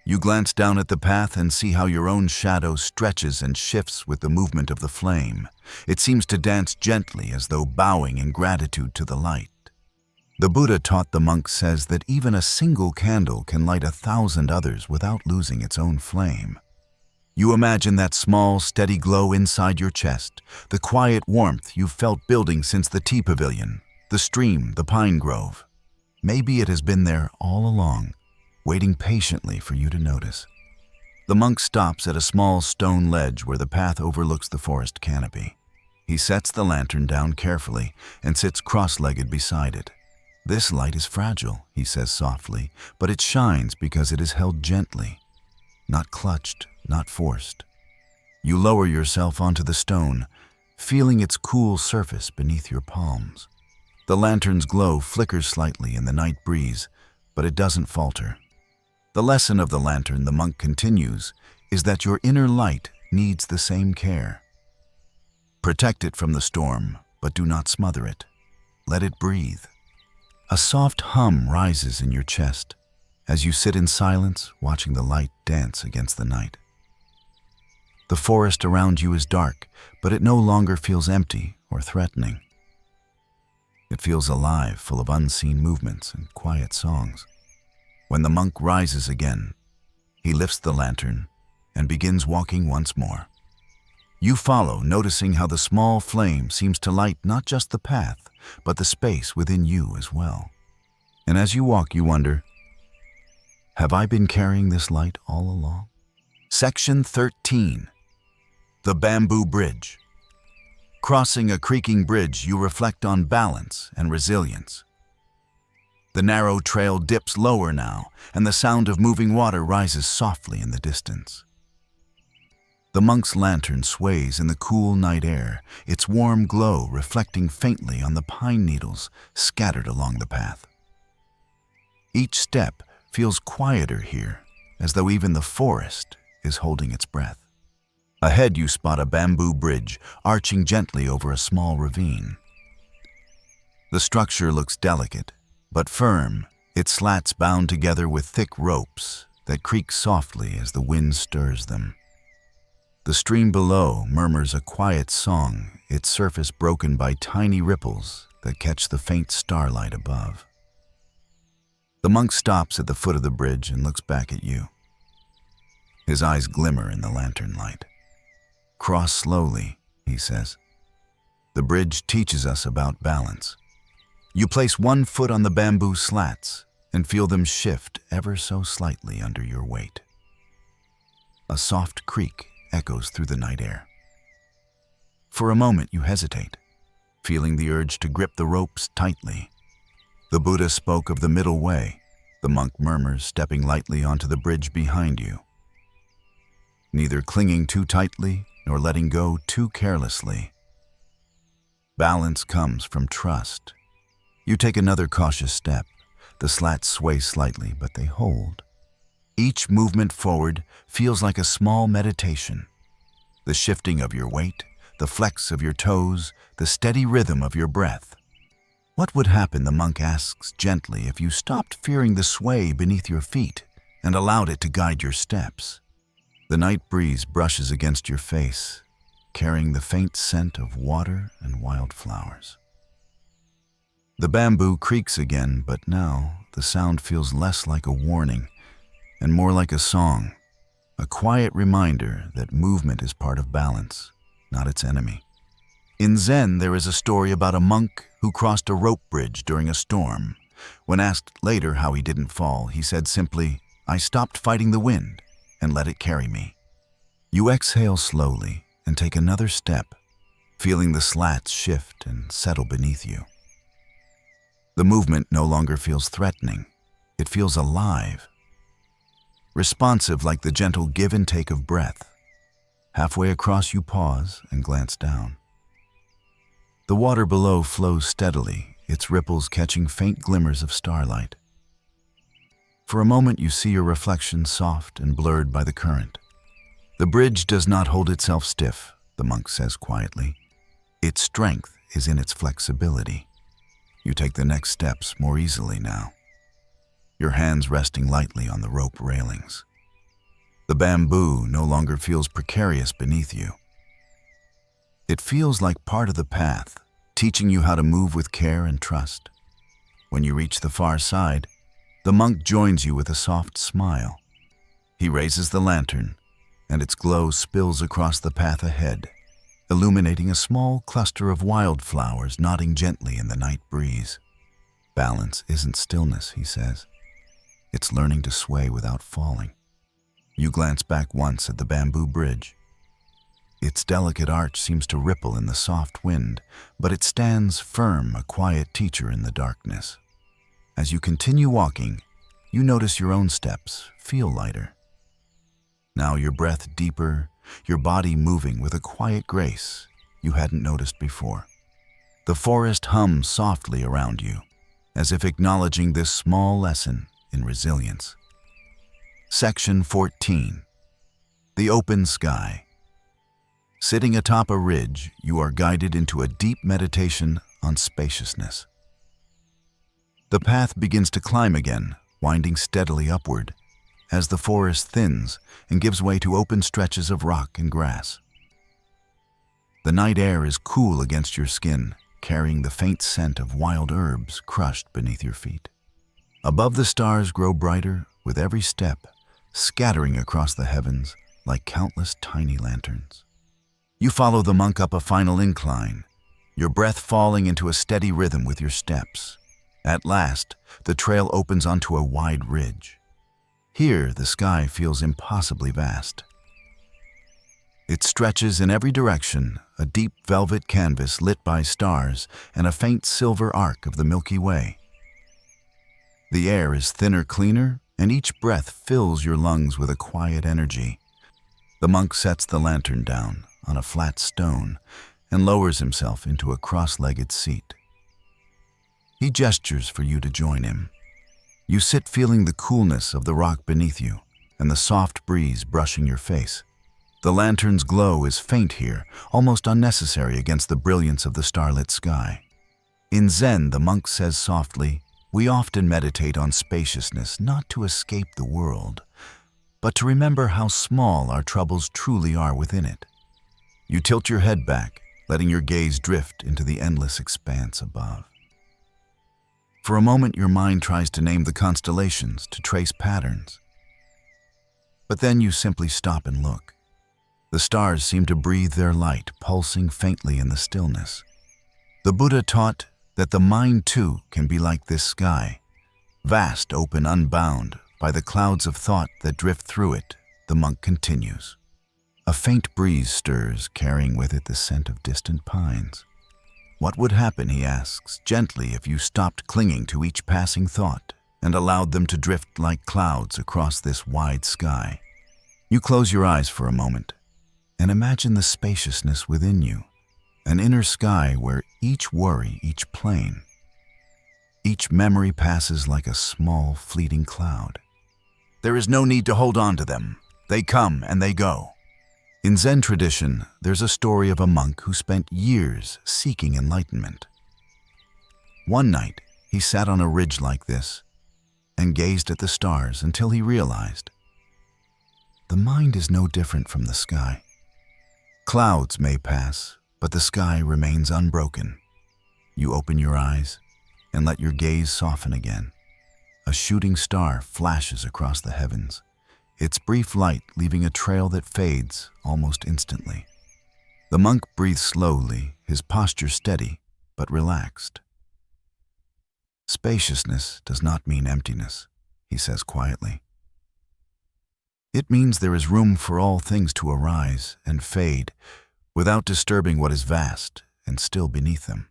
You glance down at the path and see how your own shadow stretches and shifts with the movement of the flame. It seems to dance gently, as though bowing in gratitude to the light. The Buddha taught, the monk says, that even a single candle can light 1,000 others without losing its own flame. You imagine that small, steady glow inside your chest, the quiet warmth you've felt building since the tea pavilion, the stream, the pine grove. Maybe it has been there all along, waiting patiently for you to notice. The monk stops at a small stone ledge where the path overlooks the forest canopy. He sets the lantern down carefully and sits cross-legged beside it. This light is fragile, he says softly, but it shines because it is held gently, not clutched, not forced. You lower yourself onto the stone, feeling its cool surface beneath your palms. The lantern's glow flickers slightly in the night breeze, but it doesn't falter. The lesson of the lantern, the monk continues, is that your inner light needs the same care. Protect it from the storm, but do not smother it. Let it breathe. A soft hum rises in your chest as you sit in silence, watching the light dance against the night. The forest around you is dark, but it no longer feels empty or threatening. It feels alive, full of unseen movements and quiet songs. When the monk rises again, he lifts the lantern and begins walking once more. You follow, noticing how the small flame seems to light not just the path, but the space within you as well. And as you walk, you wonder, have I been carrying this light all along? Section 13. The Bamboo Bridge. Crossing a creaking bridge, you reflect on balance and resilience. The narrow trail dips lower now, and the sound of moving water rises softly in the distance. The monk's lantern sways in the cool night air, its warm glow reflecting faintly on the pine needles scattered along the path. Each step feels quieter here, as though even the forest is holding its breath. Ahead you spot a bamboo bridge arching gently over a small ravine. The structure looks delicate, but firm, its slats bound together with thick ropes that creak softly as the wind stirs them. The stream below murmurs a quiet song, its surface broken by tiny ripples that catch the faint starlight above. The monk stops at the foot of the bridge and looks back at you. His eyes glimmer in the lantern light. "Cross slowly," he says. The bridge teaches us about balance. You place one foot on the bamboo slats and feel them shift ever so slightly under your weight. A soft creak echoes through the night air. For a moment you hesitate, feeling the urge to grip the ropes tightly. The Buddha spoke of the middle way, the monk murmurs, stepping lightly onto the bridge behind you. Neither clinging too tightly nor letting go too carelessly. Balance comes from trust. You take another cautious step. The slats sway slightly, but they hold. Each movement forward feels like a small meditation. The shifting of your weight, the flex of your toes, the steady rhythm of your breath. What would happen, the monk asks gently, if you stopped fearing the sway beneath your feet and allowed it to guide your steps? The night breeze brushes against your face, carrying the faint scent of water and wildflowers. The bamboo creaks again, but now the sound feels less like a warning and more like a song, a quiet reminder that movement is part of balance, not its enemy. In Zen, there is a story about a monk who crossed a rope bridge during a storm. When asked later how he didn't fall, he said simply, "I stopped fighting the wind and let it carry me." You exhale slowly and take another step, feeling the slats shift and settle beneath you. The movement no longer feels threatening. It feels alive, responsive like the gentle give and take of breath. Halfway across, you pause and glance down. The water below flows steadily, its ripples catching faint glimmers of starlight. For a moment, you see your reflection soft and blurred by the current. The bridge does not hold itself stiff, the monk says quietly. Its strength is in its flexibility. You take the next steps more easily now, your hands resting lightly on the rope railings. The bamboo no longer feels precarious beneath you. It feels like part of the path, teaching you how to move with care and trust. When you reach the far side, the monk joins you with a soft smile. He raises the lantern, and its glow spills across the path ahead, illuminating a small cluster of wildflowers nodding gently in the night breeze. Balance isn't stillness, he says. It's learning to sway without falling. You glance back once at the bamboo bridge. Its delicate arch seems to ripple in the soft wind, but it stands firm, a quiet teacher in the darkness. As you continue walking, you notice your own steps feel lighter. Now your breath deeper, your body moving with a quiet grace you hadn't noticed before. The forest hums softly around you, as if acknowledging this small lesson in resilience. Section 14. The Open Sky. Sitting atop a ridge, you are guided into a deep meditation on spaciousness. The path begins to climb again, winding steadily upward, as the forest thins and gives way to open stretches of rock and grass. The night air is cool against your skin, carrying the faint scent of wild herbs crushed beneath your feet. Above, the stars grow brighter with every step, scattering across the heavens like countless tiny lanterns. You follow the monk up a final incline, your breath falling into a steady rhythm with your steps. At last, the trail opens onto a wide ridge. Here, the sky feels impossibly vast. It stretches in every direction, a deep velvet canvas lit by stars and a faint silver arc of the Milky Way. The air is thinner, cleaner, and each breath fills your lungs with a quiet energy. The monk sets the lantern down on a flat stone and lowers himself into a cross-legged seat. He gestures for you to join him. You sit feeling the coolness of the rock beneath you and the soft breeze brushing your face. The lantern's glow is faint here, almost unnecessary against the brilliance of the starlit sky. In Zen, the monk says softly, "We often meditate on spaciousness not to escape the world, but to remember how small our troubles truly are within it." You tilt your head back, letting your gaze drift into the endless expanse above. For a moment, your mind tries to name the constellations, to trace patterns. But then you simply stop and look. The stars seem to breathe their light, pulsing faintly in the stillness. The Buddha taught that the mind too can be like this sky, vast, open, unbound by the clouds of thought that drift through it. The monk continues. A faint breeze stirs, carrying with it the scent of distant pines. What would happen, he asks, gently if you stopped clinging to each passing thought and allowed them to drift like clouds across this wide sky? You close your eyes for a moment and imagine the spaciousness within you, an inner sky where each worry, each plane, each memory passes like a small, fleeting cloud. There is no need to hold on to them. They come and they go. In Zen tradition, there's a story of a monk who spent years seeking enlightenment. One night, he sat on a ridge like this and gazed at the stars until he realized the mind is no different from the sky. Clouds may pass, but the sky remains unbroken. You open your eyes and let your gaze soften again. A shooting star flashes across the heavens, its brief light leaving a trail that fades almost instantly. The monk breathes slowly, his posture steady, but relaxed. Spaciousness does not mean emptiness, he says quietly. It means there is room for all things to arise and fade without disturbing what is vast and still beneath them.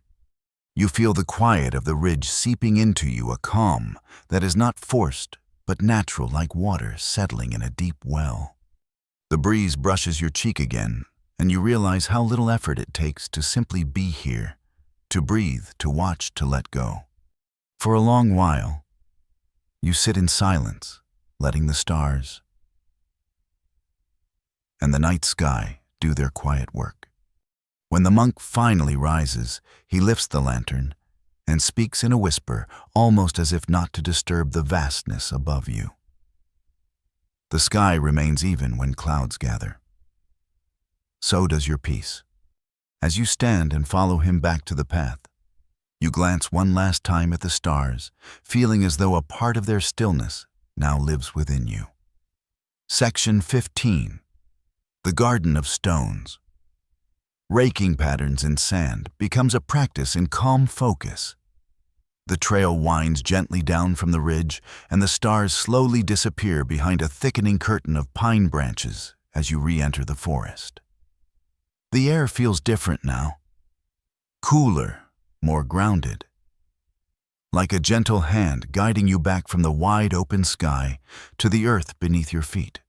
You feel the quiet of the ridge seeping into you, a calm that is not forced but natural, like water settling in a deep well. The breeze brushes your cheek again, and you realize how little effort it takes to simply be here, to breathe, to watch, to let go. For a long while, you sit in silence, letting the stars and the night sky do their quiet work. When the monk finally rises, he lifts the lantern and speaks in a whisper, almost as if not to disturb the vastness above you. The sky remains even when clouds gather. So does your peace. As you stand and follow him back to the path, you glance one last time at the stars, feeling as though a part of their stillness now lives within you. Section 15. The Garden of Stones. Raking patterns in sand becomes a practice in calm focus. The trail winds gently down from the ridge, and the stars slowly disappear behind a thickening curtain of pine branches as you re-enter the forest. The air feels different now. Cooler, more grounded. Like a gentle hand guiding you back from the wide open sky to the earth beneath your feet.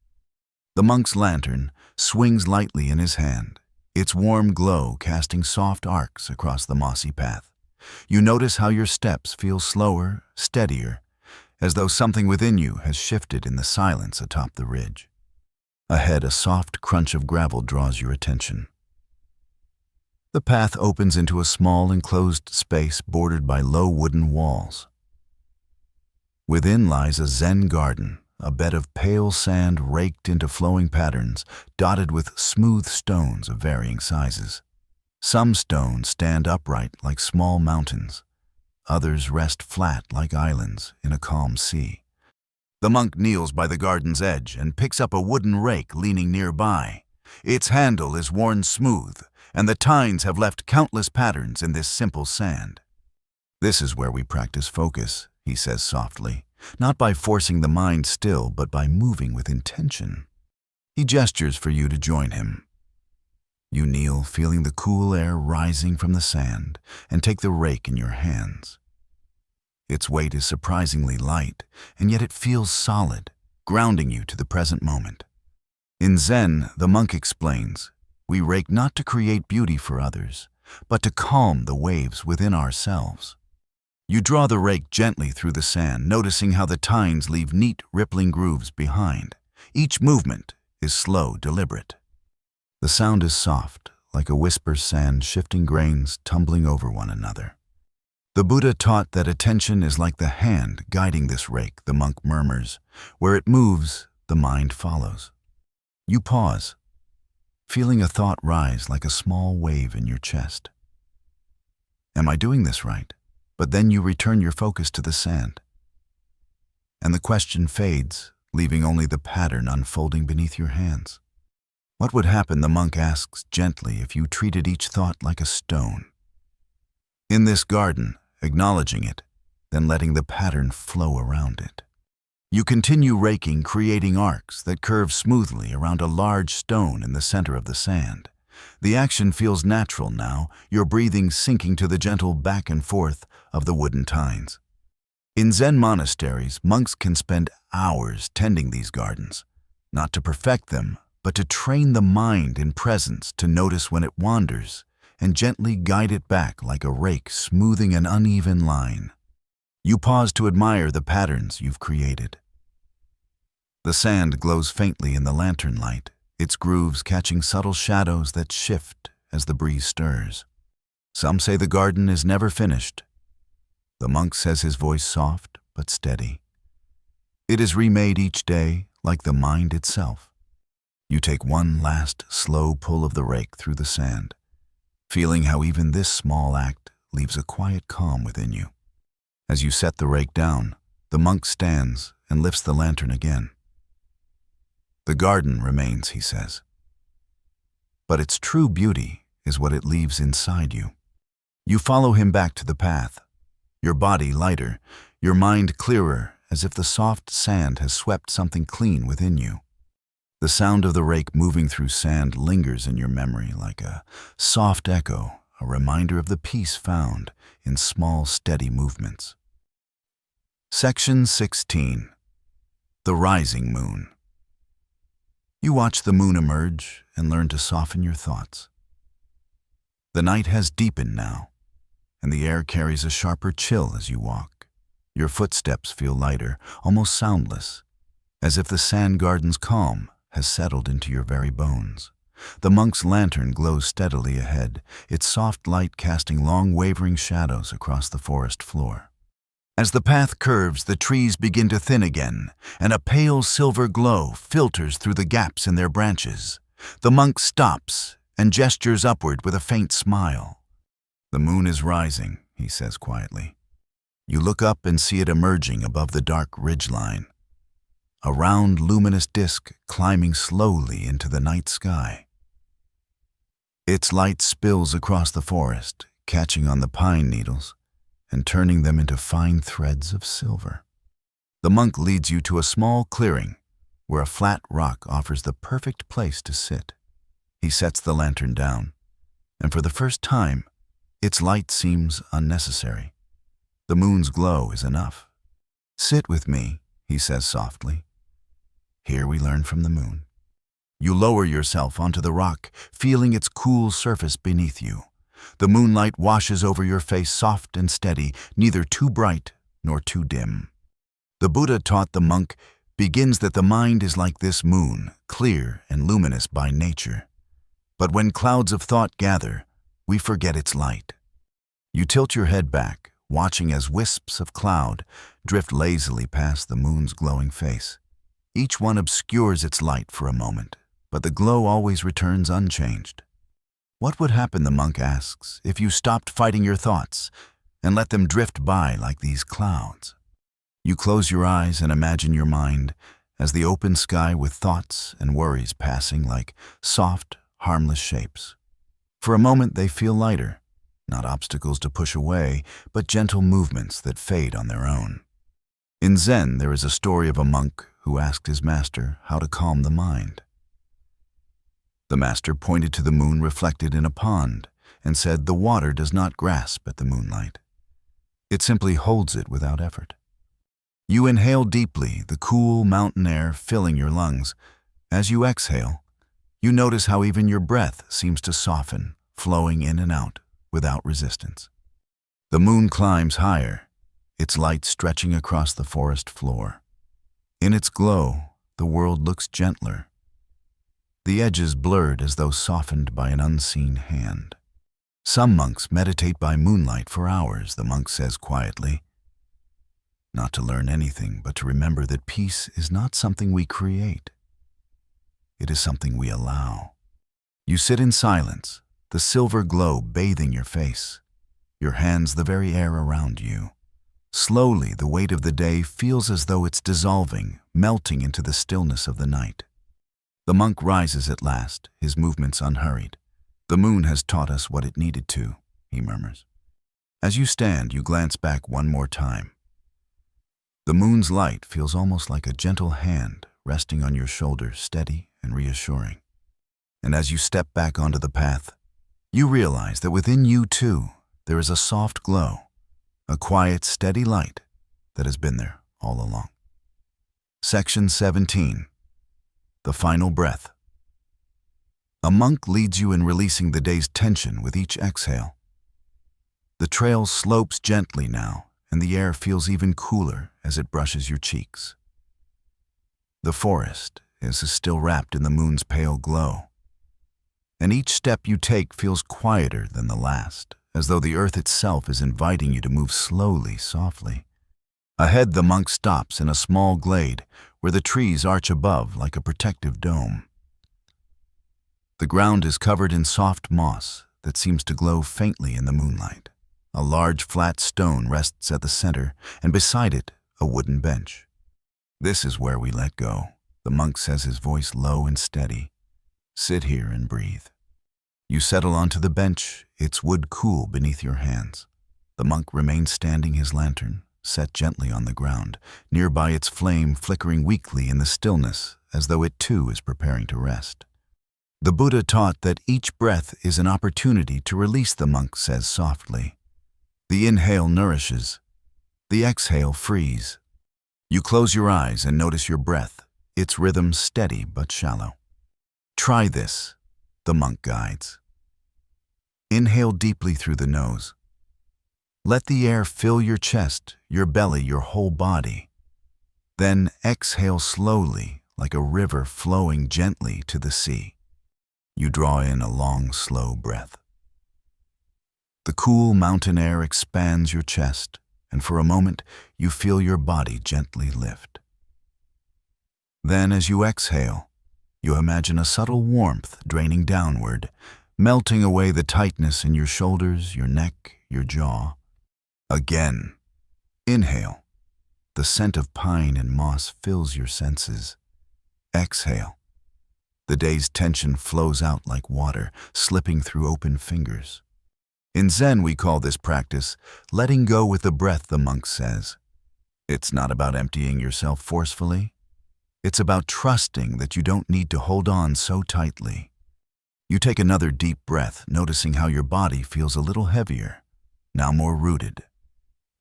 The monk's lantern swings lightly in his hand, its warm glow casting soft arcs across the mossy path. You notice how your steps feel slower, steadier, as though something within you has shifted in the silence atop the ridge. Ahead, a soft crunch of gravel draws your attention. The path opens into a small enclosed space bordered by low wooden walls. Within lies a Zen garden, a bed of pale sand raked into flowing patterns, dotted with smooth stones of varying sizes. Some stones stand upright like small mountains. Others rest flat like islands in a calm sea. The monk kneels by the garden's edge and picks up a wooden rake leaning nearby. Its handle is worn smooth, and the tines have left countless patterns in this simple sand. "This is where we practice focus," he says softly. Not by forcing the mind still, but by moving with intention. He gestures for you to join him. You kneel, feeling the cool air rising from the sand, and take the rake in your hands. Its weight is surprisingly light, and yet it feels solid, grounding you to the present moment. In Zen, the monk explains, we rake not to create beauty for others, but to calm the waves within ourselves. You draw the rake gently through the sand, noticing how the tines leave neat, rippling grooves behind. Each movement is slow, deliberate. The sound is soft, like a whisper sand shifting grains tumbling over one another. The Buddha taught that attention is like the hand guiding this rake, the monk murmurs. Where it moves, the mind follows. You pause, feeling a thought rise like a small wave in your chest. Am I doing this right? But then you return your focus to the sand. And the question fades, leaving only the pattern unfolding beneath your hands. What would happen, the monk asks gently, if you treated each thought like a stone? In this garden, acknowledging it, then letting the pattern flow around it. You continue raking, creating arcs that curve smoothly around a large stone in the center of the sand. The action feels natural now, your breathing sinking to the gentle back and forth of the wooden tines. In Zen monasteries, monks can spend hours tending these gardens, not to perfect them, but to train the mind in presence to notice when it wanders and gently guide it back like a rake smoothing an uneven line. You pause to admire the patterns you've created. The sand glows faintly in the lantern light, its grooves catching subtle shadows that shift as the breeze stirs. Some say the garden is never finished. The monk says, his voice soft but steady. It is remade each day like the mind itself. You take one last slow pull of the rake through the sand, feeling how even this small act leaves a quiet calm within you. As you set the rake down, the monk stands and lifts the lantern again. The garden remains, he says. But its true beauty is what it leaves inside you. You follow him back to the path, your body lighter, your mind clearer, as if the soft sand has swept something clean within you. The sound of the rake moving through sand lingers in your memory like a soft echo, a reminder of the peace found in small, steady movements. Section 16. The Rising Moon. You watch the moon emerge and learn to soften your thoughts. The night has deepened now, and the air carries a sharper chill as you walk. Your footsteps feel lighter, almost soundless, as if the sand garden's calm has settled into your very bones. The monk's lantern glows steadily ahead, its soft light casting long wavering shadows across the forest floor. As the path curves, the trees begin to thin again, and a pale silver glow filters through the gaps in their branches. The monk stops and gestures upward with a faint smile. "The moon is rising," he says quietly. You look up and see it emerging above the dark ridgeline, a round, luminous disk climbing slowly into the night sky. Its light spills across the forest, catching on the pine needles and turning them into fine threads of silver. The monk leads you to a small clearing where a flat rock offers the perfect place to sit. He sets the lantern down, and for the first time, its light seems unnecessary. The moon's glow is enough. "Sit with me," he says softly. "Here we learn from the moon." You lower yourself onto the rock, feeling its cool surface beneath you. The moonlight washes over your face soft and steady, neither too bright nor too dim. The Buddha taught the monk begins that the mind is like this moon, clear and luminous by nature. But when clouds of thought gather, we forget its light. You tilt your head back, watching as wisps of cloud drift lazily past the moon's glowing face. Each one obscures its light for a moment, but the glow always returns unchanged. What would happen, the monk asks, if you stopped fighting your thoughts and let them drift by like these clouds? You close your eyes and imagine your mind as the open sky with thoughts and worries passing like soft, harmless shapes. For a moment they feel lighter, not obstacles to push away, but gentle movements that fade on their own. In Zen, there is a story of a monk who asked his master how to calm the mind. The master pointed to the moon reflected in a pond and said the water does not grasp at the moonlight. It simply holds it without effort. You inhale deeply, the cool mountain air filling your lungs. As you exhale, you notice how even your breath seems to soften, flowing in and out without resistance. The moon climbs higher, its light stretching across the forest floor. In its glow, the world looks gentler, the edges blurred as though softened by an unseen hand. Some monks meditate by moonlight for hours, the monk says quietly. Not to learn anything, but to remember that peace is not something we create. It is something we allow. You sit in silence, the silver glow bathing your face, your hands the very air around you. Slowly, the weight of the day feels as though it's dissolving, melting into the stillness of the night. The monk rises at last, his movements unhurried. "The moon has taught us what it needed to," he murmurs. As you stand, you glance back one more time. The moon's light feels almost like a gentle hand resting on your shoulder, steady and reassuring. And as you step back onto the path, you realize that within you too, there is a soft glow, a quiet, steady light that has been there all along. Section 17. The Final Breath. A monk leads you in releasing the day's tension with each exhale. The trail slopes gently now, and the air feels even cooler as it brushes your cheeks. The forest is still wrapped in the moon's pale glow, and each step you take feels quieter than the last, as though the earth itself is inviting you to move slowly, softly. Ahead, the monk stops in a small glade where the trees arch above like a protective dome. The ground is covered in soft moss that seems to glow faintly in the moonlight. A large flat stone rests at the center, and beside it, a wooden bench. "This is where we let go," the monk says, his voice low and steady. "Sit here and breathe." You settle onto the bench, its wood cool beneath your hands. The monk remains standing, his lantern set gently on the ground, nearby its flame flickering weakly in the stillness as though it too is preparing to rest. The Buddha taught that each breath is an opportunity to release, the monk says softly. The inhale nourishes, the exhale frees. You close your eyes and notice your breath, its rhythm steady but shallow. Try this, the monk guides. Inhale deeply through the nose. Let the air fill your chest, your belly, your whole body. Then exhale slowly, like a river flowing gently to the sea. You draw in a long, slow breath. The cool mountain air expands your chest, and for a moment you feel your body gently lift. Then as you exhale, you imagine a subtle warmth draining downward, melting away the tightness in your shoulders, your neck, your jaw. Again, inhale. The scent of pine and moss fills your senses. Exhale. The day's tension flows out like water, slipping through open fingers. In Zen, we call this practice letting go with the breath, the monk says. It's not about emptying yourself forcefully. It's about trusting that you don't need to hold on so tightly. You take another deep breath, noticing how your body feels a little heavier, now more rooted.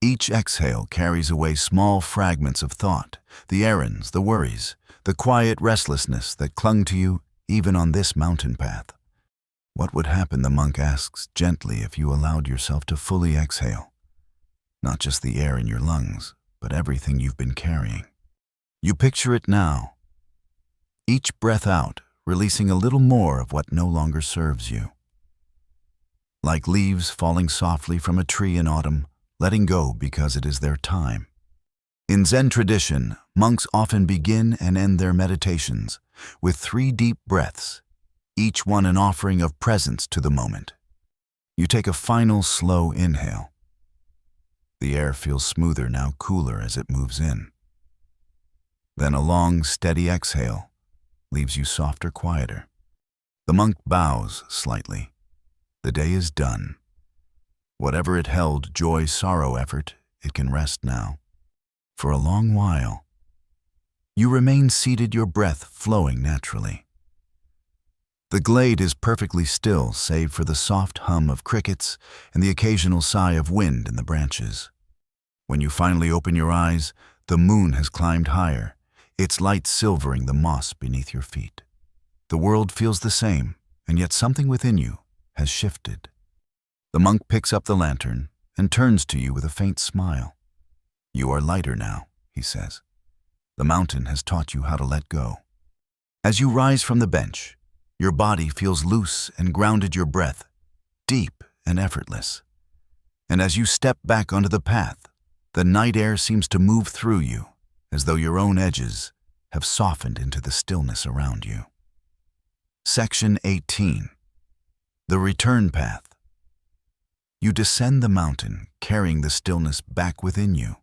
Each exhale carries away small fragments of thought, the errands, the worries, the quiet restlessness that clung to you even on this mountain path. What would happen, the monk asks gently, if you allowed yourself to fully exhale? Not just the air in your lungs, but everything you've been carrying. You picture it now. Each breath out, releasing a little more of what no longer serves you. Like leaves falling softly from a tree in autumn, letting go because it is their time. In Zen tradition, monks often begin and end their meditations with 3 deep breaths, each one an offering of presence to the moment. You take a final slow inhale. The air feels smoother, now cooler as it moves in. Then a long, steady exhale leaves you softer, quieter. The monk bows slightly. The day is done. Whatever it held, joy, sorrow, effort, it can rest now. For a long while, you remain seated, your breath flowing naturally. The glade is perfectly still, save for the soft hum of crickets and the occasional sigh of wind in the branches. When you finally open your eyes, the moon has climbed higher, its light silvering the moss beneath your feet. The world feels the same, and yet something within you has shifted. The monk picks up the lantern and turns to you with a faint smile. You are lighter now, he says. The mountain has taught you how to let go. As you rise from the bench, your body feels loose and grounded, your breath deep and effortless. And as you step back onto the path, the night air seems to move through you, as though your own edges have softened into the stillness around you. Section 18. The Return Path. You descend the mountain, carrying the stillness back within you.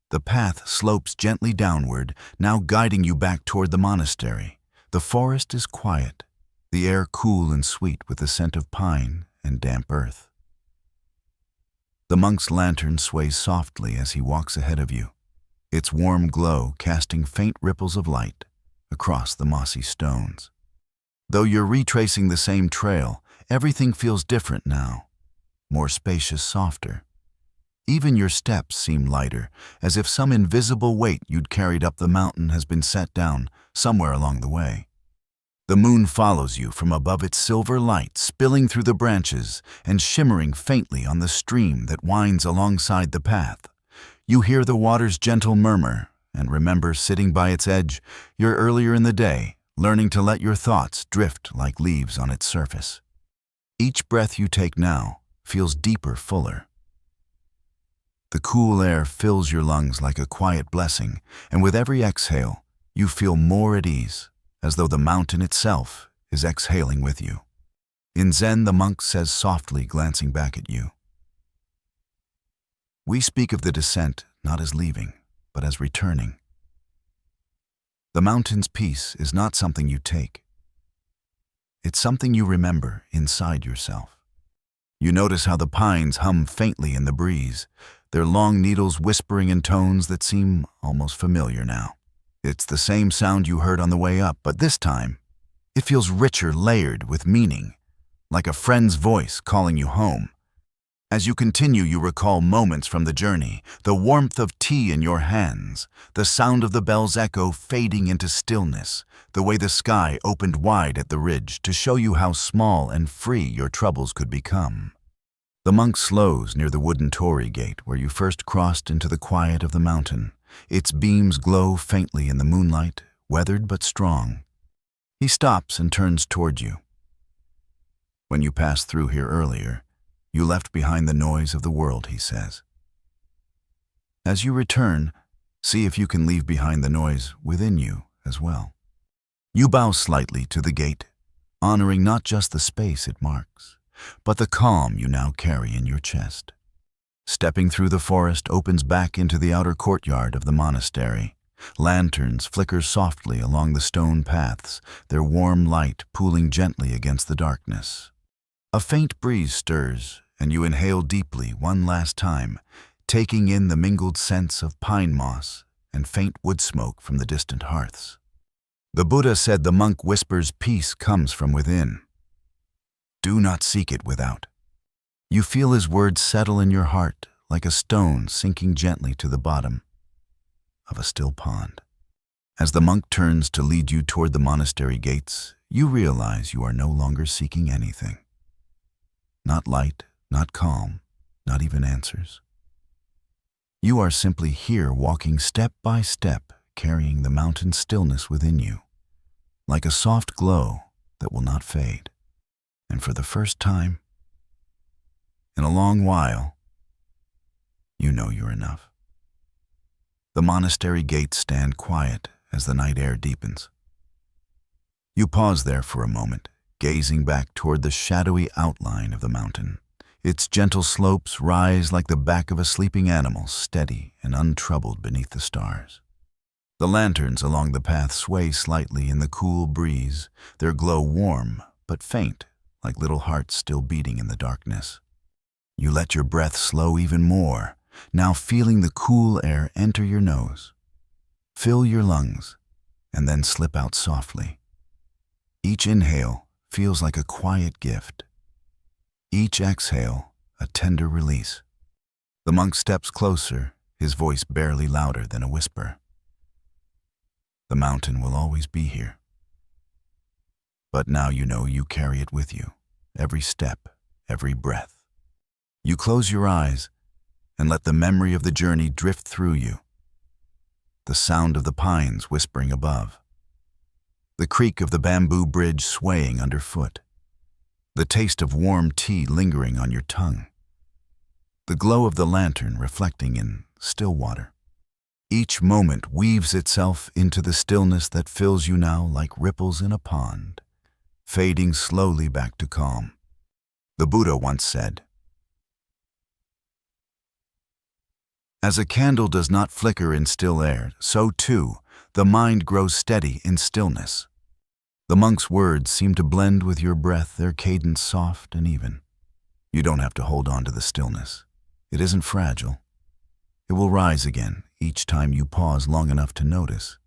The path slopes gently downward, now guiding you back toward the monastery. The forest is quiet, the air cool and sweet with the scent of pine and damp earth. The monk's lantern sways softly as he walks ahead of you, its warm glow casting faint ripples of light across the mossy stones. Though you're retracing the same trail, everything feels different now, more spacious, softer. Even your steps seem lighter, as if some invisible weight you'd carried up the mountain has been set down somewhere along the way. The moon follows you from above, its silver light spilling through the branches and shimmering faintly on the stream that winds alongside the path. You hear the water's gentle murmur and remember sitting by its edge, you're earlier in the day, learning to let your thoughts drift like leaves on its surface. Each breath you take now feels deeper, fuller. The cool air fills your lungs like a quiet blessing, and with every exhale, you feel more at ease, as though the mountain itself is exhaling with you. In Zen, the monk says softly, glancing back at you, "We speak of the descent not as leaving, but as returning. The mountain's peace is not something you take. It's something you remember inside yourself. You notice how the pines hum faintly in the breeze, their long needles whispering in tones that seem almost familiar now. It's the same sound you heard on the way up, but this time, it feels richer, layered with meaning, like a friend's voice calling you home. As you continue, you recall moments from the journey, the warmth of tea in your hands, the sound of the bell's echo fading into stillness, the way the sky opened wide at the ridge to show you how small and free your troubles could become. The monk slows near the wooden torii gate where you first crossed into the quiet of the mountain. Its beams glow faintly in the moonlight, weathered but strong. He stops and turns toward you. When you passed through here earlier, you left behind the noise of the world, he says. As you return, see if you can leave behind the noise within you as well. You bow slightly to the gate, honoring not just the space it marks, but the calm you now carry in your chest. Stepping through the forest opens back into the outer courtyard of the monastery. Lanterns flicker softly along the stone paths, their warm light pooling gently against the darkness. A faint breeze stirs, and you inhale deeply one last time, taking in the mingled scents of pine moss and faint wood smoke from the distant hearths. The Buddha said the monk whispers peace comes from within. Do not seek it without. You feel his words settle in your heart like a stone sinking gently to the bottom of a still pond. As the monk turns to lead you toward the monastery gates, you realize you are no longer seeking anything. Not light, not calm, not even answers. You are simply here walking step by step, carrying the mountain stillness within you, like a soft glow that will not fade. And for the first time, in a long while, you know you're enough. The monastery gates stand quiet as the night air deepens. You pause there for a moment, gazing back toward the shadowy outline of the mountain. Its gentle slopes rise like the back of a sleeping animal, steady and untroubled beneath the stars. The lanterns along the path sway slightly in the cool breeze, their glow warm but faint, like little hearts still beating in the darkness. You let your breath slow even more, now feeling the cool air enter your nose, fill your lungs, and then slip out softly. Each inhale feels like a quiet gift. Each exhale, a tender release. The monk steps closer, his voice barely louder than a whisper. The mountain will always be here. But now you know you carry it with you, every step, every breath. You close your eyes and let the memory of the journey drift through you. The sound of the pines whispering above. The creak of the bamboo bridge swaying underfoot. The taste of warm tea lingering on your tongue. The glow of the lantern reflecting in still water. Each moment weaves itself into the stillness that fills you now like ripples in a pond, fading slowly back to calm. The Buddha once said, "As a candle does not flicker in still air, so too the mind grows steady in stillness." The monk's words seem to blend with your breath, their cadence soft and even. You don't have to hold on to the stillness. It isn't fragile. It will rise again each time you pause long enough to notice.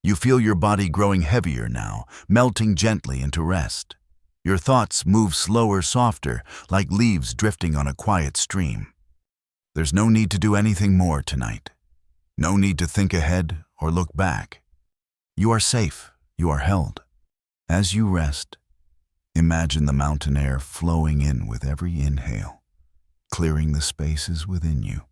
You feel your body growing heavier now, melting gently into rest. Your thoughts move slower, softer, like leaves drifting on a quiet stream. There's no need to do anything more tonight. No need to think ahead or look back. You are safe. You are held. As you rest, imagine the mountain air flowing in with every inhale, clearing the spaces within you.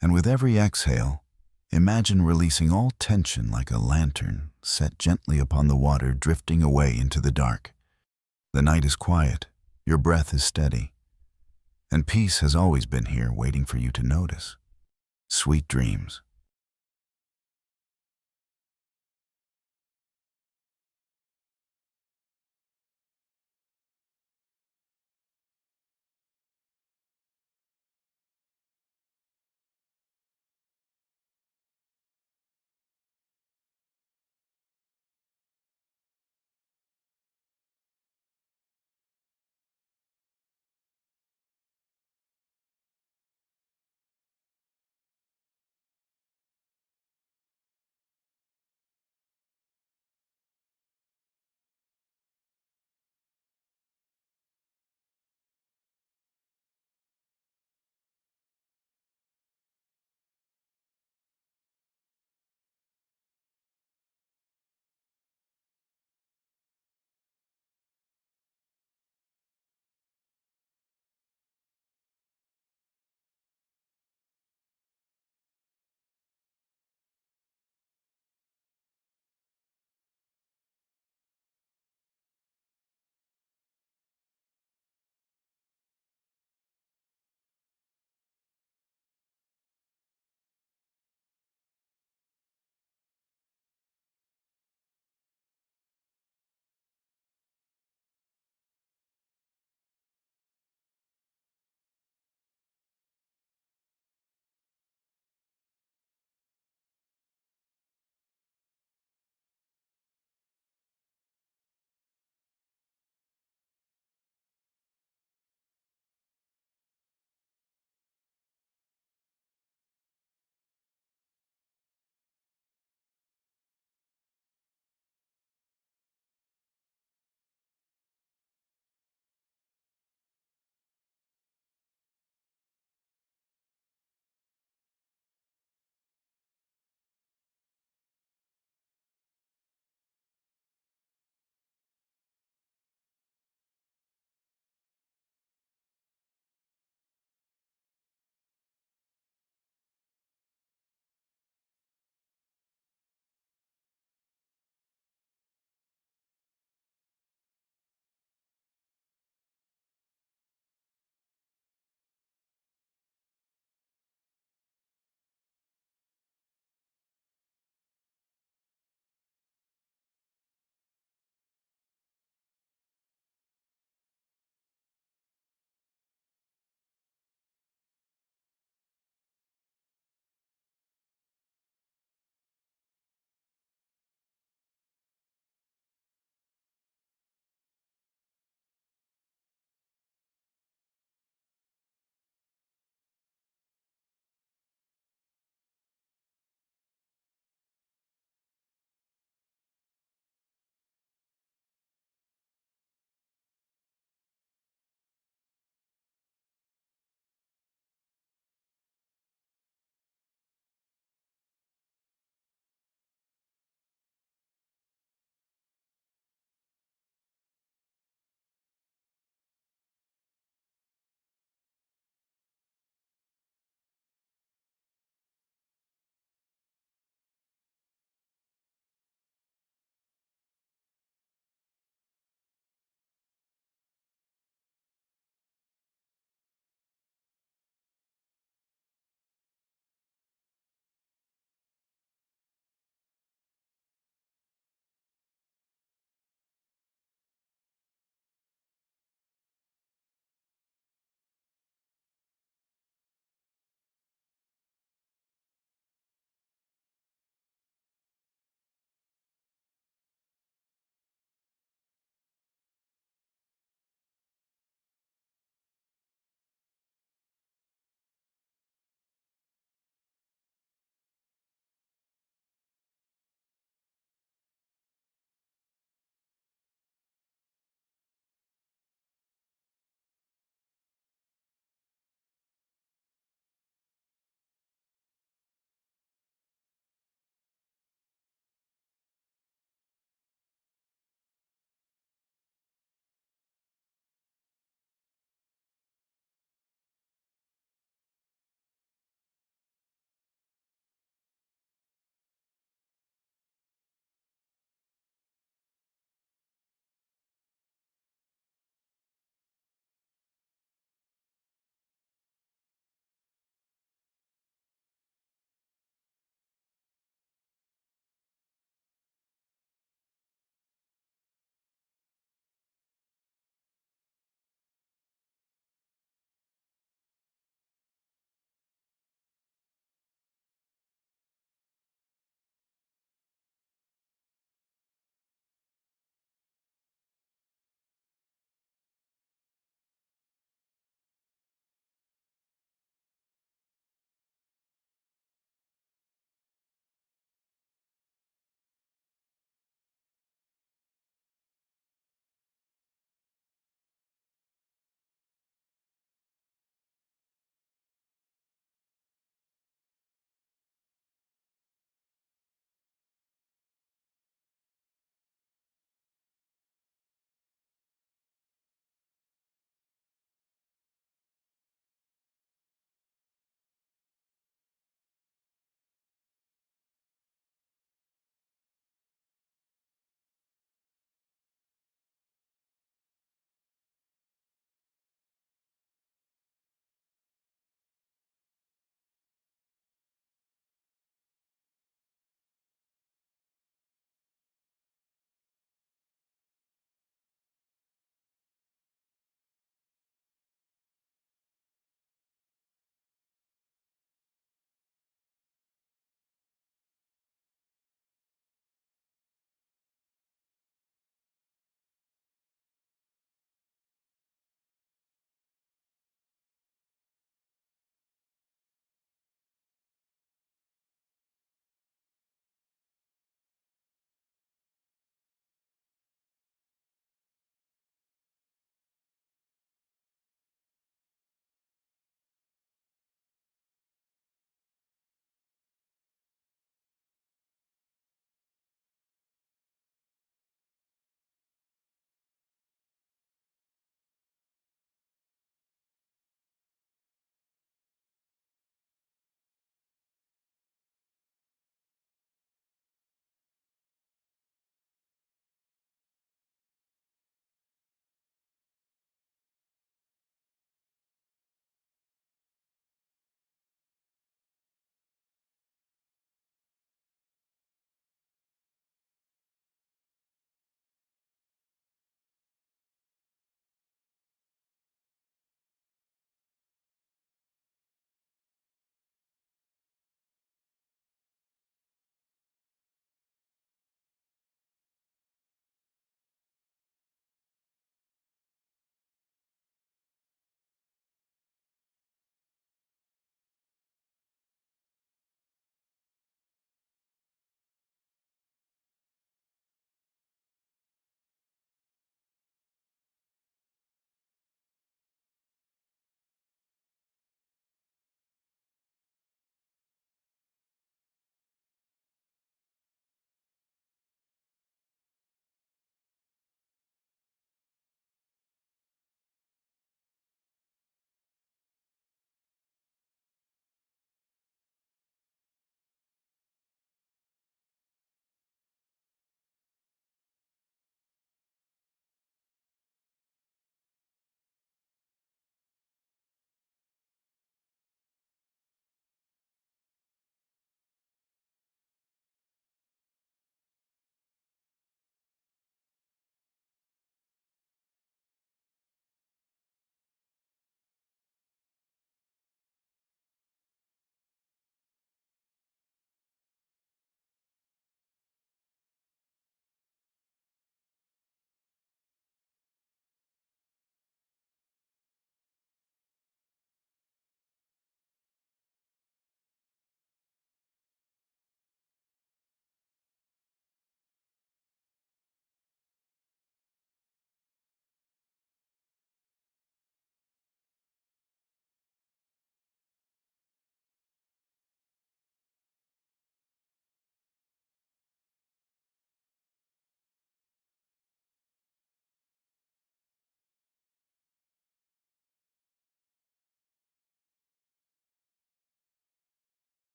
And with every exhale, imagine releasing all tension like a lantern set gently upon the water drifting away into the dark. The night is quiet, your breath is steady, and peace has always been here waiting for you to notice. Sweet dreams.